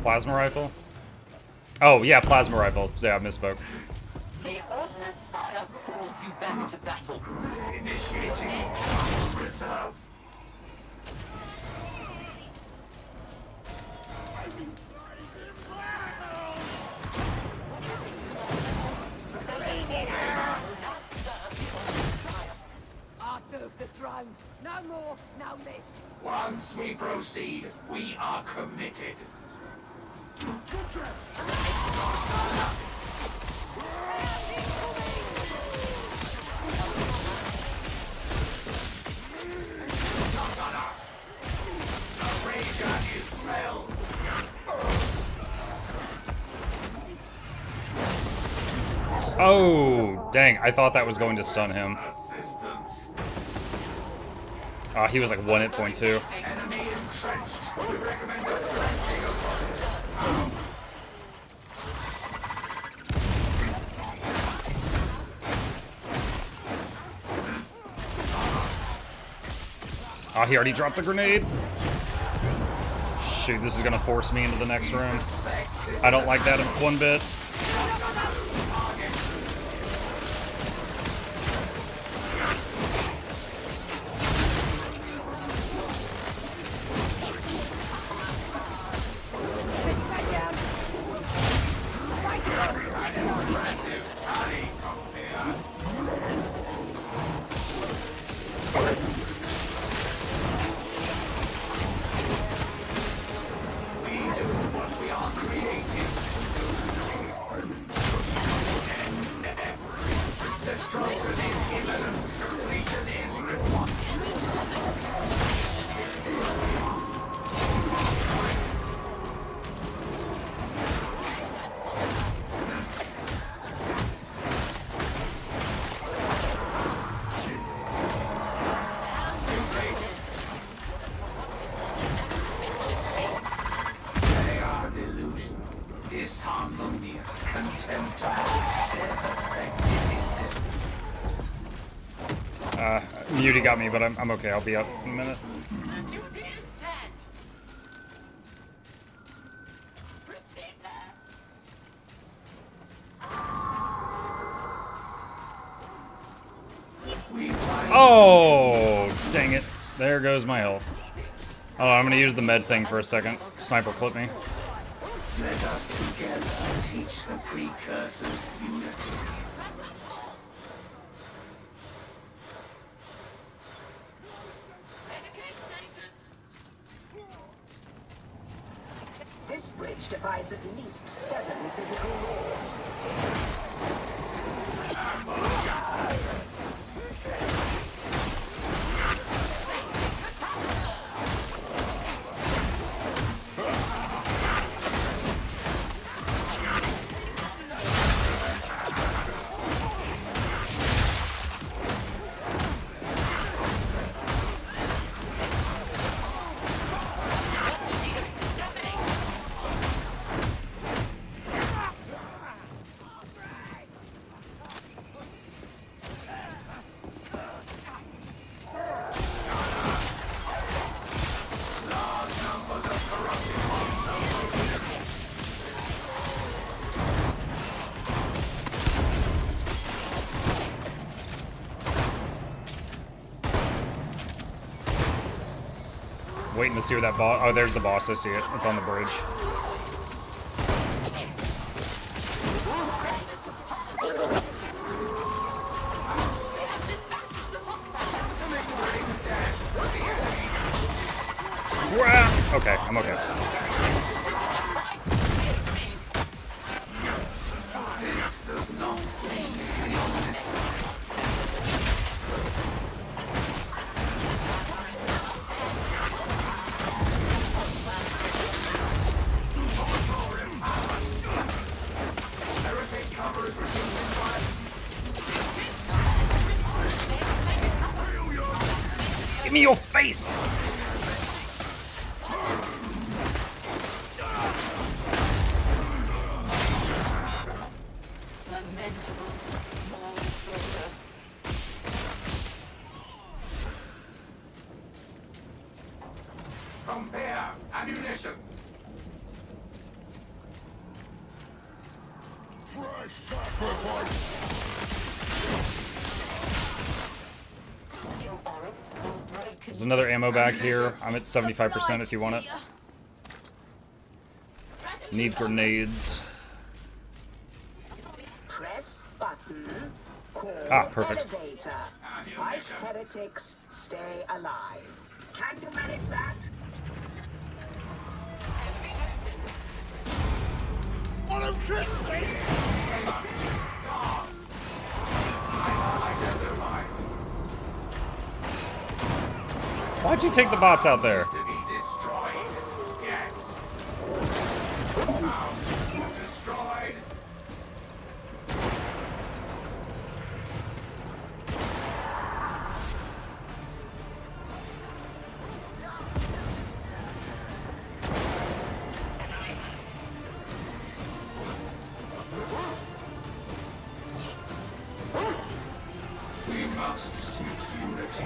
Plasma rifle? Oh, yeah, plasma rifle. So, yeah, I misspoke. The old Messiah calls you back to battle. Initiating reserve. I'll serve the throne. No more, no less. Once we proceed, we are committed. Oh, dang. I thought that was going to stun him. He was like 1 hit point too. Enemy entrenched. Oh, he already dropped the grenade. Shoot, this is gonna force me into the next room. I don't like that one bit. Disharmonious contempt of their perspective is Muty got me, but I'm okay. I'll be up in a minute. Oh, dang it. There goes my health. Oh, I'm gonna use the med thing for a second. Sniper clip me. Let us together teach the precursors unity. This bridge defies at least 7 physical laws. Waiting to see where that boss... Oh, there's the boss. I see it. It's on the bridge. Okay, I'm okay. This does not please the omniscient. Give me your face! Compare ammunition. Fresh sacrifice. There's another ammo bag here. I'm at 75% if you want it. Need grenades. Press button. Call Perfect. elevator. Fight heretics. Stay alive. Can you manage that? Oh, don't kiss me! Why'd you take the bots out there? To be destroyed. Yes. Destroyed. We must seek unity.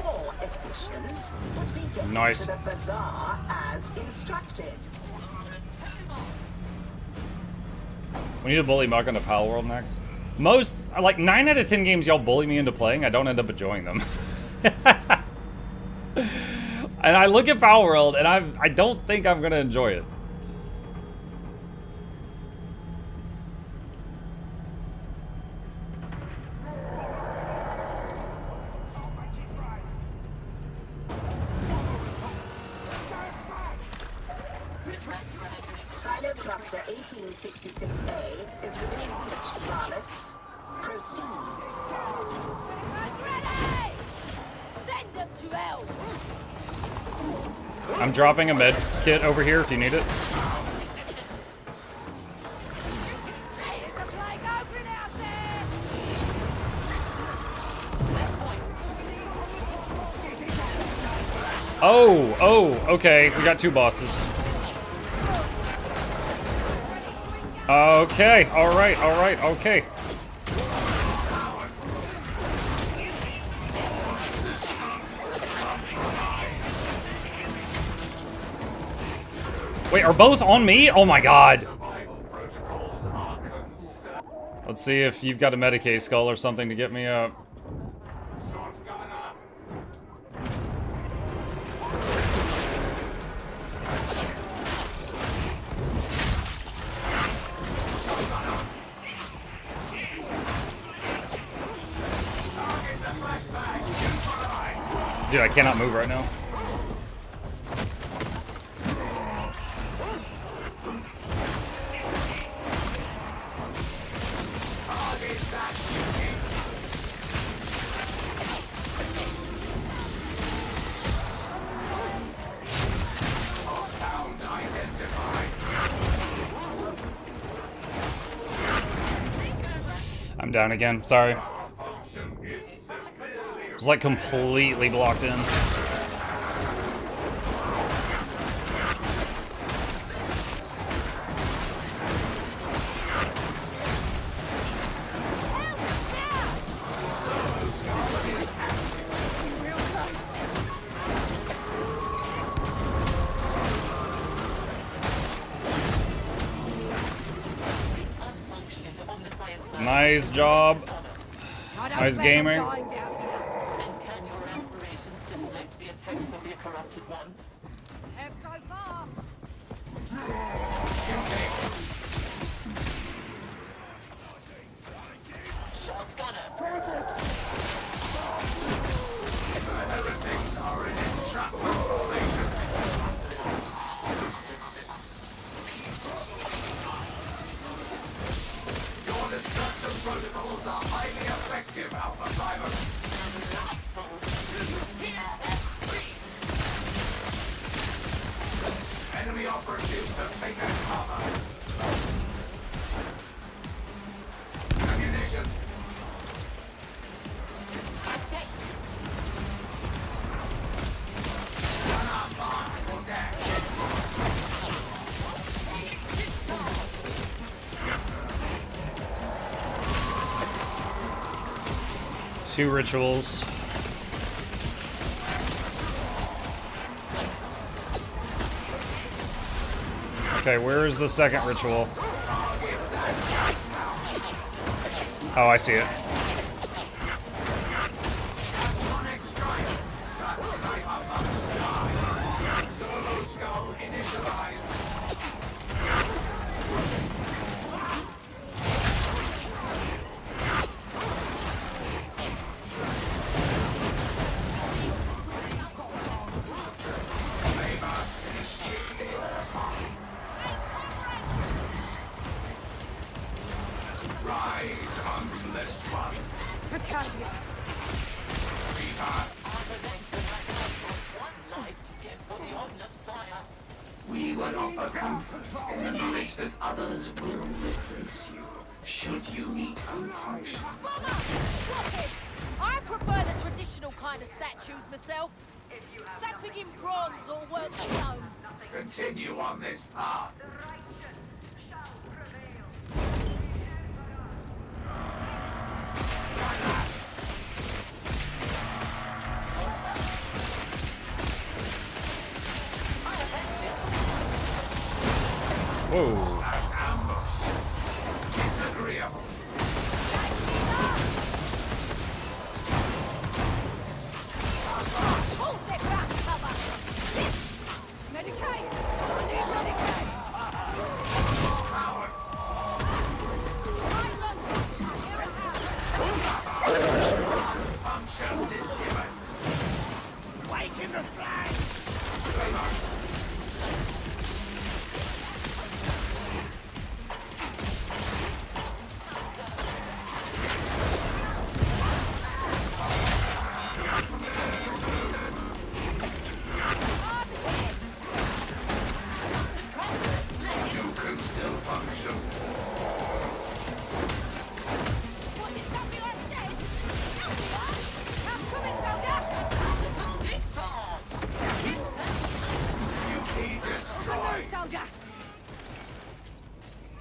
More efficient would be getting Nice. to the bazaar as instructed. We need to bully Mug on the Pal World next. Most, like 9 out of 10 games y'all bully me into playing, I don't end up enjoying them. And I look at Pal World and I don't think I'm gonna enjoy it. Silo Cluster 1866A is within reach, varlets. Proceed. Send them to hell! I'm dropping a med kit over here if you need it. There's a plague open out there! Oh, okay. We got 2 bosses. Okay, alright, okay. Wait, are both on me? Oh my god. Let's see if you've got a Medicaid skull or something to get me up. Dude, I cannot move right now. I'm down again, sorry. It was like completely blocked in. Nice job. Nice gaming. And can your aspirations deflect the attacks of the corrupted ones? Have so far. Protocols are highly effective, Alpha Driver. Enemy operatives have taken cover. Ammunition. Gunner marked for death. 2 rituals. Okay, where is the second ritual? Oh, I see it. out of here. We will offer comfort in the knowledge that others will replace you, should you meet unfunction. I prefer the traditional kind of statues myself. Something in bronze or worked stone. Continue on this path. Whoa. Disagreeable. Full set back cover. Medicaid. I need Medicaid. Function delivered. Wake in the flag.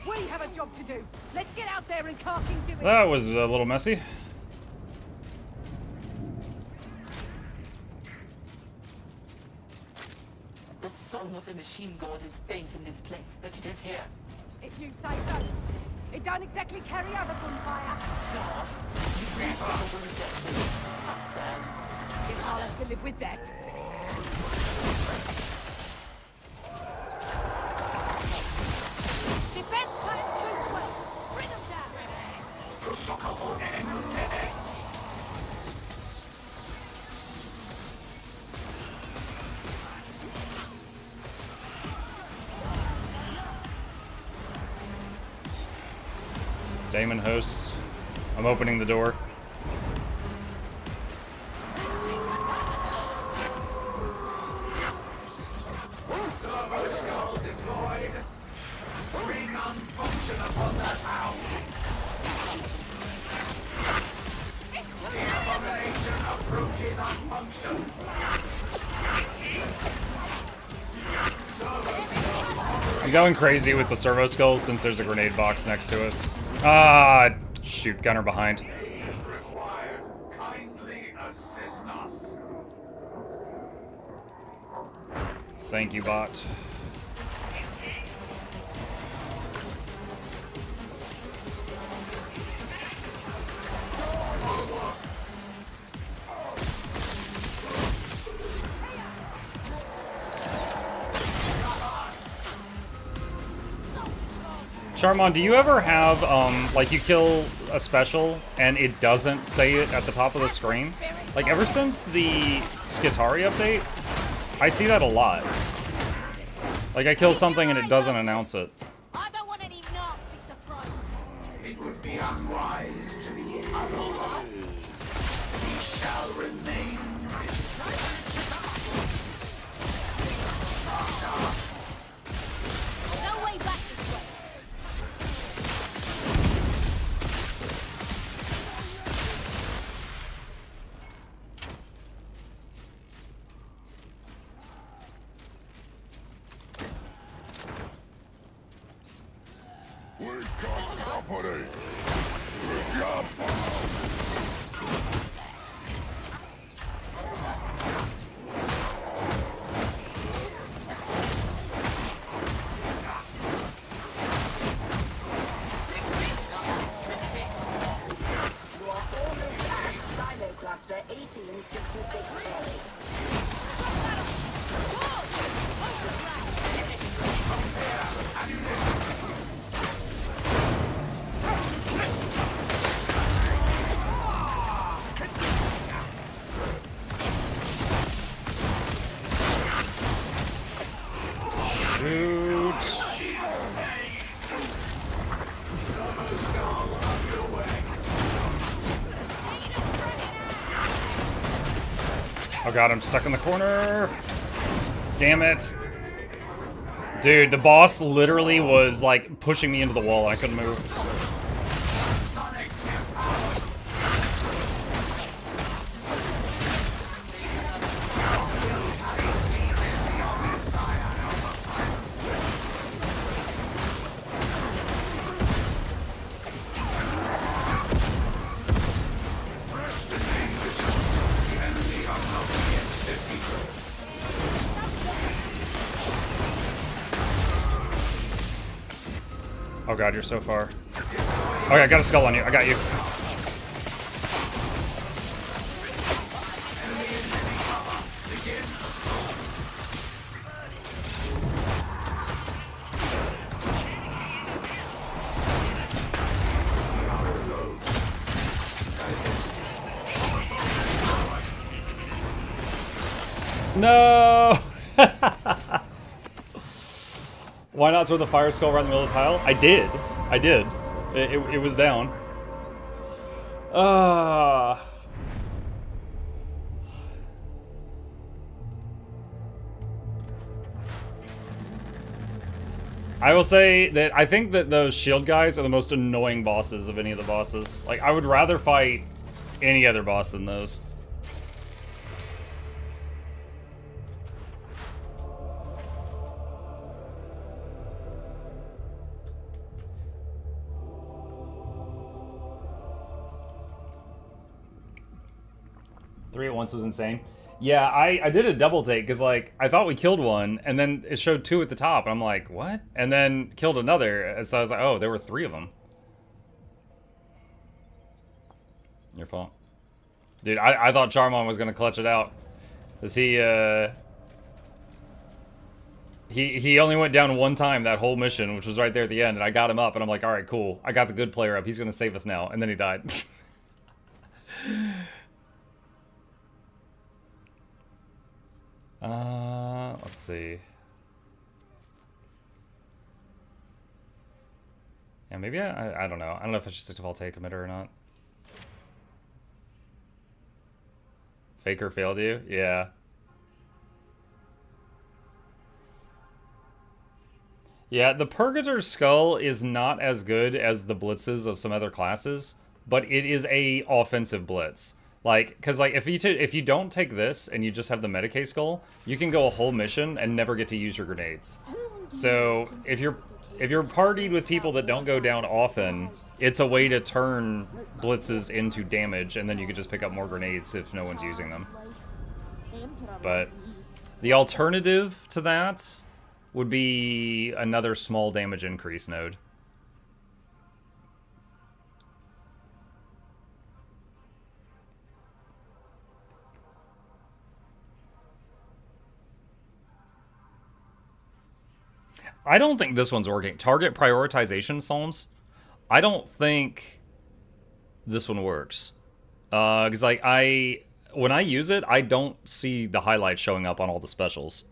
We have a job to do. Let's get out there and carking do it. That was a little messy. The soul of the machine god is faint in this place, but it is here. If you say so. It don't exactly carry over gunfire. No. You grant over reception. That's sad. I'll have to live with that. Defense plan 212. Bring them down. Damon host. I'm opening the door. I'm going crazy with the servo skulls since there's a grenade box next to us. Ah, shoot, gunner behind. Thank you, bot. Charmon, do you ever have, like you kill a special and it doesn't say it at the top of the screen? Like ever since the Skitari update, I see that a lot. Like I kill something and it doesn't announce it. I don't want any nasty surprises. It would be unwise to be otherwise. We shall remain. No way back this way. Cluster 1866A. Oh god, I'm stuck in the corner. Damn it. Dude, the boss literally was like pushing me into the wall. I couldn't move. Oh god, you're so far. Okay, I got a skull on you. I got you. No! Why not throw the fire skull right in the middle of the pile? I did. I did. It was down. I will say that I think that those shield guys are the most annoying bosses of any of the bosses. Like, I would rather fight any other boss than those. Three at once was insane. Yeah, I did a double take because, like, I thought we killed one, and then it showed two at the top, and I'm like, what? And then killed another, and so I was like, oh, there were three of them. Your fault. Dude, I thought Charmon was going to clutch it out. Because he only went down one time that whole mission, which was right there at the end, and I got him up, and I'm like, alright, cool. I got the good player up. He's going to save us now. And then he died. Let's see. Yeah, maybe I don't know. I don't know if I should stick to Voltaic emitter or not. Faker failed you? Yeah. Yeah, the Purgator's Skull is not as good as the blitzes of some other classes, but it is a offensive blitz. Like, because like if you don't take this and you just have the Medicae Skull, you can go a whole mission and never get to use your grenades. So if you're partied with people that don't go down often, it's a way to turn blitzes into damage, and then you can just pick up more grenades if no one's using them. But the alternative to that would be another small damage increase node. I don't think this one's working. Target prioritization psalms. I don't think this one works. Because like when I use it, I don't see the highlights showing up on all the specials.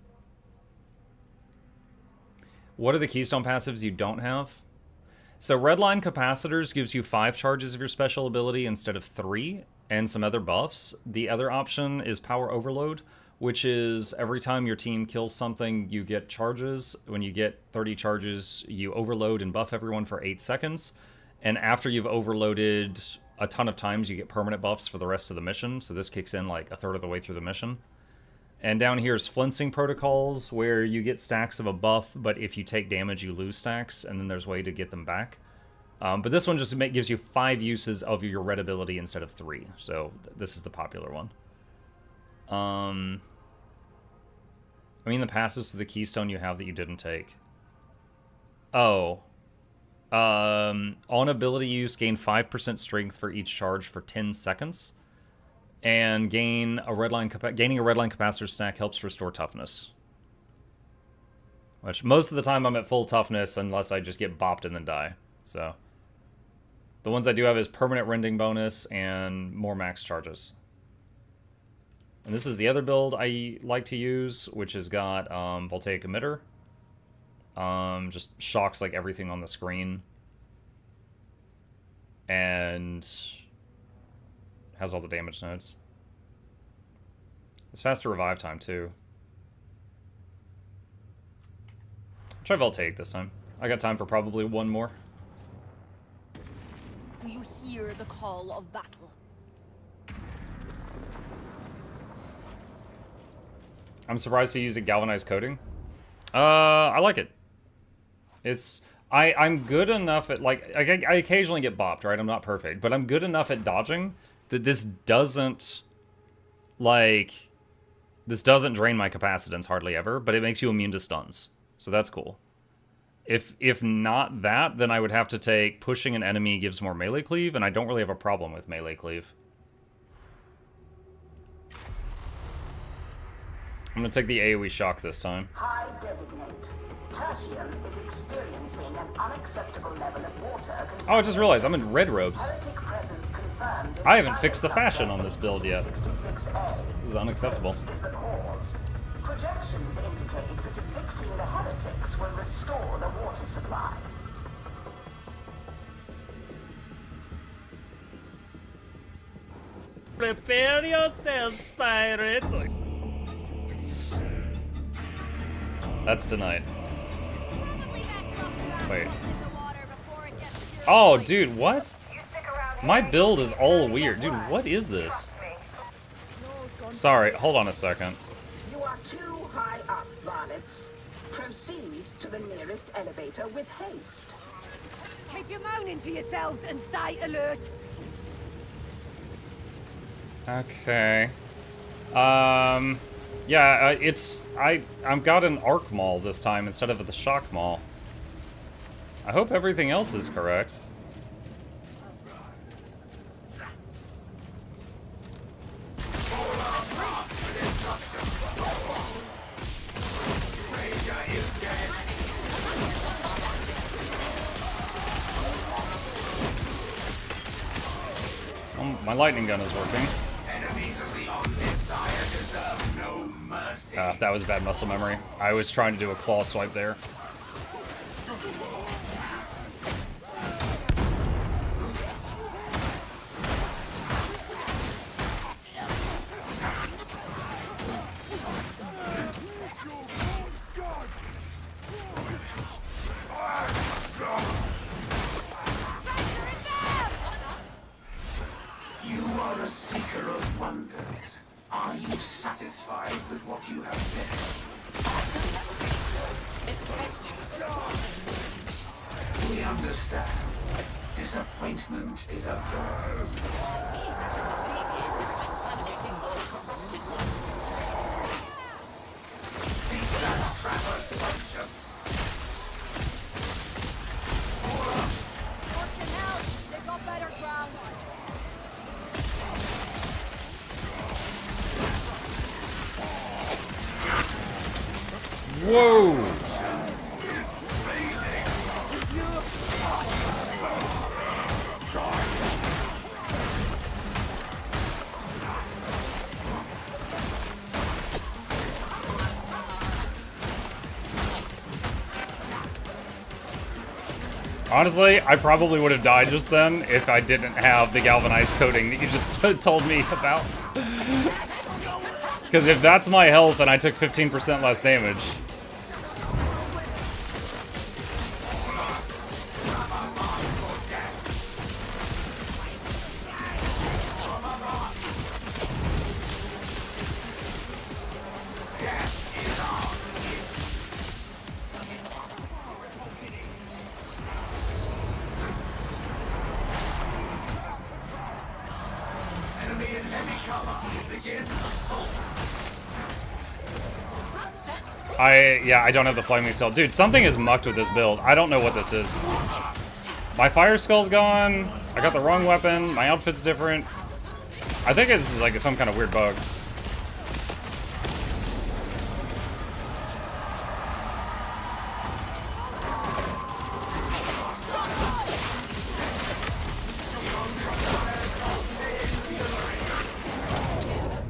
What are the keystone passives you don't have? So Redline Capacitors gives you 5 charges of your special ability instead of 3, and some other buffs. The other option is Power Overload, which is every time your team kills something, you get charges. When you get 30 charges, you overload and buff everyone for 8 seconds. And after you've overloaded a ton of times, you get permanent buffs for the rest of the mission. So this kicks in like a third of the way through the mission. And down here is Flincing Protocols, where you get stacks of a buff, but if you take damage, you lose stacks, and then there's a way to get them back. But this one just gives you 5 uses of your red ability instead of 3. So this is the popular one. I mean the passes to the keystone you have that you didn't take. Oh. On ability use, gain 5% strength for each charge for 10 seconds. And gaining a redline capacitor stack helps restore toughness. Which most of the time I'm at full toughness unless I just get bopped and then die. So the ones I do have is permanent rending bonus and more max charges. And this is the other build I like to use, which has got Voltaic Emitter. Just shocks like everything on the screen. And has all the damage nodes. It's faster revive time, too. Try Voltaic this time. I got time for probably one more. Do you hear the call of battle? I'm surprised to use a galvanized coating. I like it. It's... I'm good enough at, like... I occasionally get bopped, right? I'm not perfect. But I'm good enough at dodging that this doesn't... Like... This doesn't drain my capacitance hardly ever, but it makes you immune to stuns. So that's cool. If not that, then I would have to take pushing an enemy gives more melee cleave, and I don't really have a problem with melee cleave. I'm gonna take the AoE shock this time. Hive designate. Tertium is experiencing an unacceptable level of water. Oh, I just realized I'm in red robes. Heretic presence confirmed in I haven't fixed the fashion on this build yet. 66A. This is unacceptable. This is the cause. Projections indicate that evicting the heretics will restore the water supply. Prepare yourselves, pirates! That's tonight. Wait. Oh, dude, what? My build is all weird. Dude, what is this? Sorry, hold on a second. You are too high up, varlets. Proceed to the nearest elevator with haste. Keep your moaning to yourselves and stay alert. Okay. Yeah, I've got an arc maul this time instead of the shock maul. I hope everything else is correct. My lightning gun is working. That was bad muscle memory. I was trying to do a claw swipe there. You are a seeker of wonders. Are you satisfied with what you have done? We understand. Disappointment is a burn. Seek that trapper's function. Fucking hell, they've got better ground. Whoa! Honestly, I probably would have died just then if I didn't have the galvanized coating that you just told me about. Because if that's my health and I took 15% less damage... I don't have the flaming cell. Dude, something is mucked with this build. I don't know what this is. My fire skull's gone. I got the wrong weapon. My outfit's different. I think it's like some kind of weird bug.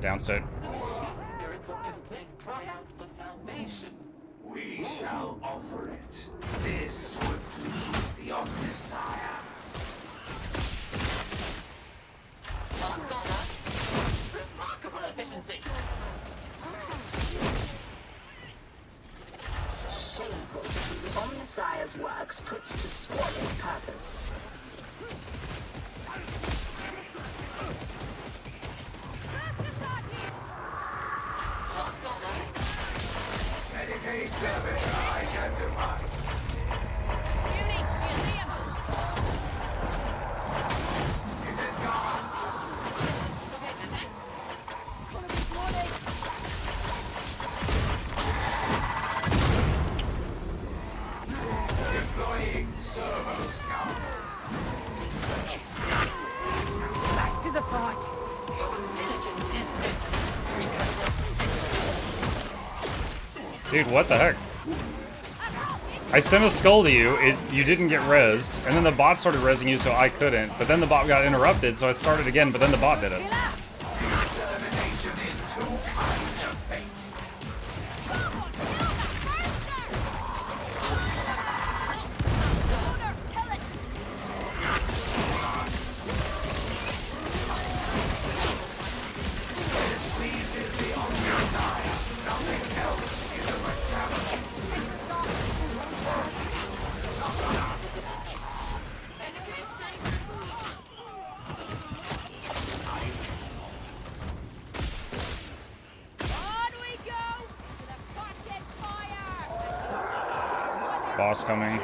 Downstate. We shall offer it. This would please the Omnissiah. Remarkable efficiency. Sire's works put to squalid purpose. Medicaid service identified. Beauty, you see him? It is gone. Gonna be bloody. Deploying servo scout. Back to the fight. Your diligence is victory. Dude, what the heck? I sent a skull to you, you didn't get rezzed, and then the bot started rezzing you so I couldn't, but then the bot got interrupted, so I started again, but then the bot did it. Extermination is too kind of fate. This pleases the Omnissiah. Nothing else is a mechanical. On we go to the fucking fire. Boss coming. A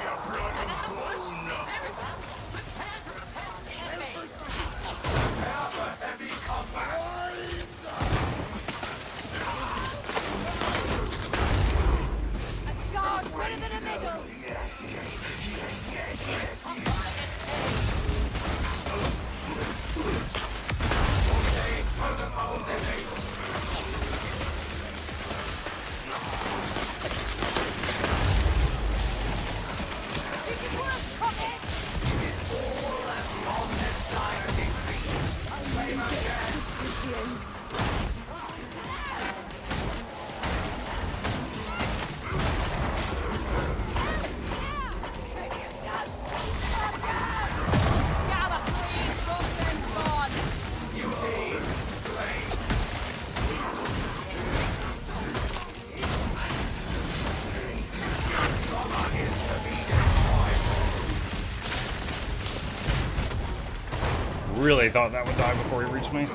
scar's better than a medal. Really thought that would die before he reached me.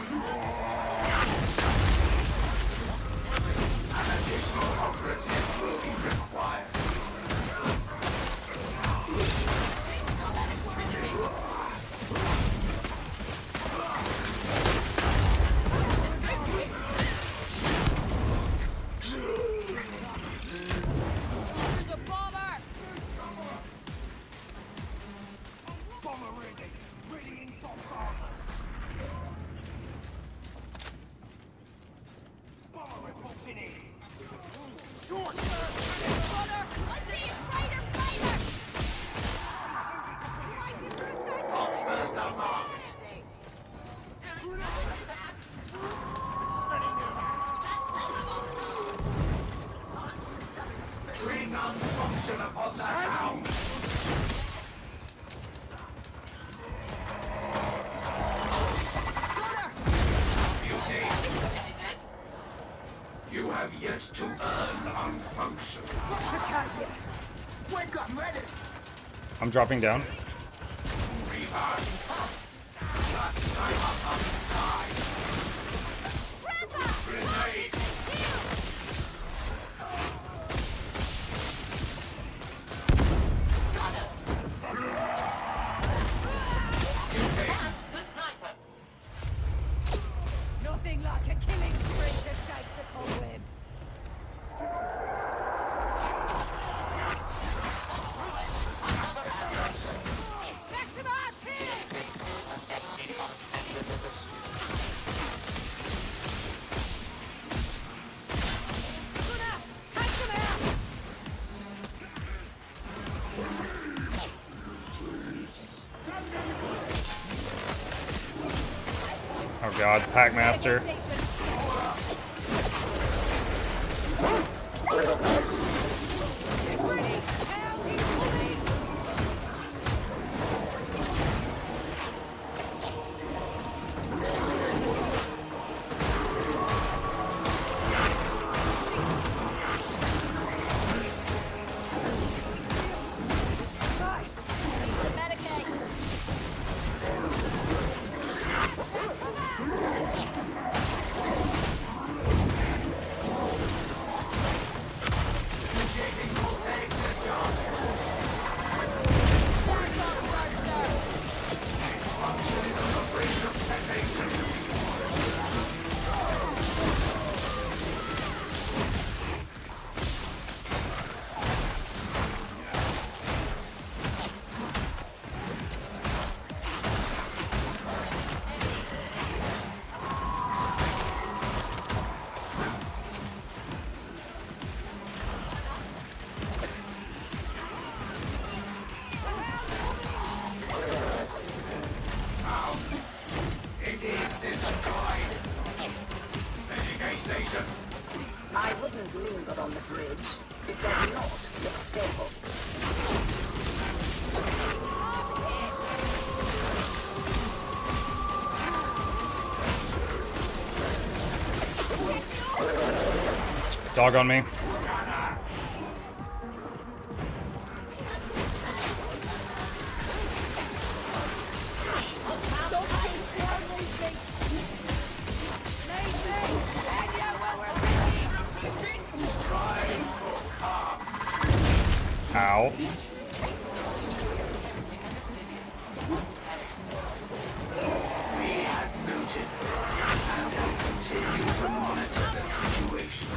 There's a bomber. Bomber ready. Readying bomb armor. Bomber reporting in. Short. Brother, I see you, traitor fighter. First up, mark. Bring non-function upon the hound. Beauty. You have yet to earn unfunction. Wake up, ready. I'm dropping down. Grenade. Nothing like a killing spree to shake the cobwebs. Maximize here! Gunnar, take them out! Oh god, Packmaster. Dog on me. Ow. We had noted this and will continue to monitor the situation.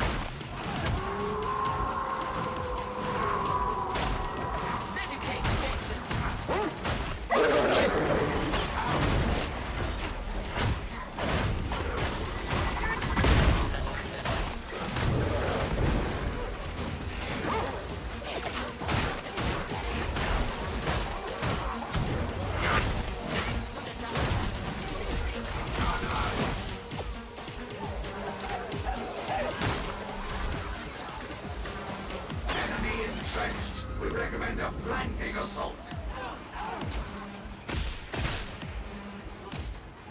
We recommend a flanking assault.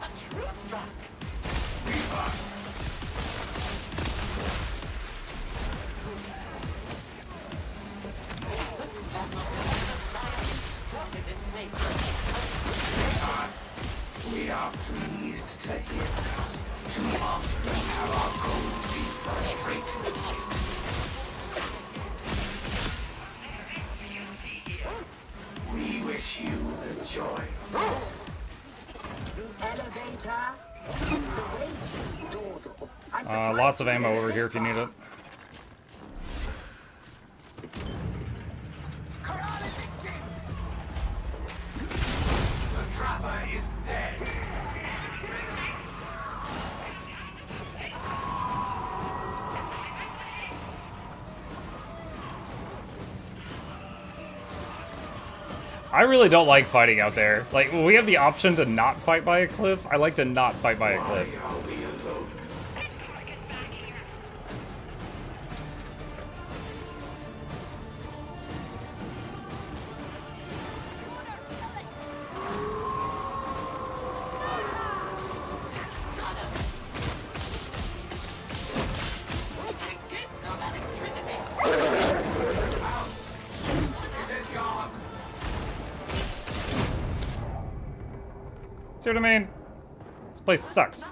A true strike. Reaper. The sun of the science struck in this place. We are pleased to hear this. Too often have our goals been frustrated. We wish you the joy. The elevator. The way Dodo. Lots of ammo over here if you need it. The trapper is dead. I really don't like fighting out there. Like, when we have the option to not fight by a cliff, I like to not fight by a cliff. See what I mean? This place sucks.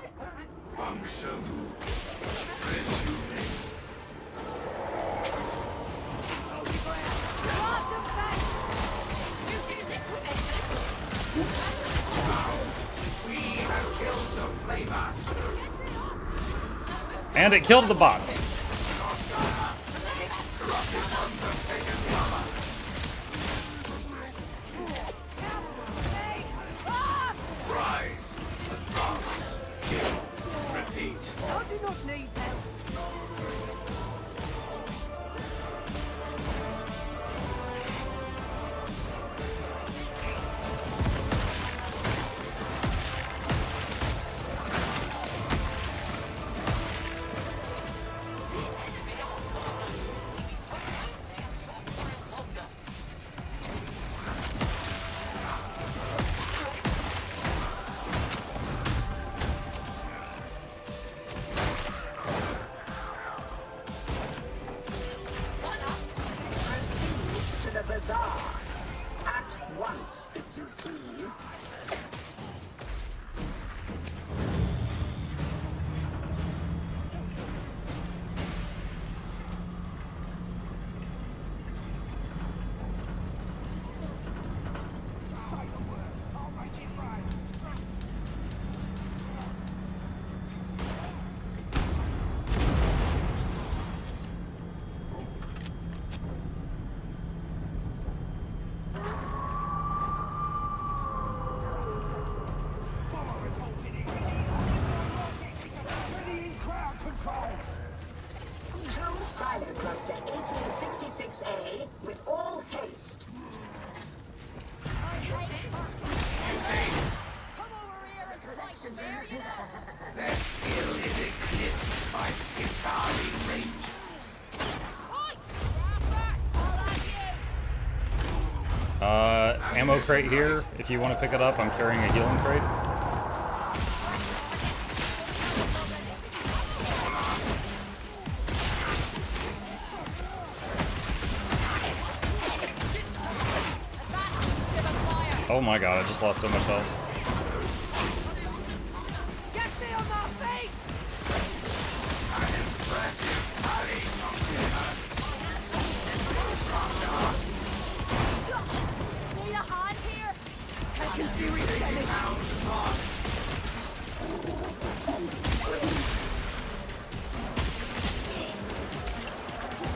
And it killed the bots. At once, if you please. Silo cluster 1866A with all haste. Their skill is eclipsed by Skitari Rangers. Ammo crate here, if you want to pick it up. I'm carrying a healing crate. Oh my god, I just lost so much health. Get me on my feet! Need a hand here? Taking serious damage.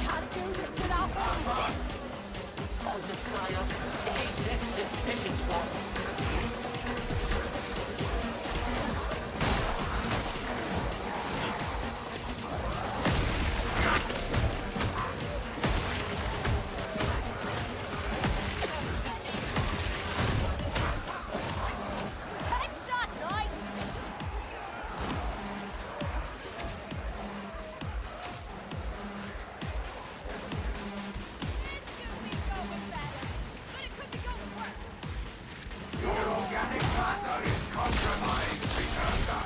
Can't do this without me. Oh, Messiah, aid this deficient one. Headshot, nice! Your organic matter is compromised, Precursor.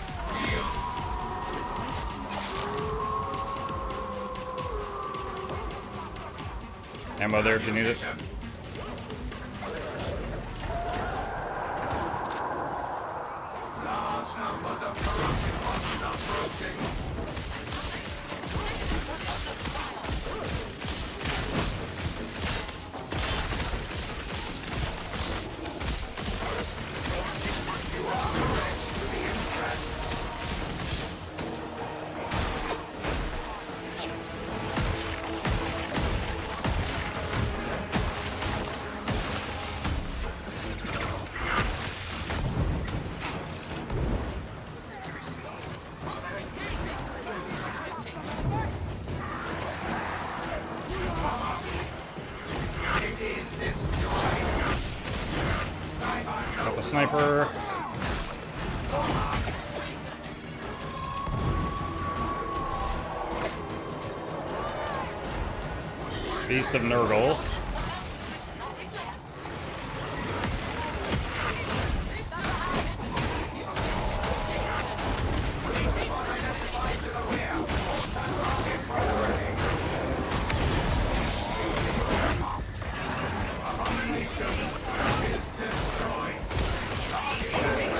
Ammo there if you need it. Large numbers of corrupted ones approaching. Got the sniper. Beast of Nurgle.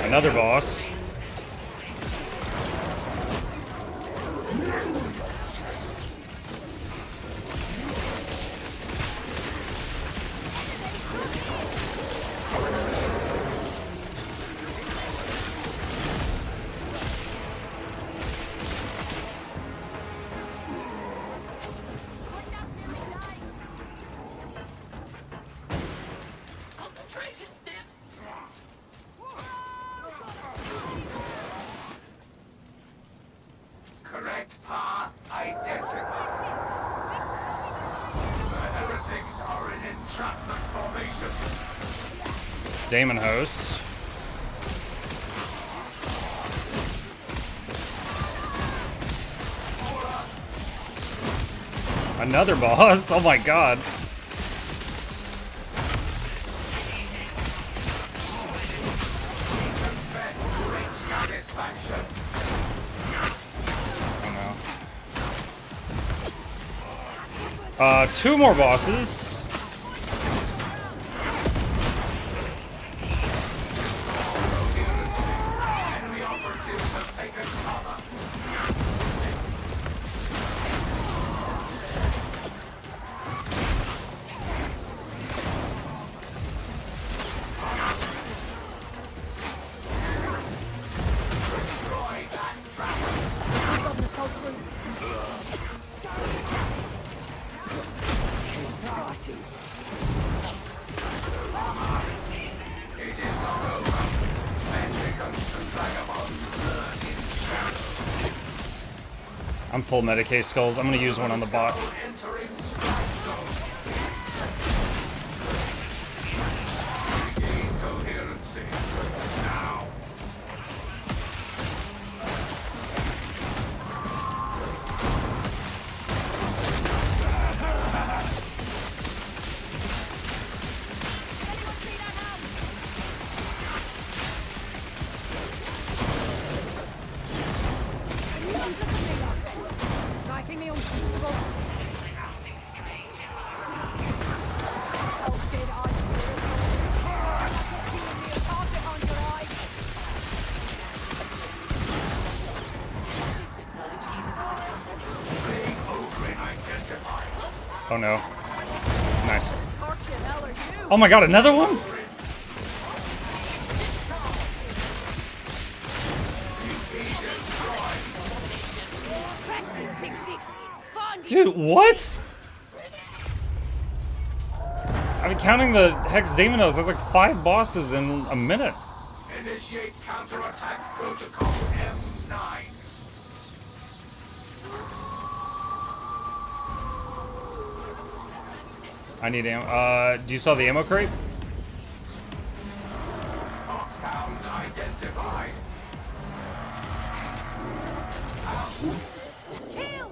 Another boss. Concentration stim. Correct path identified. The heretics are in entrapment formation. Daemon Host. Another boss? Oh my god. Satisfaction. Oh no. Two more bosses. Enemy operatives have taken cover. Destroy that trap. Got the assault group. It is not over. Mendicants and vagabonds lurk in shadow. I'm full Medicaid skulls. I'm gonna use one on the bot. Entering strike zone. Regain coherency. Now. Making me uncomfortable. Oh no. Nice. Oh my god, another one? Dude, what? I mean, counting the Hex Daimonos, there's like 5 bosses in a minute. Initiate counterattack protocol M9. I need ammo. Do you saw the ammo crate? Sound identified. Kill!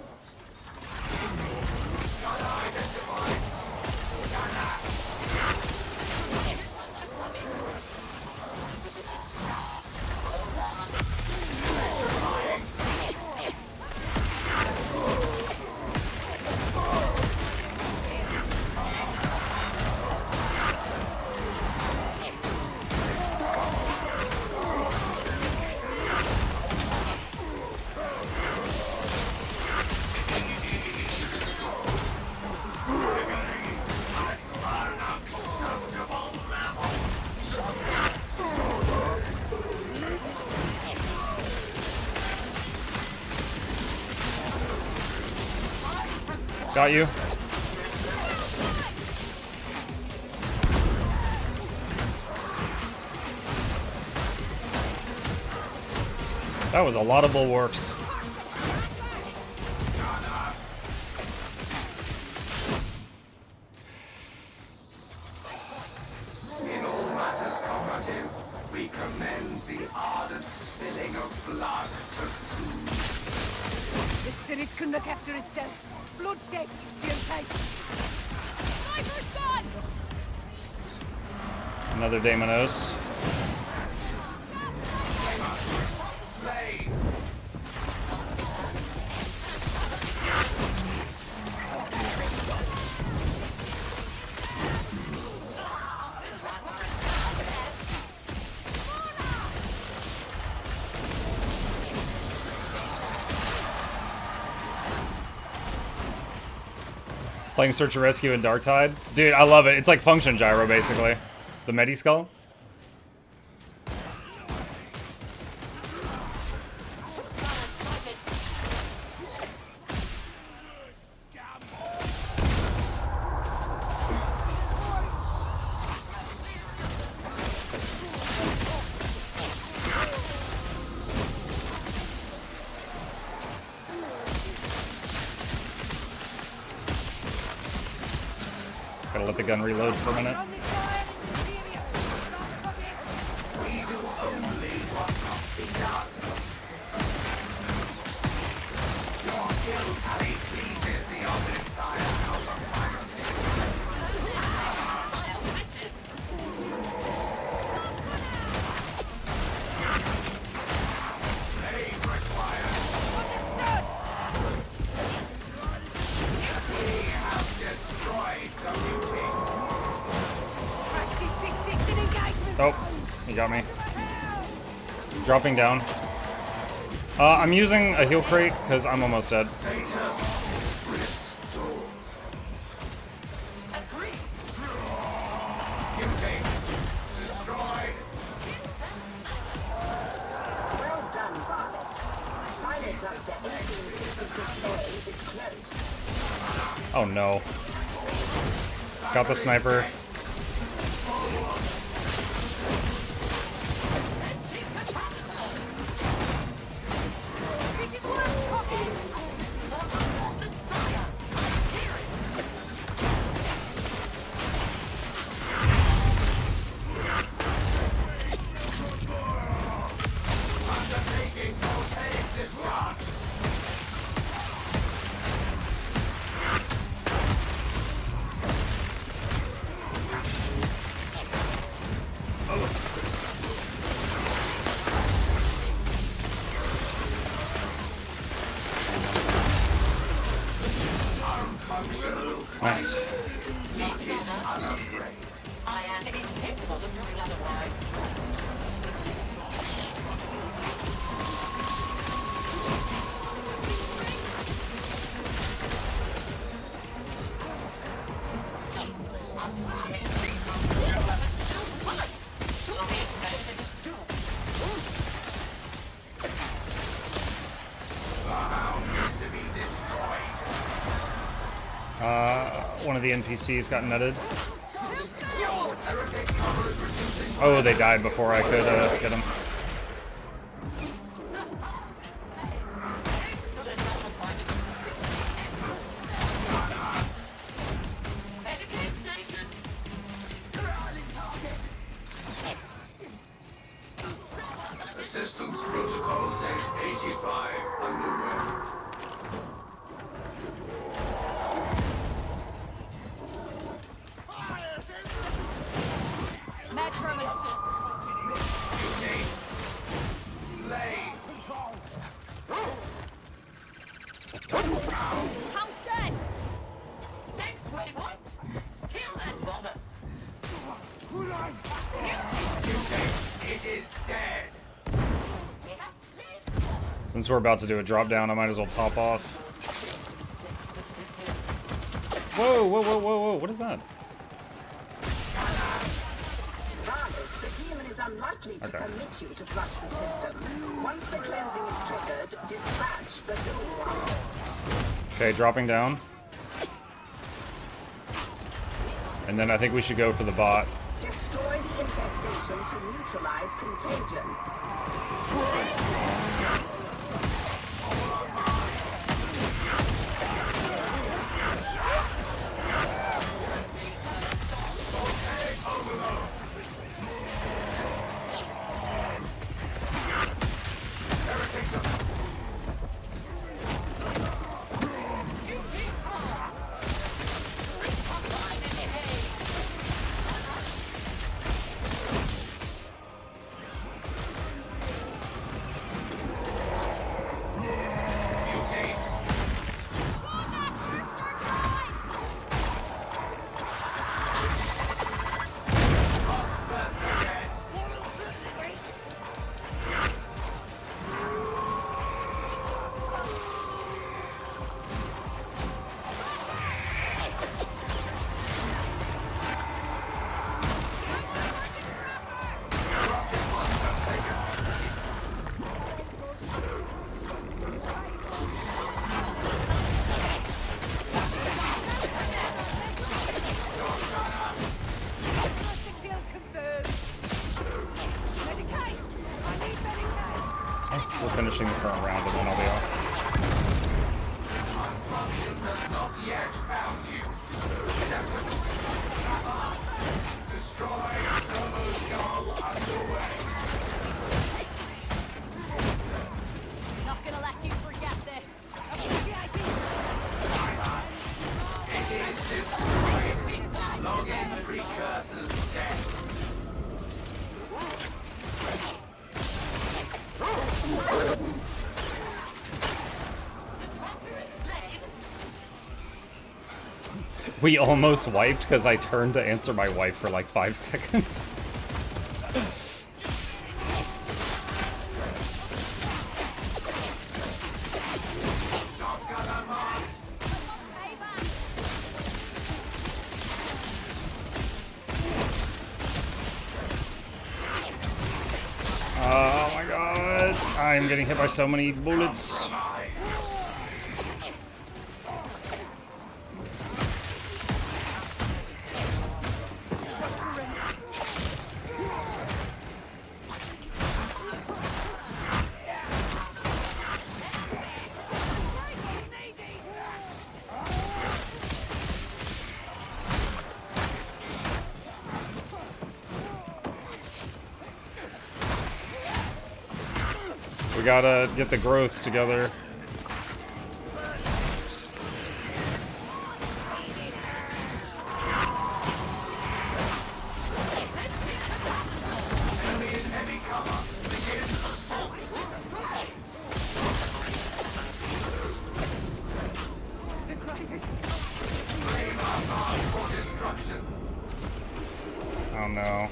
Got you. That was a lot of bulwarks. In all matters combative, we commend the ardent spilling of blood to soothe. The spirit can look after itself. Bloodshed is still tight. Sniper's gone! Another Daimonos. Slay! Playing Search and Rescue in Darktide. Dude, I love it. It's like Function Gyro, basically. The Medi Skull. Gotta let the gun reload for a minute. Oh, he got me. Dropping down. I'm using a heal crate because I'm almost dead. Well done, varlets. Silo cluster 1866A is close. Oh no. Got the sniper. Nice. I am incapable of doing otherwise. of the NPCs got nutted. Oh, they died before I could get them. Assistance protocol Z85 underway. Mad termination. Hound's dead. Next waypoint. Kill that bother. It is dead. Since we're about to do a drop down, I might as well top off. Whoa, whoa, whoa, whoa, whoa, what is that? Varlets, the demon is unlikely to permit you to flush the system. Once the cleansing is triggered, dispatch the new one. Okay, dropping down. And then I think we should go for the bot. Destroy the infestation to neutralize contagion. We're finishing the current round and then I'll be off. Not gonna let you forget this. Appreciate it. Login precursors dead. We almost wiped because I turned to answer my wife for like 5 seconds. Oh my god, I'm getting hit by so many bullets. We gotta get the growths together. Oh no.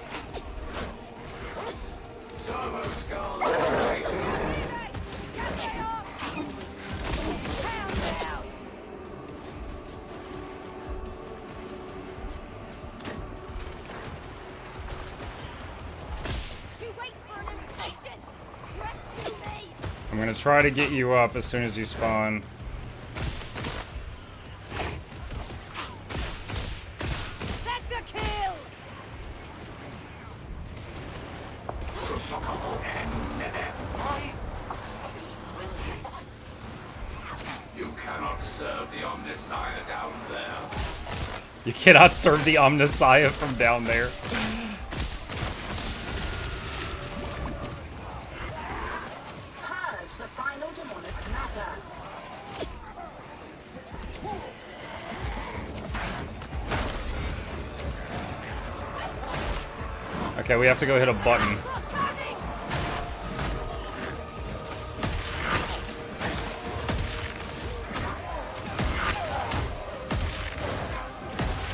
I'm gonna try to get you up as soon as you spawn. You cannot serve the Omnissiah down there. You cannot serve the Omnissiah from down there. Purge the final demonic matter. Okay, we have to go hit a button.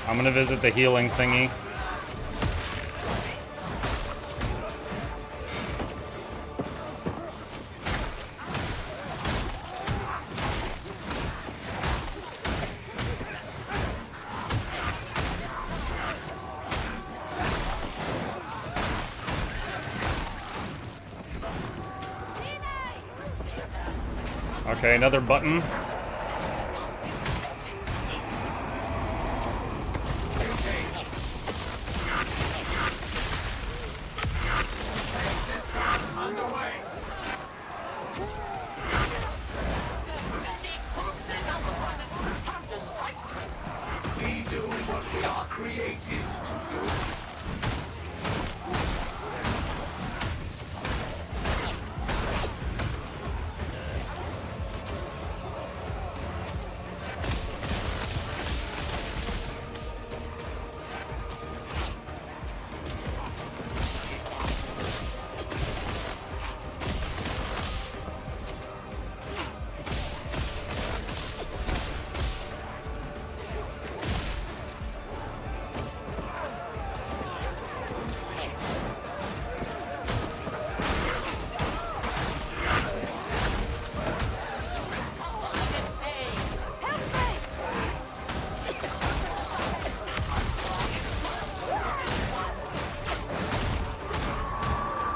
I'm gonna visit the healing thingy. Okay, another button. We do what we are created to do.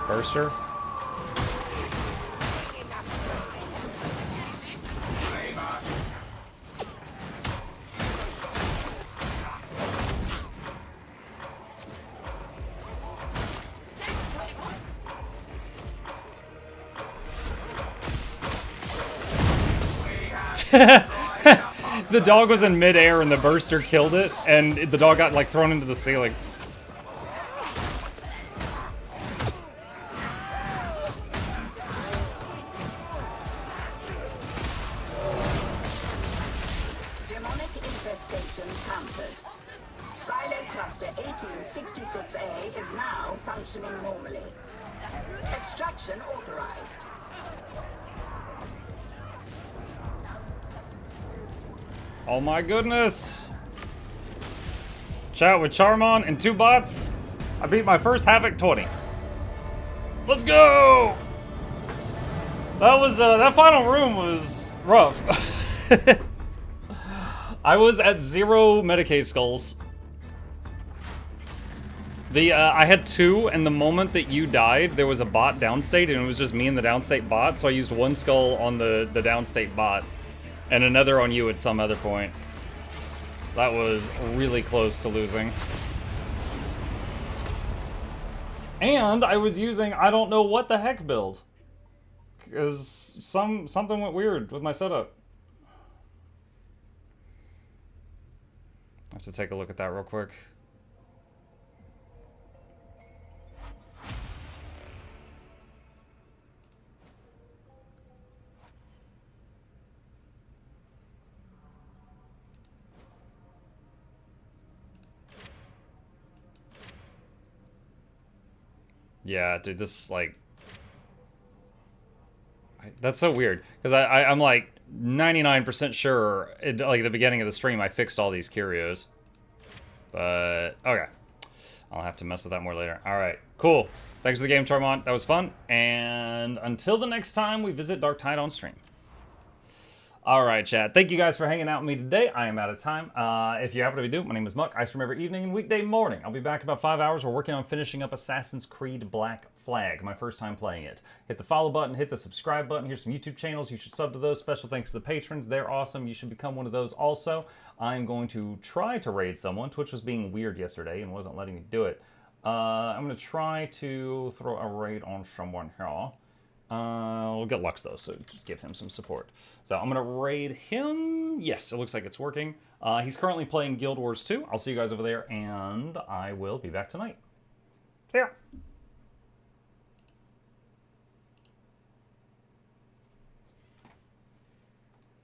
Burster. The dog was in midair and the burster killed it, and the dog got like thrown into the ceiling. Demonic infestation countered. Silo cluster 1866A is now functioning normally. Extraction authorized. Oh my goodness! Chat with Charmon and 2 bots. I beat my first Havoc 20. Let's go! That was that final room was rough. I was at 0 Medicaid skulls. I had 2, and the moment that you died, there was a bot downstate, and it was just me and the downstate bot, so I used 1 skull on the downstate bot, and another on you at some other point. That was really close to losing. And I was using I don't know what the heck build. Because something went weird with my setup. I have to take a look at that real quick. Yeah, dude, this, like... That's so weird. Because I'm, like, 99% sure, like, at the beginning of the stream, I fixed all these curios. But, okay. I'll have to mess with that more later. Alright, cool. Thanks for the game, Charmont. That was fun. And until the next time we visit Darktide on stream. Alright, chat. Thank you guys for hanging out with me today. I am out of time. If you happen to be new, my name is Muck. I stream every evening and weekday morning. I'll be back in about 5 hours. We're working on finishing up Assassin's Creed Black Flag, my first time playing it. Hit the follow button, hit the subscribe button. Here's some YouTube channels. You should sub to those. Special thanks to the patrons. They're awesome. You should become one of those also. I'm going to try to raid someone. Twitch was being weird yesterday and wasn't letting me do it. I'm going to try to throw a raid on someone here. We'll get Lux, though, so just give him some support. So I'm going to raid him. Yes, it looks like it's working. He's currently playing Guild Wars 2. I'll see you guys over there, and I will be back tonight. See ya!